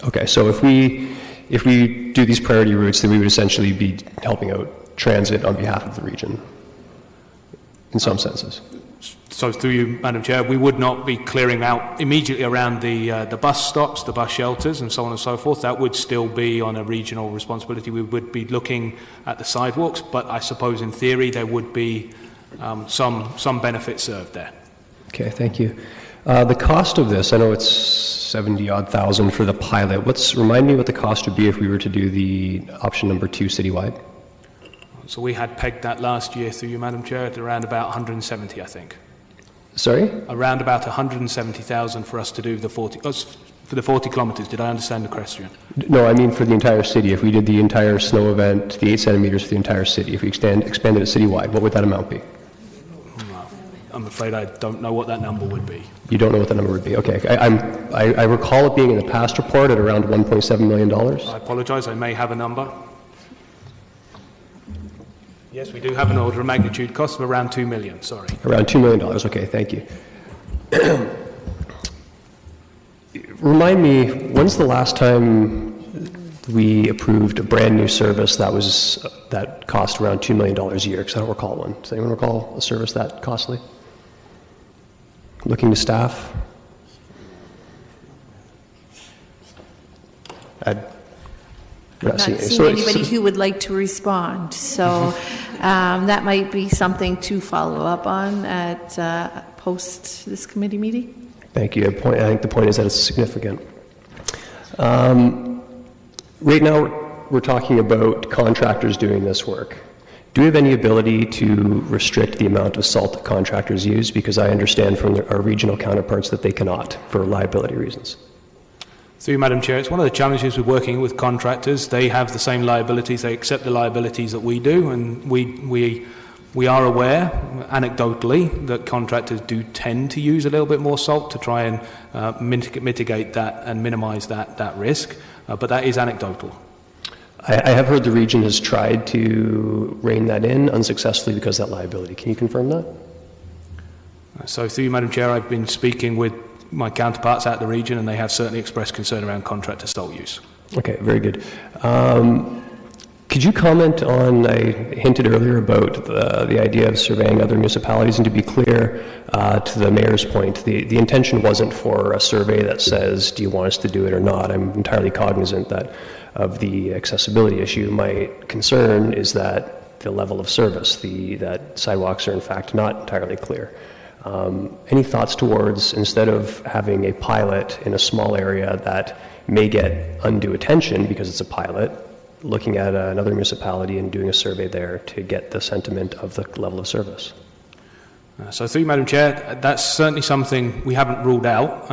Okay, so if we do these priority routes, then we would essentially be helping out transit on behalf of the region, in some senses. So through you, Madam Chair, we would not be clearing out immediately around the bus stops, the bus shelters, and so on and so forth. That would still be on a regional responsibility. We would be looking at the sidewalks, but I suppose in theory there would be some benefit served there. Okay, thank you. The cost of this, I know it's 70-odd thousand for the pilot. Remind me what the cost would be if we were to do the option number 2 citywide? So we had pegged that last year through you, Madam Chair, at around about 170, I think. Sorry? Around about 170,000 for us to do for the 40 kilometres. Did I understand the question? No, I mean for the entire city. If we did the entire snow event, the 8 centimeters for the entire city, if we expanded it citywide, what would that amount be? I'm afraid I don't know what that number would be. You don't know what the number would be. Okay. I recall it being in the past report at around $1.7 million. I apologise. I may have a number. Yes, we do have an order of magnitude cost of around $2 million. Sorry. Around $2 million. Okay, thank you. Remind me, when's the last time we approved a brand new service that cost around $2 million a year? Because I don't recall one. Does anyone recall a service that costly? Looking to staff? I'm not seeing anybody who would like to respond, so that might be something to follow up on at post this committee meeting. Thank you. I think the point is that it's significant. Right now, we're talking about contractors doing this work. Do we have any ability to restrict the amount of salt that contractors use? Because I understand from our regional counterparts that they cannot for liability reasons. Through you, Madam Chair, it's one of the challenges with working with contractors. They have the same liabilities. They accept the liabilities that we do, and we We are aware, anecdotally, that contractors do tend to use a little bit more salt to try and mitigate that and minimize that risk, but that is anecdotal. I have heard the region has tried to rein that in unsuccessfully because of that liability. Can you confirm that? So through you, Madam Chair, I've been speaking with my counterparts at the region, and they have certainly expressed concern around contractor salt use. Okay, very good. Could you comment on, I hinted earlier about the idea of surveying other municipalities, and to be clear, to the mayor's point, the intention wasn't for a survey that says, do you want us to do it or not? I'm entirely cognizant that of the accessibility issue. My concern is that the level of service, that sidewalks are in fact not entirely clear. Any thoughts towards, instead of having a pilot in a small area that may get undue attention because it's a pilot, looking at another municipality and doing a survey there to get the sentiment of the level of service? So through you, Madam Chair, that's certainly something we haven't ruled out.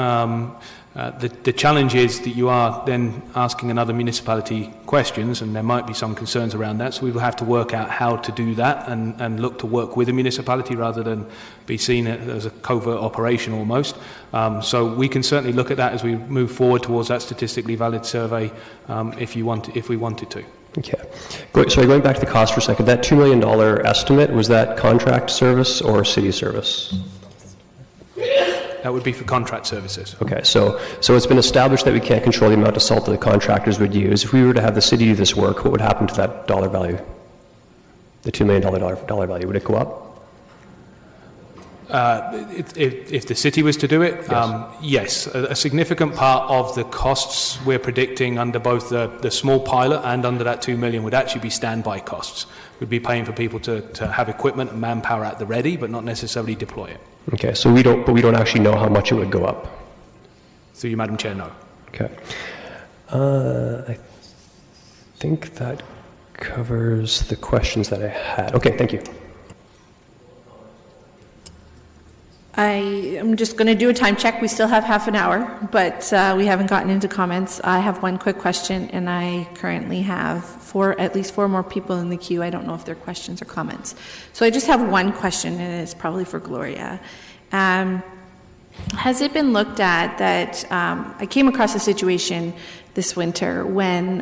The challenge is that you are then asking another municipality questions, and there might be some concerns around that, so we will have to work out how to do that and look to work with a municipality rather than be seen as a covert operation almost. So we can certainly look at that as we move forward towards that statistically valid survey if we wanted to. Okay. Sorry, going back to the cost for a second, that $2 million estimate, was that contract service or city service? That would be for contract services. Okay, so it's been established that we can't control the amount of salt that the contractors would use. If we were to have the city do this work, what would happen to that dollar value? The $2 million dollar value, would it go up? If the city was to do it, yes. A significant part of the costs we're predicting under both the small pilot and under that $2 million would actually be standby costs. We'd be paying for people to have equipment and manpower at the ready, but not necessarily deploy it. Okay, so we don't actually know how much it would go up. Through you, Madam Chair, no. Okay. I think that covers the questions that I had. Okay, thank you. I am just going to do a time check. We still have half an hour, but we haven't gotten into comments. I have one quick question, and I currently have at least four more people in the queue. I don't know if they're questions or comments. So I just have one question, and it's probably for Gloria. Has it been looked at that I came across a situation this winter when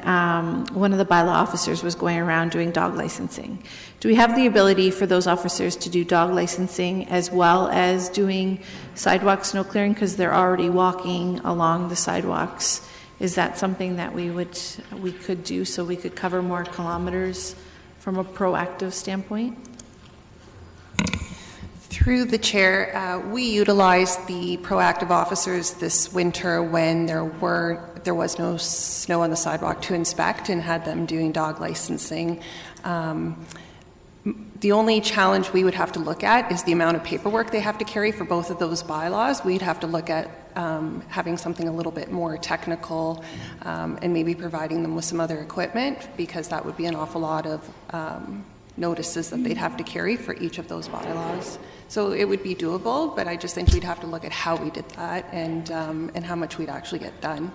one of the bylaw officers was going around doing dog licensing. Do we have the ability for those officers to do dog licensing as well as doing sidewalk snow clearing, because they're already walking along the sidewalks? Is that something that we could do so we could cover more kilometers from a proactive standpoint? Through the chair, we utilized the proactive officers this winter when there was no snow on the sidewalk to inspect, and had them doing dog licensing. The only challenge we would have to look at is the amount of paperwork they have to carry for both of those bylaws. We'd have to look at having something a little bit more technical, and maybe providing them with some other equipment, because that would be an awful lot of notices that they'd have to carry for each of those bylaws. So it would be doable, but I just think we'd have to look at how we did that and how much we'd actually get done.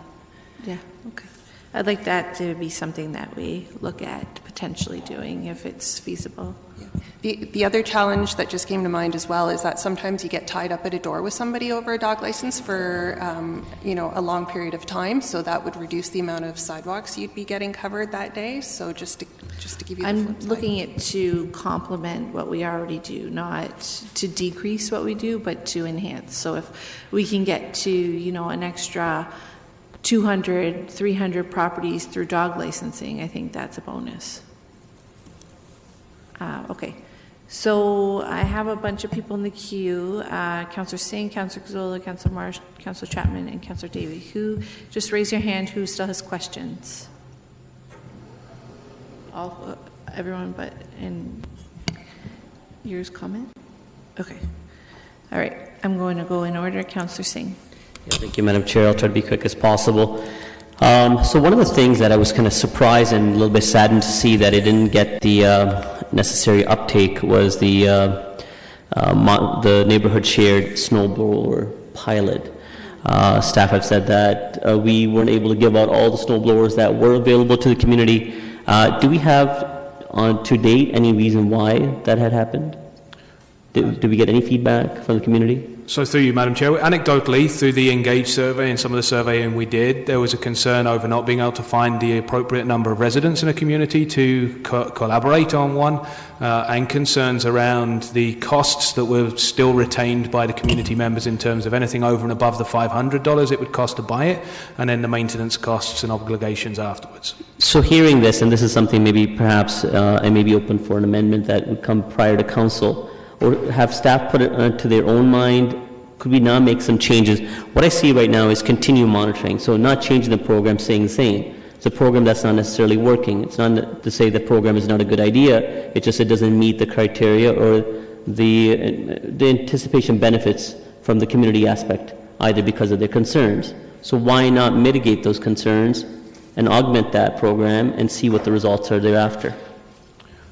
Yeah, okay. I'd like that to be something that we look at potentially doing if it's feasible. The other challenge that just came to mind as well is that sometimes you get tied up at a door with somebody over a dog license for a long period of time, so that would reduce the amount of sidewalks you'd be getting covered that day. So just to give you the I'm flip side. looking at to complement what we already do, not to decrease what we do, but to enhance. So if we can get to an extra 200, 300 properties through dog licensing, I think that's a bonus. Okay, so I have a bunch of people in the queue. Councillor Singh, Councillor Gazzola, Councillor Marsh, Councillor Chapman, and Councillor Davey. Just raise your hand who still has questions. Everyone but in yours comment? Okay. All right, I'm going to go in order. Councillor Singh. Yeah, thank you, Madam Chair. I'll try to be quick as possible. So one of the things that I was kind of surprised and a little bit saddened to see that it didn't get the necessary uptake was the neighborhood shared snowblower pilot. Staff have said that we weren't able to give out all the snowblowers that were available to the community. Do we have on to date, any reason why that had happened? Did we get any feedback from the community? So through you, Madam Chair, anecdotally, through the Engage survey and some of the surveying we did, there was a concern over not being able to find the appropriate number of residents in a community to collaborate on one, and concerns around the costs that were still retained by the community members in terms of anything over and above the $500 it would cost to buy it, and then the maintenance costs and obligations afterwards. So hearing this, and this is something maybe perhaps I may be open for an amendment that would come prior to council, or have staff put it to their own mind, could we now make some changes? What I see right now is continue monitoring, so not changing the program, staying the same. It's a program that's not necessarily working. It's not to say the program is not a good idea, it's just it doesn't meet the criteria or the anticipation benefits from the community aspect, either because of their concerns. So why not mitigate those concerns and augment that program and see what the results are thereafter?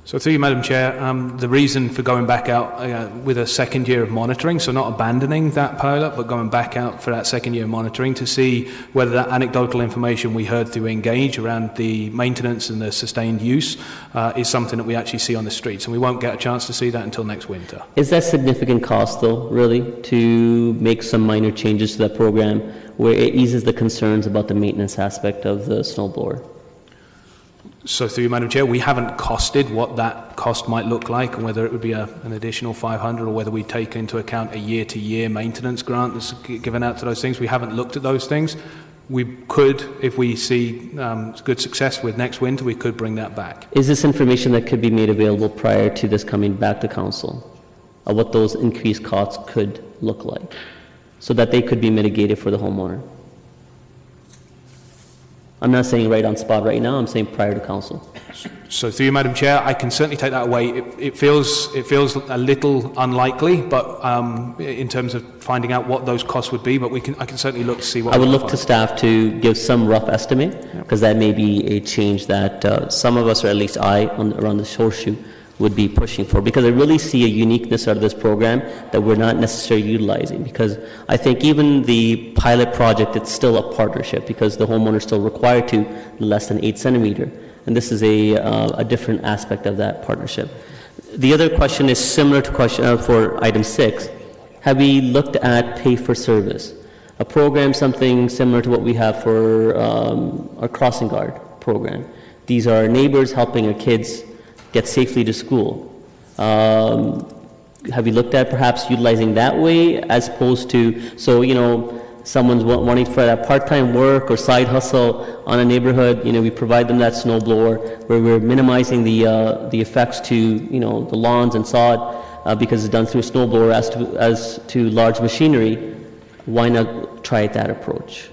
So through you, Madam Chair, the reason for going back out with a second year of monitoring, so not abandoning that pilot, but going back out for that second year of monitoring to see whether that anecdotal information we heard through Engage around the maintenance and the sustained use is something that we actually see on the streets. And we won't get a chance to see that until next winter. Is that significant cost, though, really, to make some minor changes to that program where it eases the concerns about the maintenance aspect of the snowblower? So through you, Madam Chair, we haven't costed what that cost might look like and whether it would be an additional 500 or whether we take into account a year-to-year maintenance grant that's given out to those things. We haven't looked at those things. We could, if we see good success with next winter, we could bring that back. Is this information that could be made available prior to this coming back to council of what those increased costs could look like so that they could be mitigated for the homeowner? I'm not saying right on spot right now, I'm saying prior to council. So through you, Madam Chair, I can certainly take that away. It feels a little unlikely, but in terms of finding out what those costs would be, but I can certainly look to see what. I would look to staff to give some rough estimate, because that may be a change that some of us, or at least I, around the horseshoe, would be pushing for, because I really see a uniqueness out of this program that we're not necessarily utilizing, because I think even the pilot project, it's still a partnership because the homeowner is still required to less than 8 centimeter, and this is a different aspect of that partnership. The other question is similar to question for item 6. Have we looked at pay for service? A program, something similar to what we have for our crossing guard program. These are neighbors helping our kids get safely to school. Have you looked at perhaps utilizing that way as opposed to, so, someone's wanting for that part-time work or side hustle on a neighborhood, we provide them that snowblower where we're minimizing the effects to, the lawns and sod because it's done through a snowblower as to large machinery. Why not try that approach?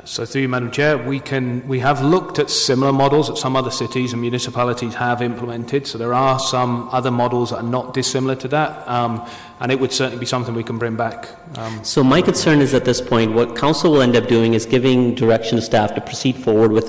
So through you, Madam Chair, we have looked at similar models that some other cities and municipalities have implemented. So there are some other models that are not dissimilar to that, and it would certainly be something we can bring back. So my concern is at this point, what council will end up doing is giving direction to staff to proceed forward with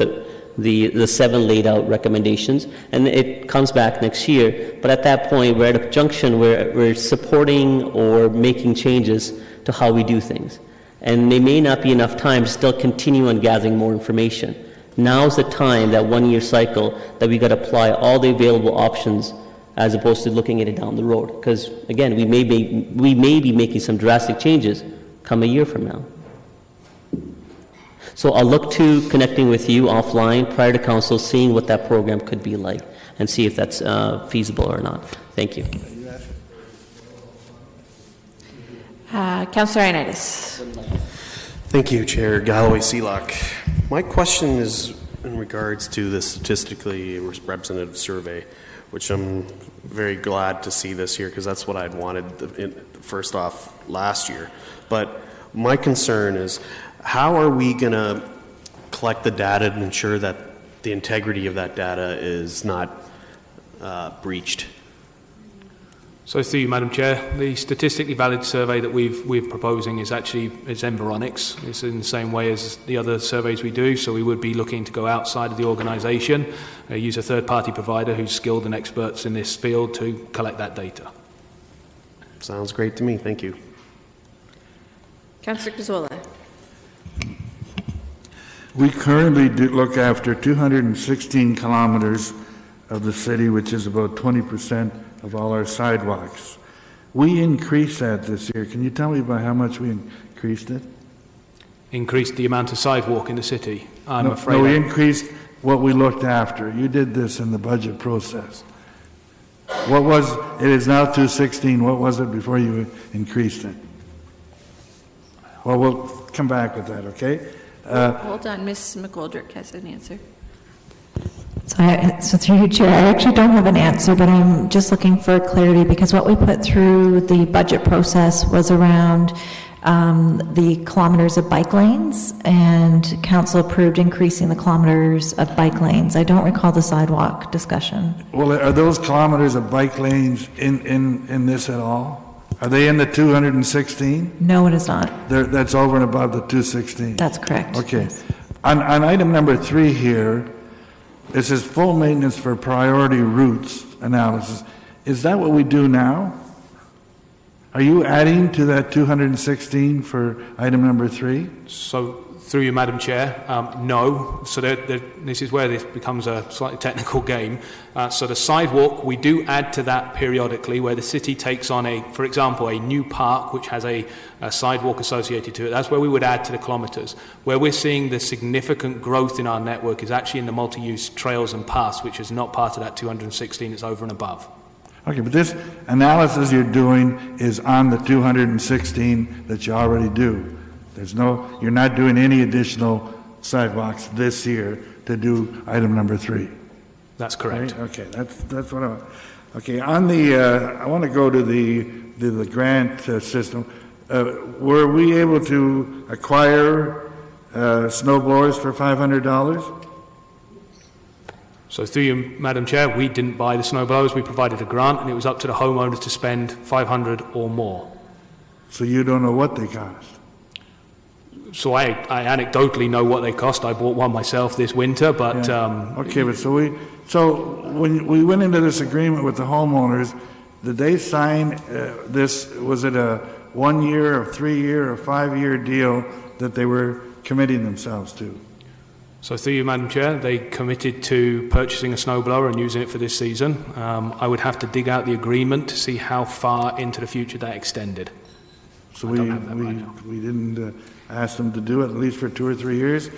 the 7 laid out recommendations, and it comes back next year. But at that point, we're at a junction where we're supporting or making changes to how we do things. And there may not be enough time to still continue on gathering more information. Now's the time, that 1-year cycle, that we got to apply all the available options as opposed to looking at it down the road. Because again, we may be making some drastic changes come a year from now. So I'll look to connecting with you offline prior to council, seeing what that program could be like, and see if that's feasible or not. Thank you. Councillor Ioannidis. Thank you, Chair. Galloway Seelock. My question is in regards to the statistically representative survey, which I'm very glad to see this year because that's what I'd wanted first off last year. But my concern is, how are we going to collect the data and ensure that the integrity of that data is not breached? So through you, Madam Chair, the statistically valid survey that we're proposing is embryonics. It's in the same way as the other surveys we do, so we would be looking to go outside of the organisation, use a third-party provider who's skilled and experts in this field to collect that data. Sounds great to me. Thank you. Councillor Gazzola. We currently look after 216 kilometers of the city, which is about 20% of all our sidewalks. We increased that this year. Can you tell me about how much we increased it? Increased the amount of sidewalk in the city? I'm afraid. No, we increased what we looked after. You did this in the budget process. What was, it is now 216, what was it before you increased it? Well, we'll come back with that, okay? Hold on, Ms. McGoldrick has an answer. So through you, Chair, I actually don't have an answer, but I'm just looking for clarity because what we put through the budget process was around the kilometers of bike lanes, and council approved increasing the kilometers of bike lanes. I don't recall the sidewalk discussion. Well, are those kilometers of bike lanes in this at all? Are they in the 216? No, it is not. That's over and above the 216? That's correct. Okay. On item number 3 here, it says full maintenance for priority routes analysis. Is that what we do now? Are you adding to that 216 for item number 3? So, through you, Madam Chair, no. So this is where this becomes a slightly technical game. So the sidewalk, we do add to that periodically, where the city takes on for example, a new park which has a sidewalk associated to it. That's where we would add to the kilometres. Where we're seeing the significant growth in our network is actually in the multi-use trails and paths, which is not part of that 216, it's over and above. Okay, but this analysis you're doing is on the 216 that you already do. You're not doing any additional sidewalks this year to do item number 3. That's correct. Right? Okay, that's what okay, on the, I want to go to the grant system. Were we able to acquire snow blowers for $500? So through you, Madam Chair, we didn't buy the snow blowers. We provided a grant, and it was up to the homeowners to spend $500 or more. So you don't know what they cost? So I anecdotally know what they cost. I bought one myself this winter, but... Yeah. Okay, but so when we went into this agreement with the homeowners, did they sign this, was it a 1 year, or 3 year, or 5 year deal that they were committing themselves to? So through you, Madam Chair, they committed to purchasing a snowblower and using it for this season. I would have to dig out the agreement to see how far into the future that extended. So we didn't ask them to do it, at least for 2 or 3 years.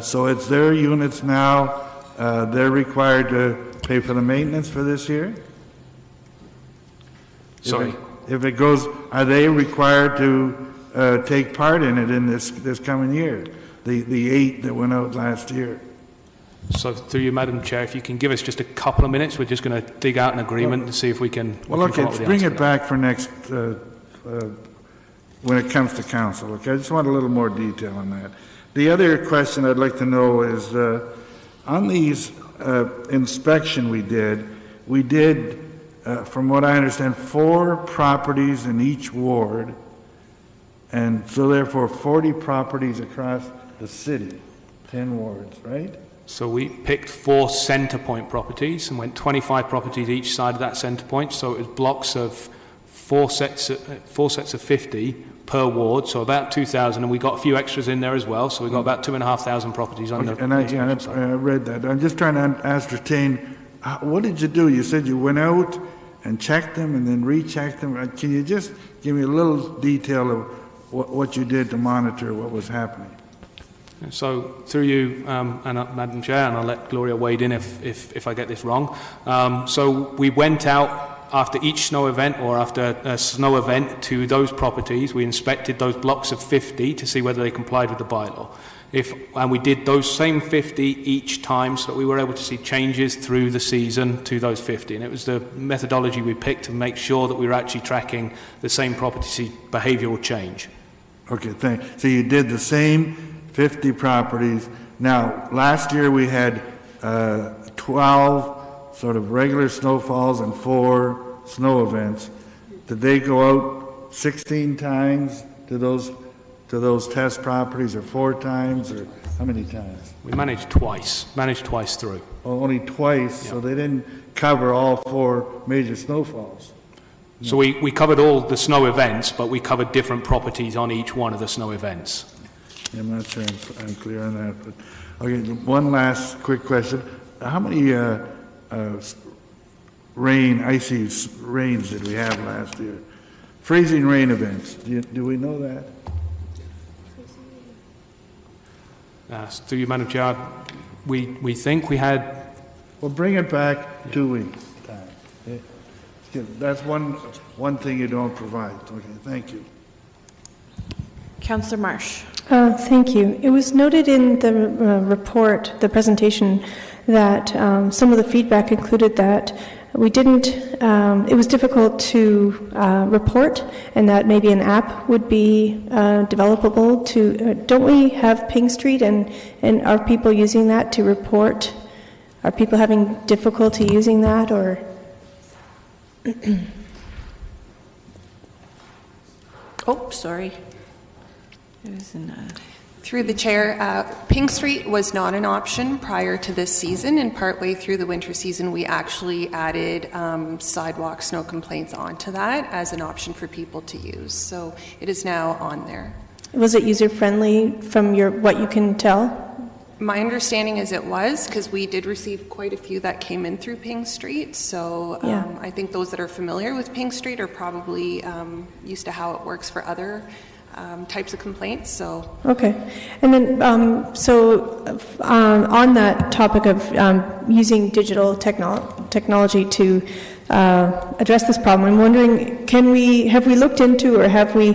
So it's their units now. They're required to pay for the maintenance for this year? Sorry? If it goes, are they required to take part in it in this coming year? The 8 that went out last year. So through you, Madam Chair, if you can give us just a couple of minutes, we're just going to dig out an agreement and see if we can... Well, okay, let's bring it back for next, when it comes to council, okay? I just want a little more detail on that. The other question I'd like to know is, on these inspection we did, from what I understand, 4 properties in each ward, and so therefore 40 properties across the city, 10 wards, right? So we picked 4 centre point properties and went 25 properties each side of that centre point. So it was blocks of 4 sets of 50 per ward, so about 2,000, and we got a few extras in there as well. So we got about 2,500 properties on okay, I read that. I'm just trying to ascertain, what did you do? You said you went out and checked them and then rechecked them. Can you just give me a little detail of what you did to monitor what was happening? So through you, Madam Chair, and I'll let Gloria wade in if I get this wrong. So we went out after each snow event or after a snow event to those properties. We inspected those blocks of 50 to see whether they complied with the bylaw. And we did those same 50 each time, so that we were able to see changes through the season to those 50. And it was the methodology we picked to make sure that we were actually tracking the same property behavioural change. Okay, thanks. So you did the same 50 properties. Now, last year we had 12 sort of regular snowfalls and 4 snow events. Did they go out 16 times to those test properties, or 4 times, or how many times? We managed twice through. Oh, only twice, yeah. So they didn't cover all 4 major snowfalls. So we covered all the snow events, but we covered different properties on each one of the snow events. I'm not sure I'm clear on that, but okay. One last quick question: how many icy rains that we had last year. Freezing rain events. Do we know that? Through you, Madam Chair, we think we had... Well, bring it back 2 weeks' time. Okay? That's one thing you don't provide. Okay, thank you. Councillor Marsh. Thank you. It was noted in the report, the presentation, that some of the feedback included that we didn't, it was difficult to report, and that maybe an app would be developable to, don't we have Ping Street, and are people using that to report? Are people having difficulty using that, or? Oh, sorry. Through the chair, Ping Street was not an option prior to this season, and partway through the winter season we actually added sidewalk snow complaints onto that as an option for people to use. So it is now on there. Was it user-friendly from what you can tell? My understanding is it was, because we did receive quite a few that came in through Ping Street. So I think those that are familiar with Ping Street are probably used to how it works for other types of complaints. So okay, and then on that topic of using digital technology to address this problem, I'm wondering, have we looked into, or have we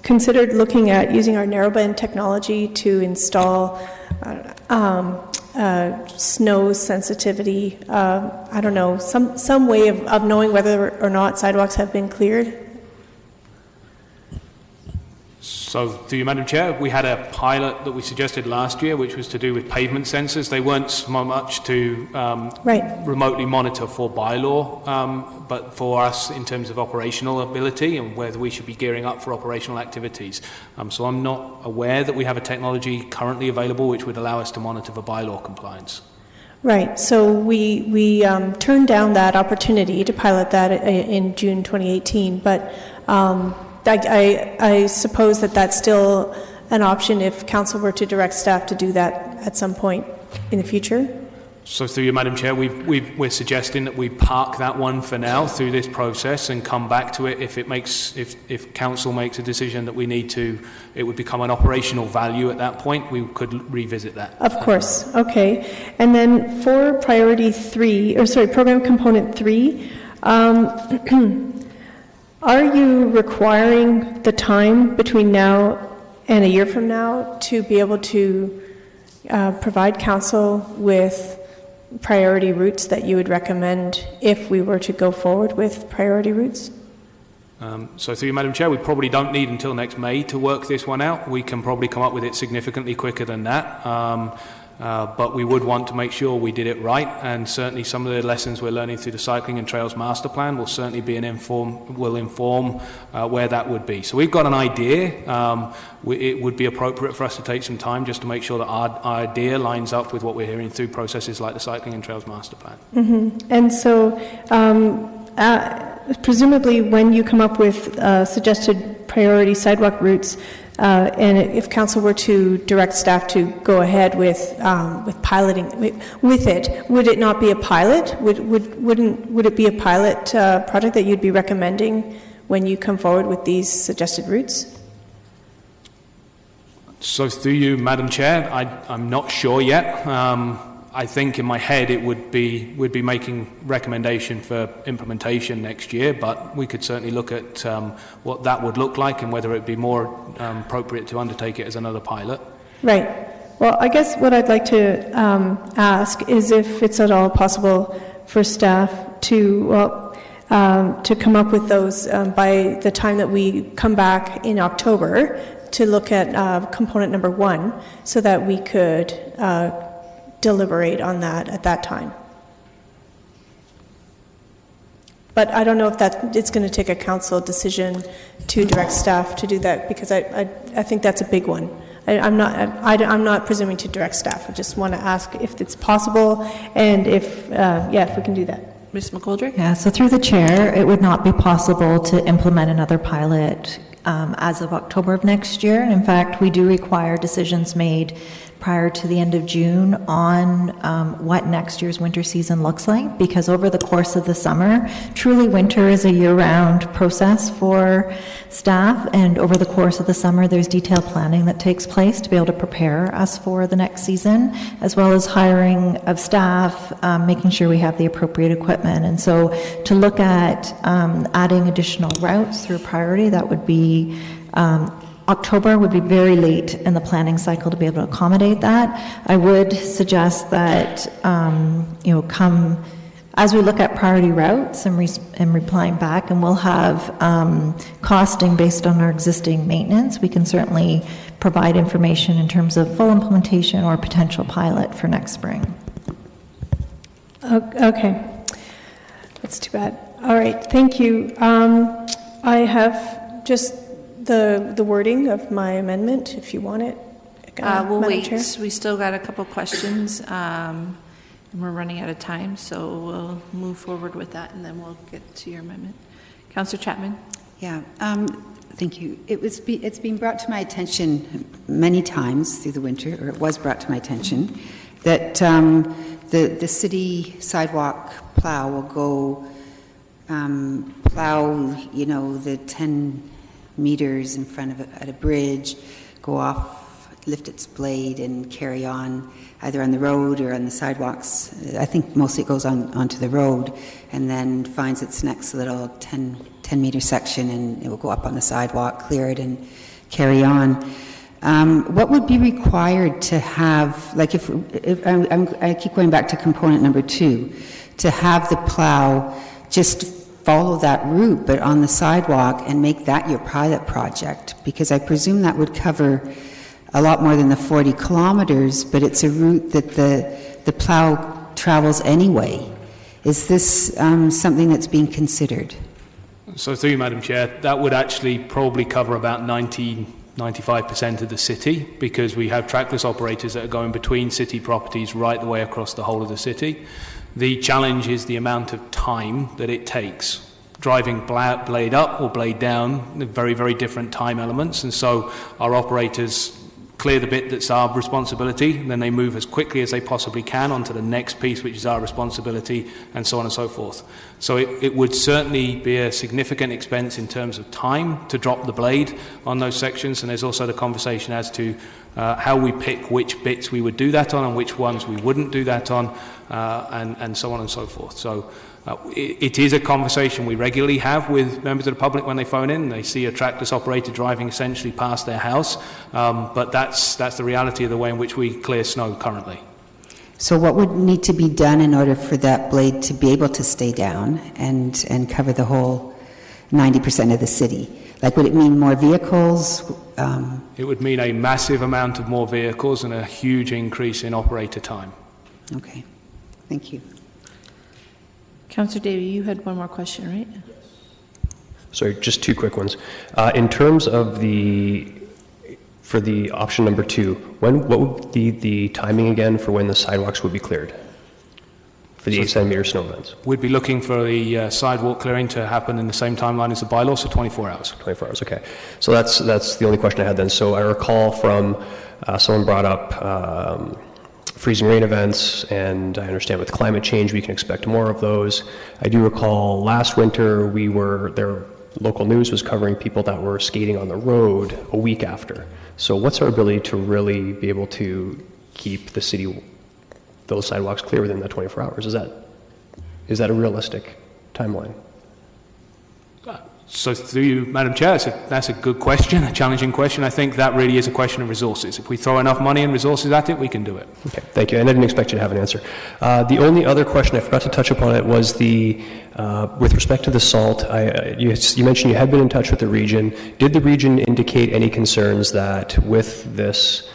considered looking at using our narrowband technology to install snow sensitivity? I don't know, some way of knowing whether or not sidewalks have been cleared. So, through you, Madam Chair, we had a pilot that we suggested last year, which was to do with pavement sensors. They weren't so much to remotely monitor for bylaw, but for us in terms of operational ability and whether we should be gearing up for operational activities. So I'm not aware that we have a technology currently available which would allow us to monitor for bylaw compliance. Right. So we turned down that opportunity to pilot that in June 2018, but I suppose that that's still an option if council were to direct staff to do that at some point in the future. So through you, Madam Chair, we're suggesting that we park that one for now through this process and come back to it if council makes a decision that we need to, it would become an operational value at that point, we could revisit that. Of course. Okay. And then for program component 3, are you requiring the time between now and a year from now to be able to provide council with priority routes that you would recommend if we were to go forward with priority routes? So through you, Madam Chair, we probably don't need until next May to work this one out. We can probably come up with it significantly quicker than that. But we would want to make sure we did it right, and certainly some of the lessons we're learning through the Cycling and Trails Master Plan will certainly be will inform where that would be. So we've got an idea. It would be appropriate for us to take some time just to make sure that our idea lines up with what we're hearing through processes like the Cycling and Trails Master Plan. Mm-hmm. And so presumably when you come up with suggested priority sidewalk routes, and if council were to direct staff to go ahead with piloting with it, would it not be a pilot? Would it be a pilot project that you'd be recommending when you come forward with these suggested routes? So through you, Madam Chair, I'm not sure yet. I think in my head it would be making recommendation for implementation next year, but we could certainly look at what that would look like and whether it would be more appropriate to undertake it as another pilot. Right. Well, I guess what I'd like to ask is if it's at all possible for staff to come up with those by the time that we come back in October to look at component number 1, so that we could deliberate on that at that time. But I don't know if it's going to take a council decision to direct staff to do that, because I think that's a big one. I'm not presuming to direct staff. I just want to ask if it's possible, and if we can do that. Ms. McGoldrick? Yeah, so through the chair, it would not be possible to implement another pilot as of October of next year. In fact, we do require decisions made prior to the end of June on what next year's winter season looks like, because over the course of the summer, truly winter is a year-round process for staff, and over the course of the summer there's detailed planning that takes place to be able to prepare us for the next season, as well as hiring of staff, making sure we have the appropriate equipment. And so to look at adding additional routes through priority, that would be October would be very late in the planning cycle to be able to accommodate that. I would suggest that, come as we look at priority routes and replying back, and we'll have costing based on our existing maintenance, we can certainly provide information in terms of full implementation or potential pilot for next spring. Okay. That's too bad. All right, thank you. I have just the wording of my amendment, if you want it. We'll Madam wait. Chair? We still got a couple questions, and we're running out of time, so we'll move forward with that, and then we'll get to your amendment. Councillor Chapman? Yeah, thank you. It's been brought to my attention many times through the winter, or it was brought to my attention, that the city sidewalk plow will go plow, the 10 meters in front of it at a bridge, go off, lift its blade and carry on either on the road or on the sidewalks. I think mostly it goes onto the road and then finds its next little 10 meter section, and it will go up on the sidewalk, clear it and carry on. What would be required to have, like if I keep going back to component number 2, to have the plow just follow that route, but on the sidewalk, and make that your pilot project? Because I presume that would cover a lot more than the 40 kilometers, but it's a route that the plow travels anyway. Is this something that's being considered? So through you, Madam Chair, that would actually probably cover about 95% of the city, because we have trackless operators that are going between city properties right the way across the whole of the city. The challenge is the amount of time that it takes. Driving blade up or blade down, very, very different time elements, and so our operators clear the bit that's our responsibility, and then they move as quickly as they possibly can onto the next piece, which is our responsibility, and so on and so forth. So it would certainly be a significant expense in terms of time to drop the blade on those sections, and there's also the conversation as to how we pick which bits we would do that on and which ones we wouldn't do that on, and so on and so forth. So it is a conversation we regularly have with members of the public when they phone in. They see a trackless operator driving essentially past their house, but that's the reality of the way in which we clear snow currently. So what would need to be done in order for that blade to be able to stay down and cover the whole 90% of the city? Like, would it mean more vehicles? It would mean a massive amount of more vehicles and a huge increase in operator time. Okay, thank you. Councillor Davey, you had one more question, right? Sorry, just two quick ones. In terms of for the option number 2, what would be the timing again for when the sidewalks would be cleared for the 8 centimeter snow events? We'd be looking for the sidewalk clearing to happen in the same timeline as the bylaw, so 24 hours. 24 hours, okay. So that's the only question I had then. So I recall from someone brought up freezing rain events, and I understand with climate change we can expect more of those. I do recall last winter their local news was covering people that were skating on the road a week after. So what's our ability to really be able to keep the city, those sidewalks clear within that 24 hours? Is that a realistic timeline? So through you, Madam Chair, that's a good question, a challenging question. I think that really is a question of resources. If we throw enough money and resources at it, we can do it. Okay, thank you. And I didn't expect you to have an answer. The only other question, I forgot to touch upon it, was with respect to the salt. You mentioned you had been in touch with the region. Did the region indicate any concerns that with this,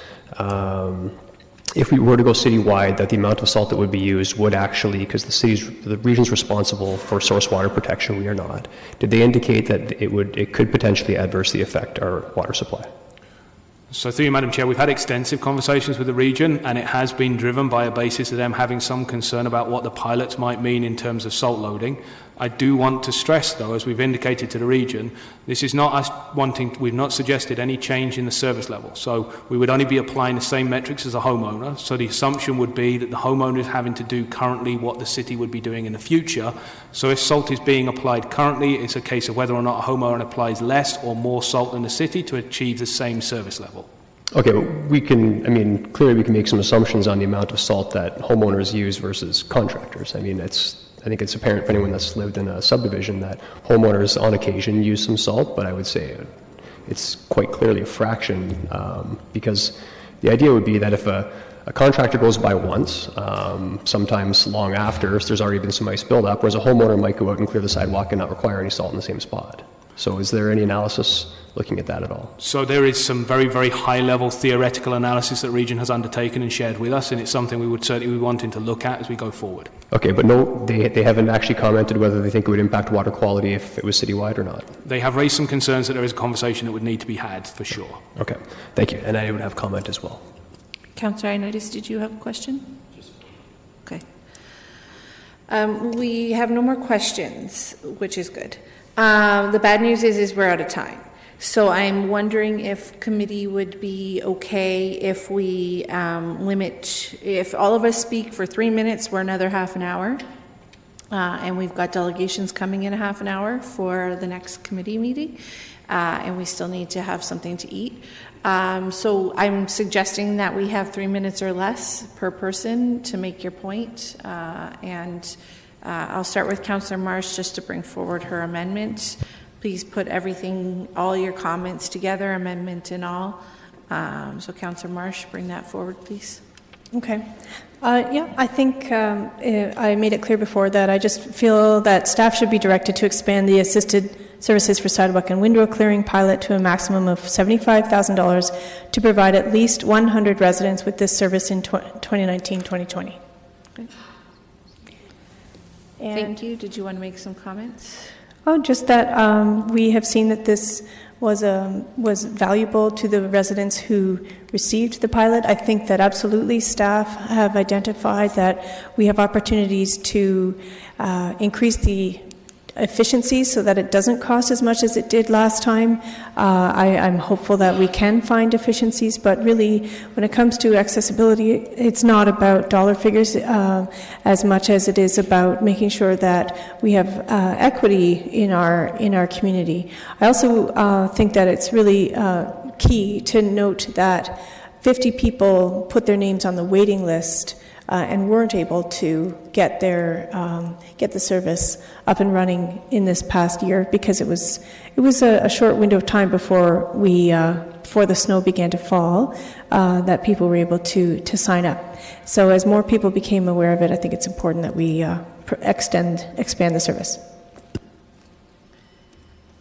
if we were to go citywide, that the amount of salt that would be used would actually, because the region's responsible for source water protection, we are not. Did they indicate that it could potentially adversely affect our water supply? So through you, Madam Chair, we've had extensive conversations with the region, and it has been driven by a basis of them having some concern about what the pilots might mean in terms of salt loading. I do want to stress, though, as we've indicated to the region, this is not us we've not suggested any change in the service level. So we would only be applying the same metrics as a homeowner. So the assumption would be that the homeowner is having to do currently what the city would be doing in the future. So if salt is being applied currently, it's a case of whether or not a homeowner applies less or more salt than the city to achieve the same service level. Okay, but clearly we can make some assumptions on the amount of salt that homeowners use versus contractors. I think it's apparent for anyone that's lived in a subdivision that homeowners on occasion use some salt, but I would say it's quite clearly a fraction, because the idea would be that if a contractor goes by once, sometimes long after, so there's already been some ice buildup, whereas a homeowner might go out and clear the sidewalk and not require any salt in the same spot. So is there any analysis looking at that at all? So there is some very, very high-level theoretical analysis that Region has undertaken and shared with us, and it's something we would certainly be wanting to look at as we go forward. Okay, but no, they haven't actually commented whether they think it would impact water quality if it was citywide or not? They have raised some concerns that there is a conversation that would need to be had, for sure. Okay, thank you. And I would have comment as well. Councillor Ioannidis, did you have a question? Okay. We have no more questions, which is good. The bad news is we're out of time. So I'm wondering if committee would be okay if we if all of us speak for 3 minutes, we're another half an hour. And we've got delegations coming in a half an hour for the next committee meeting. And we still need to have something to eat. So I'm suggesting that we have 3 minutes or less per person to make your point. I'll start with Councillor Marsh just to bring forward her amendment. Please put everything, all your comments together, amendment and all. So Councillor Marsh, bring that forward, please. Okay. I think I made it clear before that I just feel that staff should be directed to expand the assisted services for sidewalk and window clearing pilot to a maximum of $75,000 to provide at least 100 residents with this service in 2019-2020. Okay. Thank you. Did you want to make some comments? Oh, just that we have seen that this was valuable to the residents who received the pilot. I think that absolutely staff have identified that we have opportunities to increase the efficiency so that it doesn't cost as much as it did last time. I'm hopeful that we can find efficiencies, but really when it comes to accessibility, it's not about dollar figures as much as it is about making sure that we have equity in our community. I also think that it's really key to note that 50 people put their names on the waiting list and weren't able to get the service up and running in this past year because it was a short window of time before the snow began to fall that people were able to sign up. So as more people became aware of it, I think it's important that we expand the service.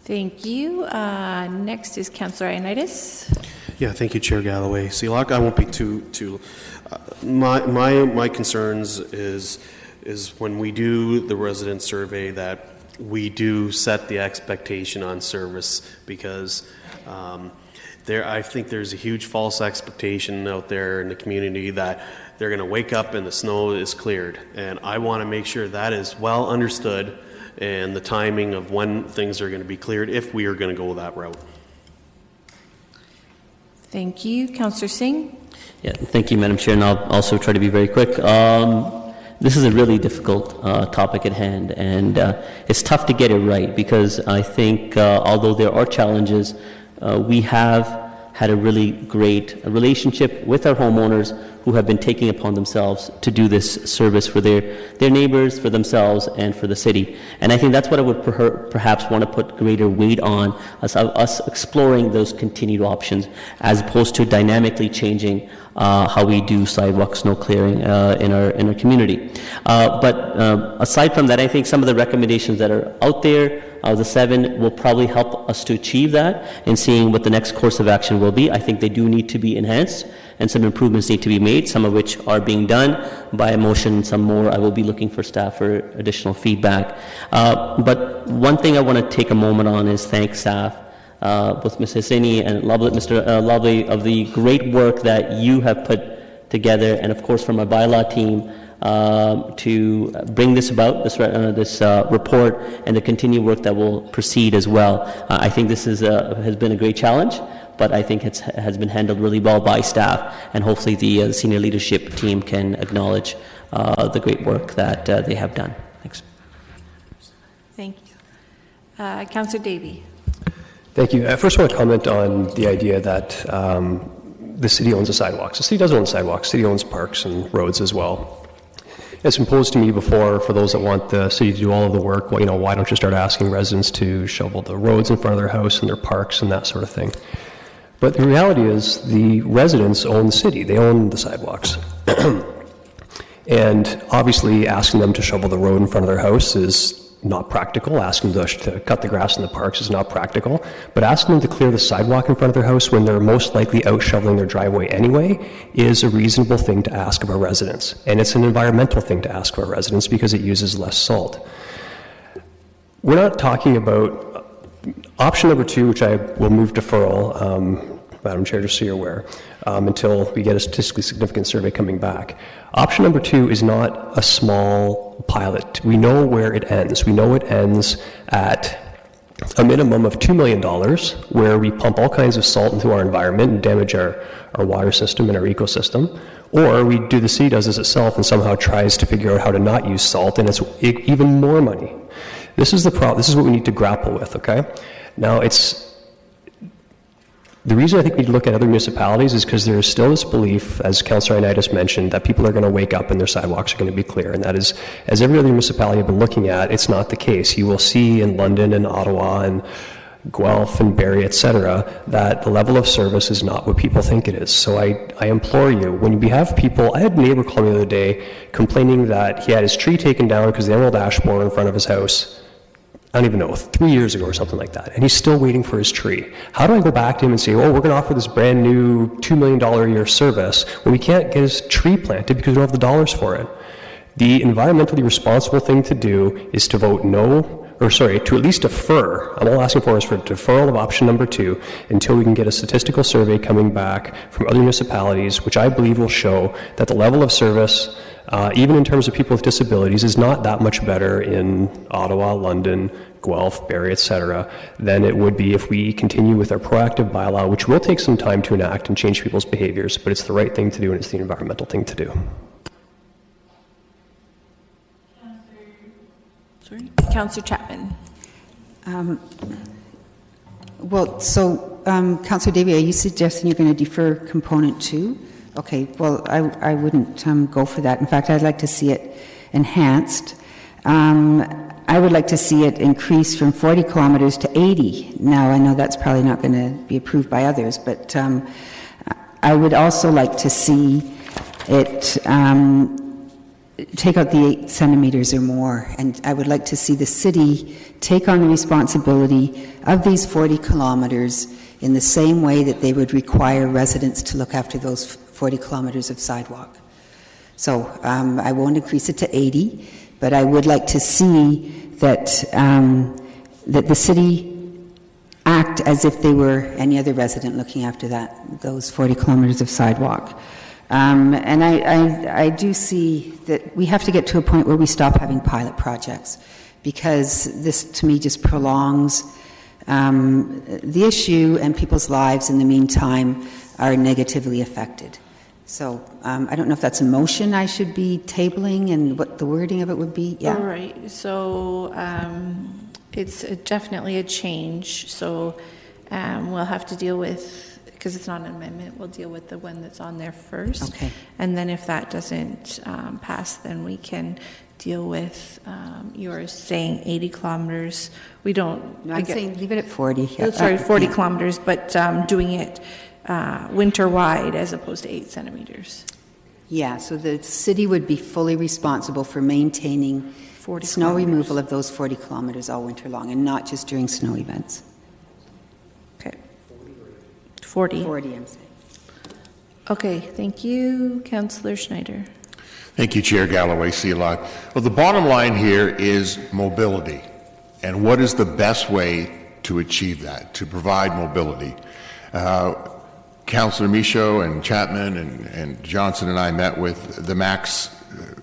Thank you. Next is Councillor Ioannidis. Yeah, thank you, Chair Galloway. See, I won't be too. My concerns is when we do the resident survey that we do set the expectation on service because I think there's a huge false expectation out there in the community that they're going to wake up and the snow is cleared, and I want to make sure that is well understood and the timing of when things are going to be cleared if we are going to go that route. Thank you. Councillor Singh. Yeah, thank you, Madam Chair, and I'll also try to be very quick. This is a really difficult topic at hand, and it's tough to get it right because I think although there are challenges, we have had a really great relationship with our homeowners who have been taking upon themselves to do this service for their neighbors, for themselves, and for the city. And I think that's what I would perhaps want to put greater weight on, us exploring those continued options, as opposed to dynamically changing how we do sidewalk snow clearing in our community. But aside from that, I think some of the recommendations that are out there, the 7 will probably help us to achieve that and seeing what the next course of action will be. I think they do need to be enhanced and some improvements need to be made, some of which are being done by a motion, some more I will be looking for staff for additional feedback. But one thing I want to take a moment on is thank staff, both Ms. Hosseini and Mr. Lovely, of the great work that you have put together, and of course from our bylaw team, to bring this about, this report, and the continued work that will proceed as well. I think this has been a great challenge, but I think it has been handled really well by staff, and hopefully the senior leadership team can acknowledge the great work that they have done. Thanks. Thank you. Councillor Davey. Thank you. I first want to comment on the idea that the city owns the sidewalks. The city doesn't own sidewalks. The city owns parks and roads as well. It's been posed to me before, for those that want the city to do all of the work, well, why don't you start asking residents to shovel the roads in front of their house and their parks and that sort of thing. But the reality is the residents own the city. They own the sidewalks. And obviously asking them to shovel the road in front of their house is not practical. Asking them to cut the grass in the parks is not practical. But asking them to clear the sidewalk in front of their house when they're most likely out shoveling their driveway anyway is a reasonable thing to ask of our residents. And it's an environmental thing to ask of our residents because it uses less salt. We're not talking about option number 2, which I will move deferral, Madam Chair, just so you're aware, until we get a statistically significant survey coming back. Option number 2 is not a small pilot. We know where it ends. We know it ends at a minimum of $2 million, where we pump all kinds of salt into our environment and damage our water system and our ecosystem. Or the city does this itself and somehow tries to figure out how to not use salt, and it's even more money. This is the problem. This is what we need to grapple with, okay? Now, the reason I think we need to look at other municipalities is because there is still this belief, as Councillor Ioannidis mentioned, that people are going to wake up and their sidewalks are going to be clear. And that is, as every other municipality I've been looking at, it's not the case. You will see in London and Ottawa and Guelph and Barrie, etc., that the level of service is not what people think it is. So I implore you, when we have people, I had a neighbor call me the other day complaining that he had his tree taken down because the emerald ash borer in front of his house, I don't even know, 3 years ago or something like that, and he's still waiting for his tree. How do I go back to him and say, we're going to offer this brand new $2 million a year service when we can't get his tree planted because we don't have the dollars for it? The environmentally responsible thing to do is to vote to at least defer. All I'm asking for is for deferral of option number 2 until we can get a statistical survey coming back from other municipalities, which I believe will show that the level of service, even in terms of people with disabilities, is not that much better in Ottawa, London, Guelph, Barrie, etc., than it would be if we continue with our proactive bylaw, which will take some time to enact and change people's behaviors, but it's the right thing to do and it's the environmental thing to do. Councillor Chapman. Councillor Davey, are you suggesting you're going to defer component 2? Okay, well, I wouldn't go for that. In fact, I'd like to see it enhanced. I would like to see it increase from 40 kilometers to 80. Now, I know that's probably not going to be approved by others, but I would also like to see it take out the 8 centimeters or more, and I would like to see the city take on the responsibility of these 40 kilometers in the same way that they would require residents to look after those 40 kilometers of sidewalk. So I won't increase it to 80, but I would like to see that that the city act as if they were any other resident looking after those 40 kilometers of sidewalk. And I do see that we have to get to a point where we stop having pilot projects, because this, to me, just prolongs the issue, and people's lives in the meantime are negatively affected. So I don't know if that's a motion I should be tabling and what the wording of it would be. Yeah. All right. So it's definitely a change. So we'll have to deal with, because it's not an amendment, we'll deal with the one that's on there first. Okay. And then if that doesn't pass, then we can deal with yours saying 80 kilometers. We don't... No, I'm saying leave it at 40. Sorry, 40 kilometers, but doing it winter-wide as opposed to 8 centimeters. Yeah, so the city would be fully responsible for maintaining snow removal of those 40 kilometers all winter long, and not just during snow events. Okay. 40. 40, I'm saying. Okay, thank you. Councillor Schneider. Thank you, Chair Galloway Seelock. Well, the bottom line here is mobility. And what is the best way to achieve that, to provide mobility? Councillor Michaud and Chapman and Johnson and I met with the MAX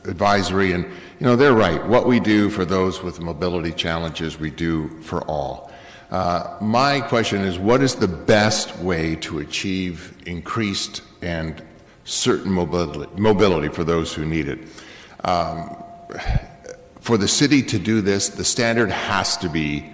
advisory, and they're right. What we do for those with mobility challenges, we do for all. My question is, what is the best way to achieve increased and certain mobility for those who need it? For the city to do this, the standard has to be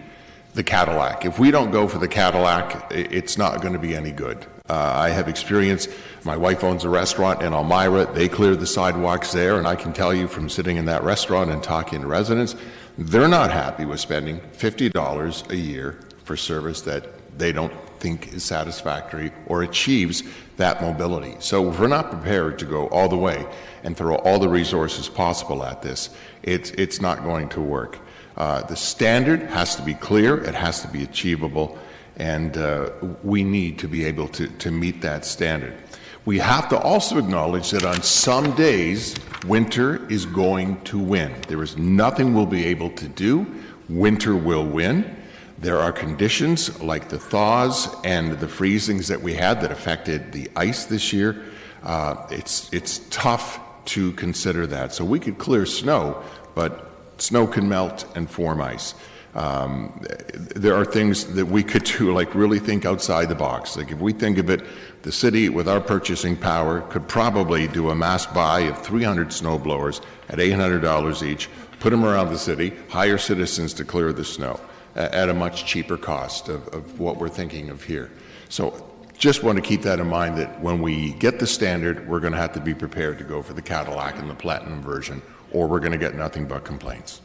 the Cadillac. If we don't go for the Cadillac, it's not going to be any good. I have experience. My wife owns a restaurant in Elmira. They clear the sidewalks there, and I can tell you from sitting in that restaurant and talking to residents, they're not happy with spending $50 a year for service that they don't think is satisfactory or achieves that mobility. So if we're not prepared to go all the way and throw all the resources possible at this, it's not going to work. The standard has to be clear, it has to be achievable, and we need to be able to meet that standard. We have to also acknowledge that on some days, winter is going to win. There is nothing we'll be able to do. Winter will win. There are conditions like the thaws and the freezings that we had that affected the ice this year. It's tough to consider that. So we could clear snow, but snow can melt and form ice. There are things that we could do, like really think outside the box. Like if we think of it, the city with our purchasing power could probably do a mass buy of 300 snow blowers at $800 each, put them around the city, hire citizens to clear the snow at a much cheaper cost of what we're thinking of here. So just want to keep that in mind, that when we get the standard, we're going to have to be prepared to go for the Cadillac and the Platinum version, or we're going to get nothing but complaints.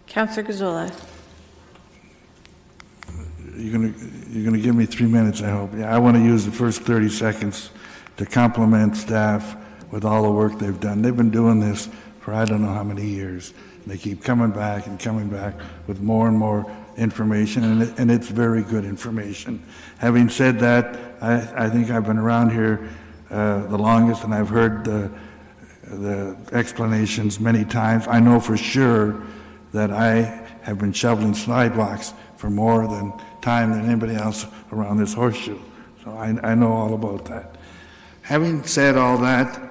Councillor Gazzola. You're going to give me 3 minutes, I hope. Yeah, I want to use the first 30 seconds to compliment staff with all the work they've done. They've been doing this for I don't know how many years. They keep coming back and coming back with more and more information, and it's very good information. Having said that, I think I've been around here the longest, and I've heard the explanations many times. I know for sure that I have been shoveling sidewalks for more time than anybody else around this horseshoe. So I know all about that. Having said all that,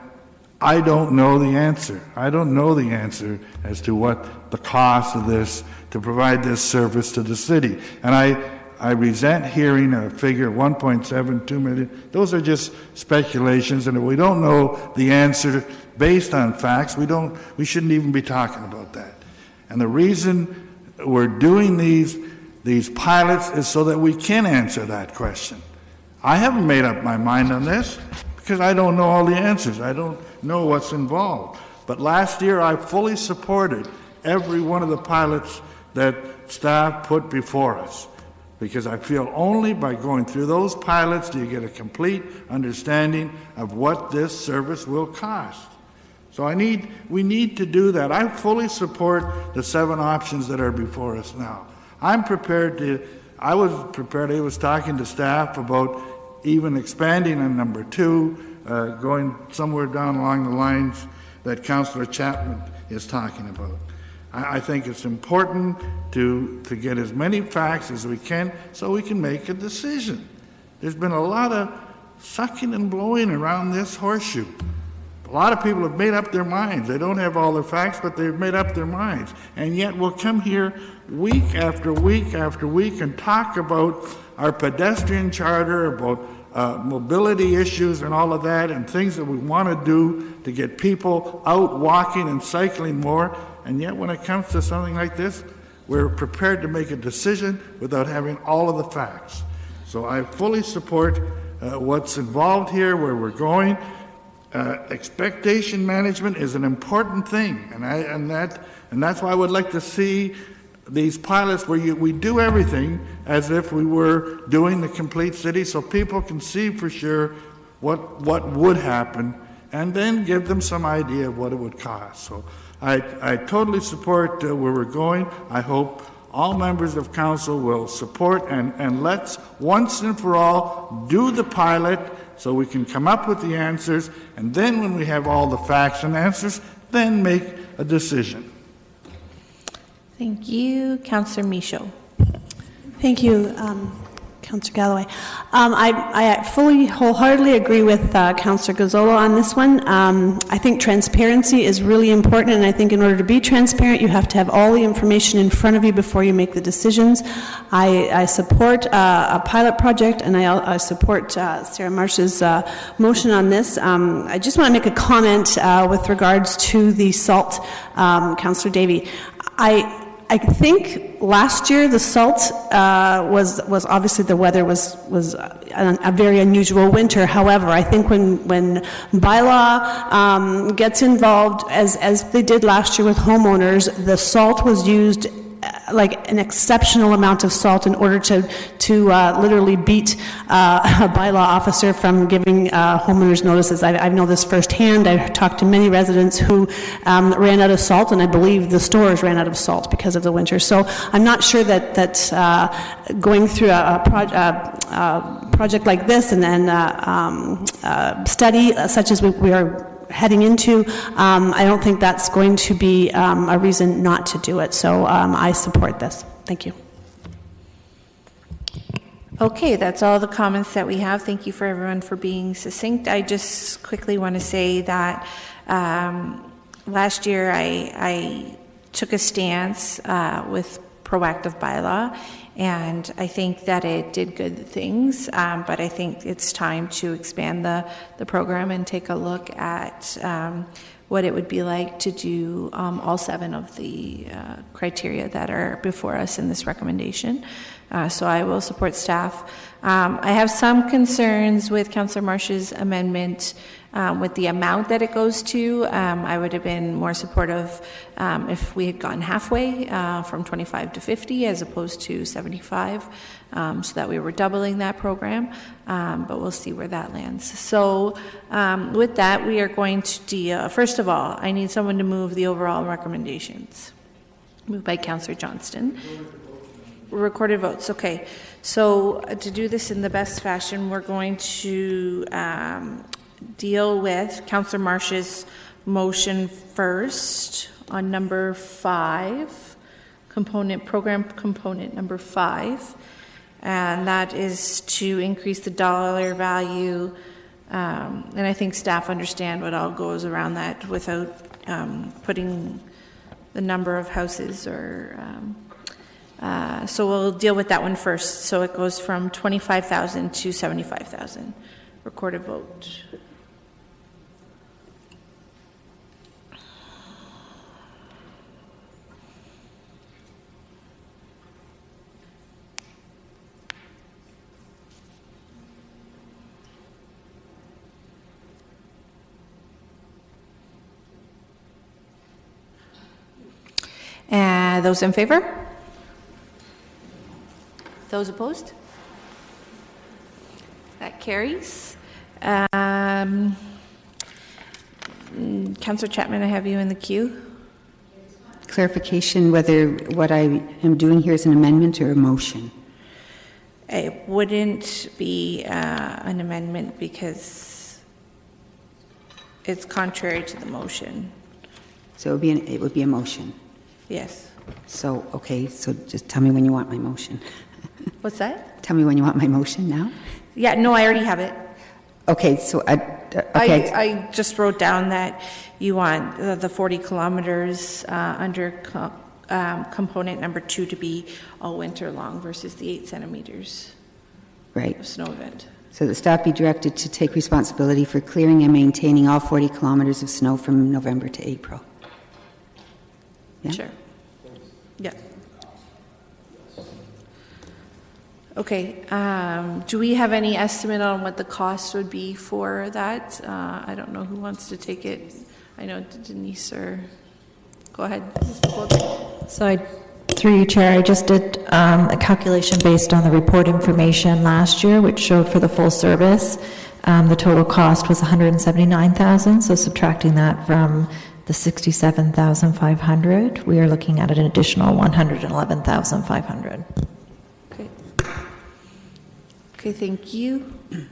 I don't know the answer. I don't know the answer as to what the cost of this, to provide this service to the city. And I resent hearing a figure of 1.72 million. Those are just speculations, and if we don't know the answer based on facts, we shouldn't even be talking about that. And the reason we're doing these pilots is so that we can answer that question. I haven't made up my mind on this because I don't know all the answers. I don't know what's involved. But last year I fully supported every one of the pilots that staff put before us, because I feel only by going through those pilots do you get a complete understanding of what this service will cost. So we need to do that. I fully support the 7 options that are before us now. I was prepared, I was talking to staff about even expanding on number 2, going somewhere down along the lines that Councillor Chapman is talking about. I think it's important to get as many facts as we can so we can make a decision. There's been a lot of sucking and blowing around this horseshoe. A lot of people have made up their minds. They don't have all the facts, but they've made up their minds. And yet we'll come here week after week after week and talk about our pedestrian charter, about mobility issues and all of that, and things that we want to do to get people out walking and cycling more. And yet when it comes to something like this, we're prepared to make a decision without having all of the facts. So I fully support what's involved here, where we're going. Expectation management is an important thing, and that's why I would like to see these pilots where we do everything as if we were doing the complete city, so people can see for sure what would happen, and then give them some idea of what it would cost. So I totally support where we're going. I hope all members of council will support, and let's once and for all do the pilot so we can come up with the answers, and then when we have all the facts and answers, then make a decision. Thank you. Councillor Michaud. Thank you, Councillor Galloway. I fully, wholeheartedly agree with Councillor Gazzolo on this one. I think transparency is really important, and I think in order to be transparent, you have to have all the information in front of you before you make the decisions. I support a pilot project, and I support Sarah Marsh's motion on this. I just want to make a comment with regards to the salt, Councillor Davey. I think last year the salt was obviously the weather was a very unusual winter. However, I think when bylaw gets involved, as they did last year with homeowners, the salt was used like an exceptional amount of salt in order to literally beat a bylaw officer from giving homeowners notices. I know this firsthand. I've talked to many residents who ran out of salt, and I believe the stores ran out of salt because of the winter. So I'm not sure that going through a project like this and then study such as we are heading into, I don't think that's going to be a reason not to do it. So I support this. Thank you. Okay, that's all the comments that we have. Thank you for everyone for being succinct. I just quickly want to say that last year I took a stance with proactive bylaw, and I think that it did good things, but I think it's time to expand the program and take a look at what it would be like to do all 7 of the criteria that are before us in this recommendation. So I will support staff. I have some concerns with Councillor Marsh's amendment with the amount that it goes to. I would have been more supportive if we had gone halfway from 25 to 50 as opposed to 75, so that we were doubling that program, but we'll see where that lands. So with that, we are going to deal, first of all, I need someone to move the overall recommendations. Moved by Councillor Johnston. Recorded votes, okay. So to do this in the best fashion, we're going to deal with Councillor Marsh's motion first on number 5, program component number 5, and that is to increase the dollar value, and I think staff understand what all goes around that without putting the number of houses or so we'll deal with that one first. So it goes from 25,000 to 75,000. Recorded vote. Those in favor? Those opposed? That carries. Councillor Chapman, I have you in the queue. Clarification whether what I am doing here is an amendment or a motion. It wouldn't be an amendment because it's contrary to the motion. So it would be a motion. Yes. So, okay, so just tell me when you want my motion. What's that? Tell me when you want my motion now. Yeah, no, I already have it. Okay, so I just wrote down that you want the 40 kilometers under component number 2 to be all winter long versus the 8 centimeters right. of snow event. So the staff be directed to take responsibility for clearing and maintaining all 40 kilometers of snow from November to April. Yeah? Sure. Yeah. Okay. Do we have any estimate on what the cost would be for that? I don't know who wants to take it. I know Denise or... Go ahead. So through you, Chair, I just did a calculation based on the report information last year, which showed for the full service, the total cost was $179,000. So subtracting that from the $67,500, we are looking at an additional $111,500. Okay. Okay, thank you. Do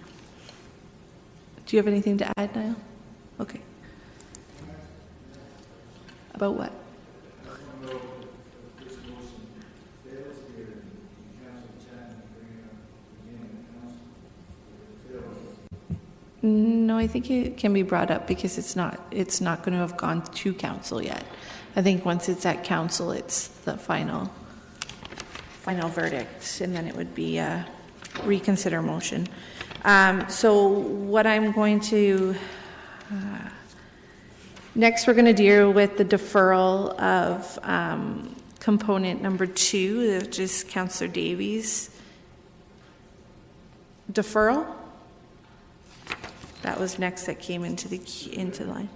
you have anything to add, Niall? Okay. About what? No, I think it can be brought up because it's not going to have gone to council yet. I think once it's at council, it's the final verdict, and then it would be a reconsider motion. So what I'm going to, next we're going to deal with the deferral of component number 2, which is Councillor Davies' deferral. That was next that came into the line.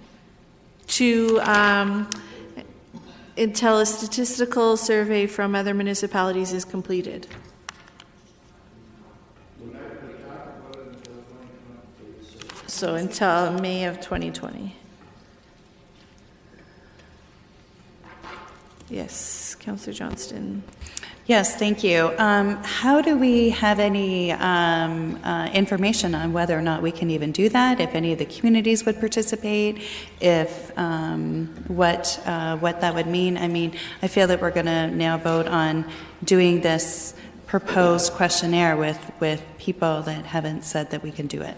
To until a statistical survey from other municipalities is completed. So until May of 2020. Yes, Councillor Johnston. Yes, thank you. How do we have any information on whether or not we can even do that? If any of the communities would participate? If what that would mean? I mean, I feel that we're going to now vote on doing this proposed questionnaire with people that haven't said that we can do it.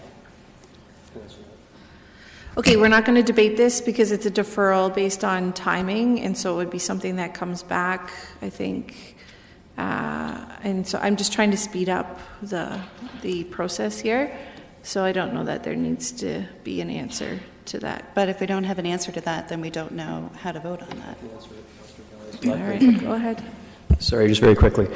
Okay, we're not going to debate this because it's a deferral based on timing, and so it would be something that comes back, I think. And so I'm just trying to speed up the process here. So I don't know that there needs to be an answer to that. But if we don't have an answer to that, then we don't know how to vote on that. All right, go ahead. Sorry, just very quickly.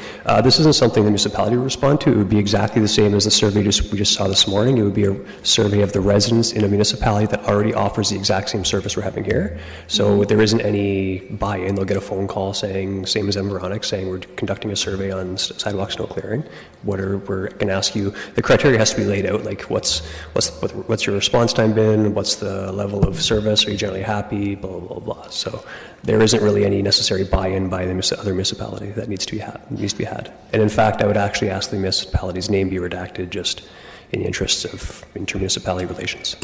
This isn't something the municipality would respond to. It would be exactly the same as the survey we just saw this morning. It would be a survey of the residents in a municipality that already offers the exact same service we're having here. So there isn't any buy-in. They'll get a phone call saying, same as Embryonic, saying we're conducting a survey on sidewalk snow clearing. We're going to ask you, the criteria has to be laid out, like what's your response time been, what's the level of service, are you generally happy, blah, blah, blah, blah. So there isn't really any necessary buy-in by the other municipality that needs to be had. And in fact, I would actually ask the municipality's name be redacted just in the interests of inter-municipality relations.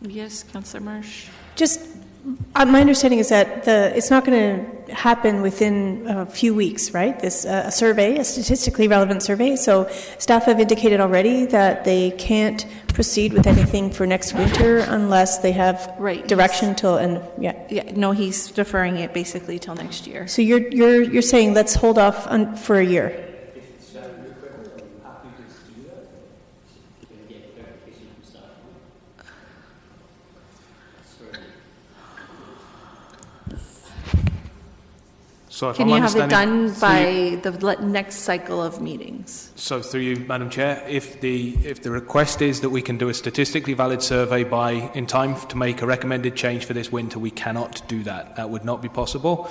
Yes, Councillor Marsh. Just, my understanding is that it's not going to happen within a few weeks, right? This a survey, a statistically relevant survey. So staff have indicated already that they can't proceed with anything for next winter unless they have direction till end. Yeah. No, he's deferring it basically till next year. So you're saying let's hold off for a year. So if Can I'm you have it understanding- done by the next cycle of meetings? So through you, Madam Chair, if the request is that we can do a statistically valid survey in time to make a recommended change for this winter, we cannot do that. That would not be possible.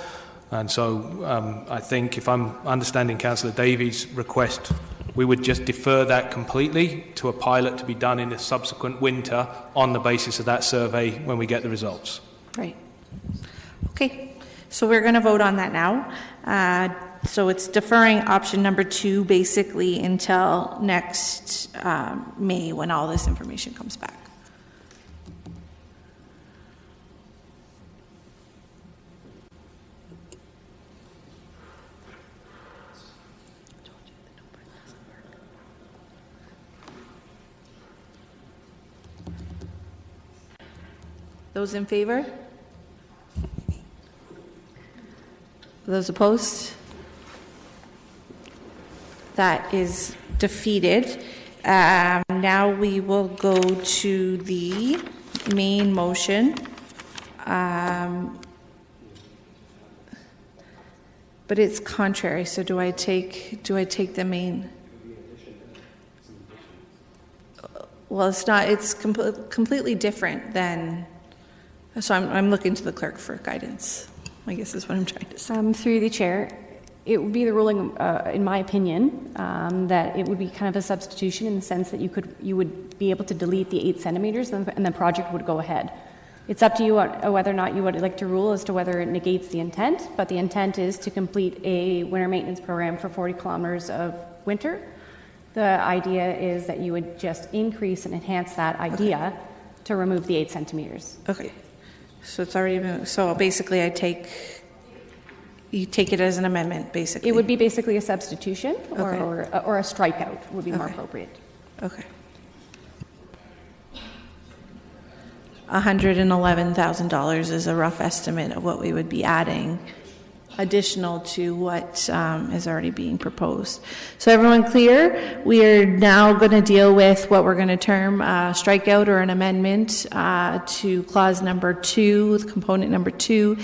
And so I think if I'm understanding Councillor Davies' request, we would just defer that completely to a pilot to be done in the subsequent winter on the basis of that survey when we get the results. Right. Okay. So we're going to vote on that now. So it's deferring option number 2 basically until next May when all this information comes back. Those in favor? Those opposed? That is defeated. Now we will go to the main motion. But it's contrary, so do I take the main? Well, it's not, it's completely different than, so I'm looking to the clerk for guidance, I guess is what I'm trying to say. Through the chair, it would be the ruling, in my opinion, that it would be kind of a substitution in the sense that you would be able to delete the 8 centimeters and the project would go ahead. It's up to you whether or not you would like to rule as to whether it negates the intent, but the intent is to complete a winter maintenance program for 40 kilometers of winter. The idea is that you would just increase and enhance that idea to remove the 8 centimeters. Okay. So it's already been, so basically you take it as an amendment, basically? It would be basically a substitution or a strikeout would be more appropriate. Okay. $111,000 is a rough estimate of what we would be adding additional to what is already being proposed. So everyone clear? We are now going to deal with what we're going to term a strikeout or an amendment to clause number 2, component number 2,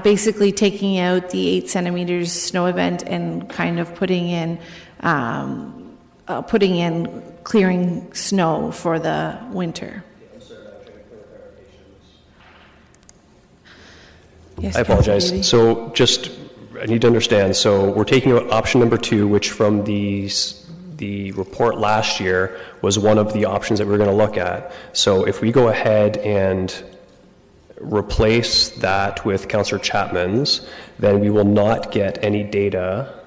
basically taking out the 8 centimeters snow event and kind of putting in clearing snow for the winter. Yes, I apologize. So I need to understand. So we're taking out option number 2, which from the report last year was one of the options that we were going to look at. So if we go ahead and replace that with Councillor Chapman's, then we will not get any data,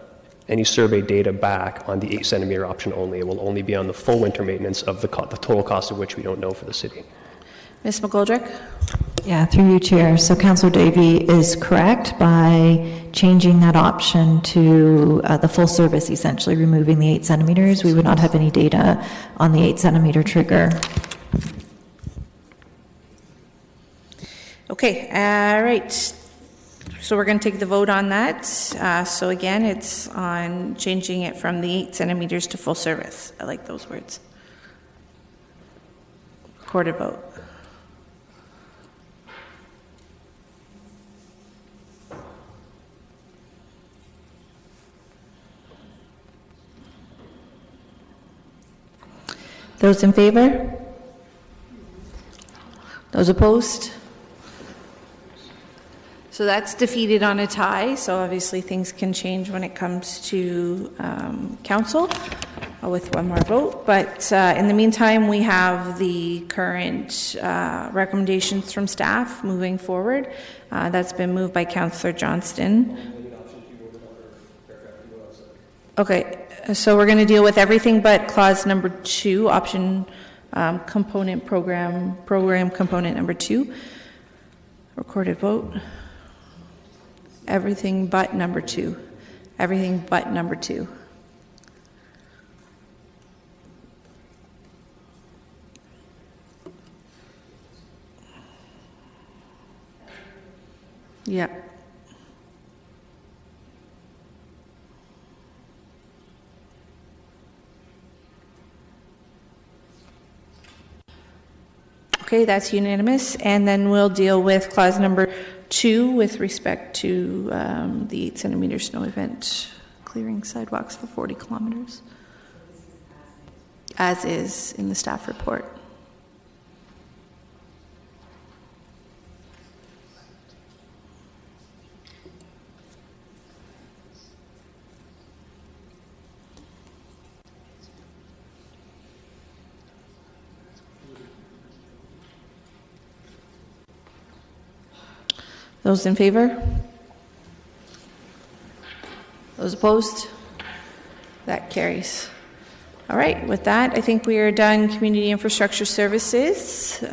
any survey data back on the 8 centimeter option only. It will only be on the full winter maintenance of the total cost of which we don't know for the city. Ms. McGoldrick? Yeah, through you, Chair. So Councillor Davey is correct by changing that option to the full service, essentially removing the 8 centimeters. We would not have any data on the 8 centimeter trigger. Okay, all right. So we're going to take the vote on that. So again, it's on changing it from the 8 centimeters to full service. I like those words. Recorded vote. Those in favor? Those opposed? So that's defeated on a tie, so obviously things can change when it comes to council with one more vote. But in the meantime, we have the current recommendations from staff moving forward. That's been moved by Councillor Johnston. Okay, so we're going to deal with everything but clause number 2, option component program component number 2. Recorded vote. Everything but number 2. Everything but number 2. Yep. Okay, that's unanimous. And then we'll deal with clause number 2 with respect to the 8 centimeter snow event, clearing sidewalks for 40 kilometers, as is in the staff report. Those in favor? Those opposed? That carries. All right, with that, I think we are done community infrastructure services.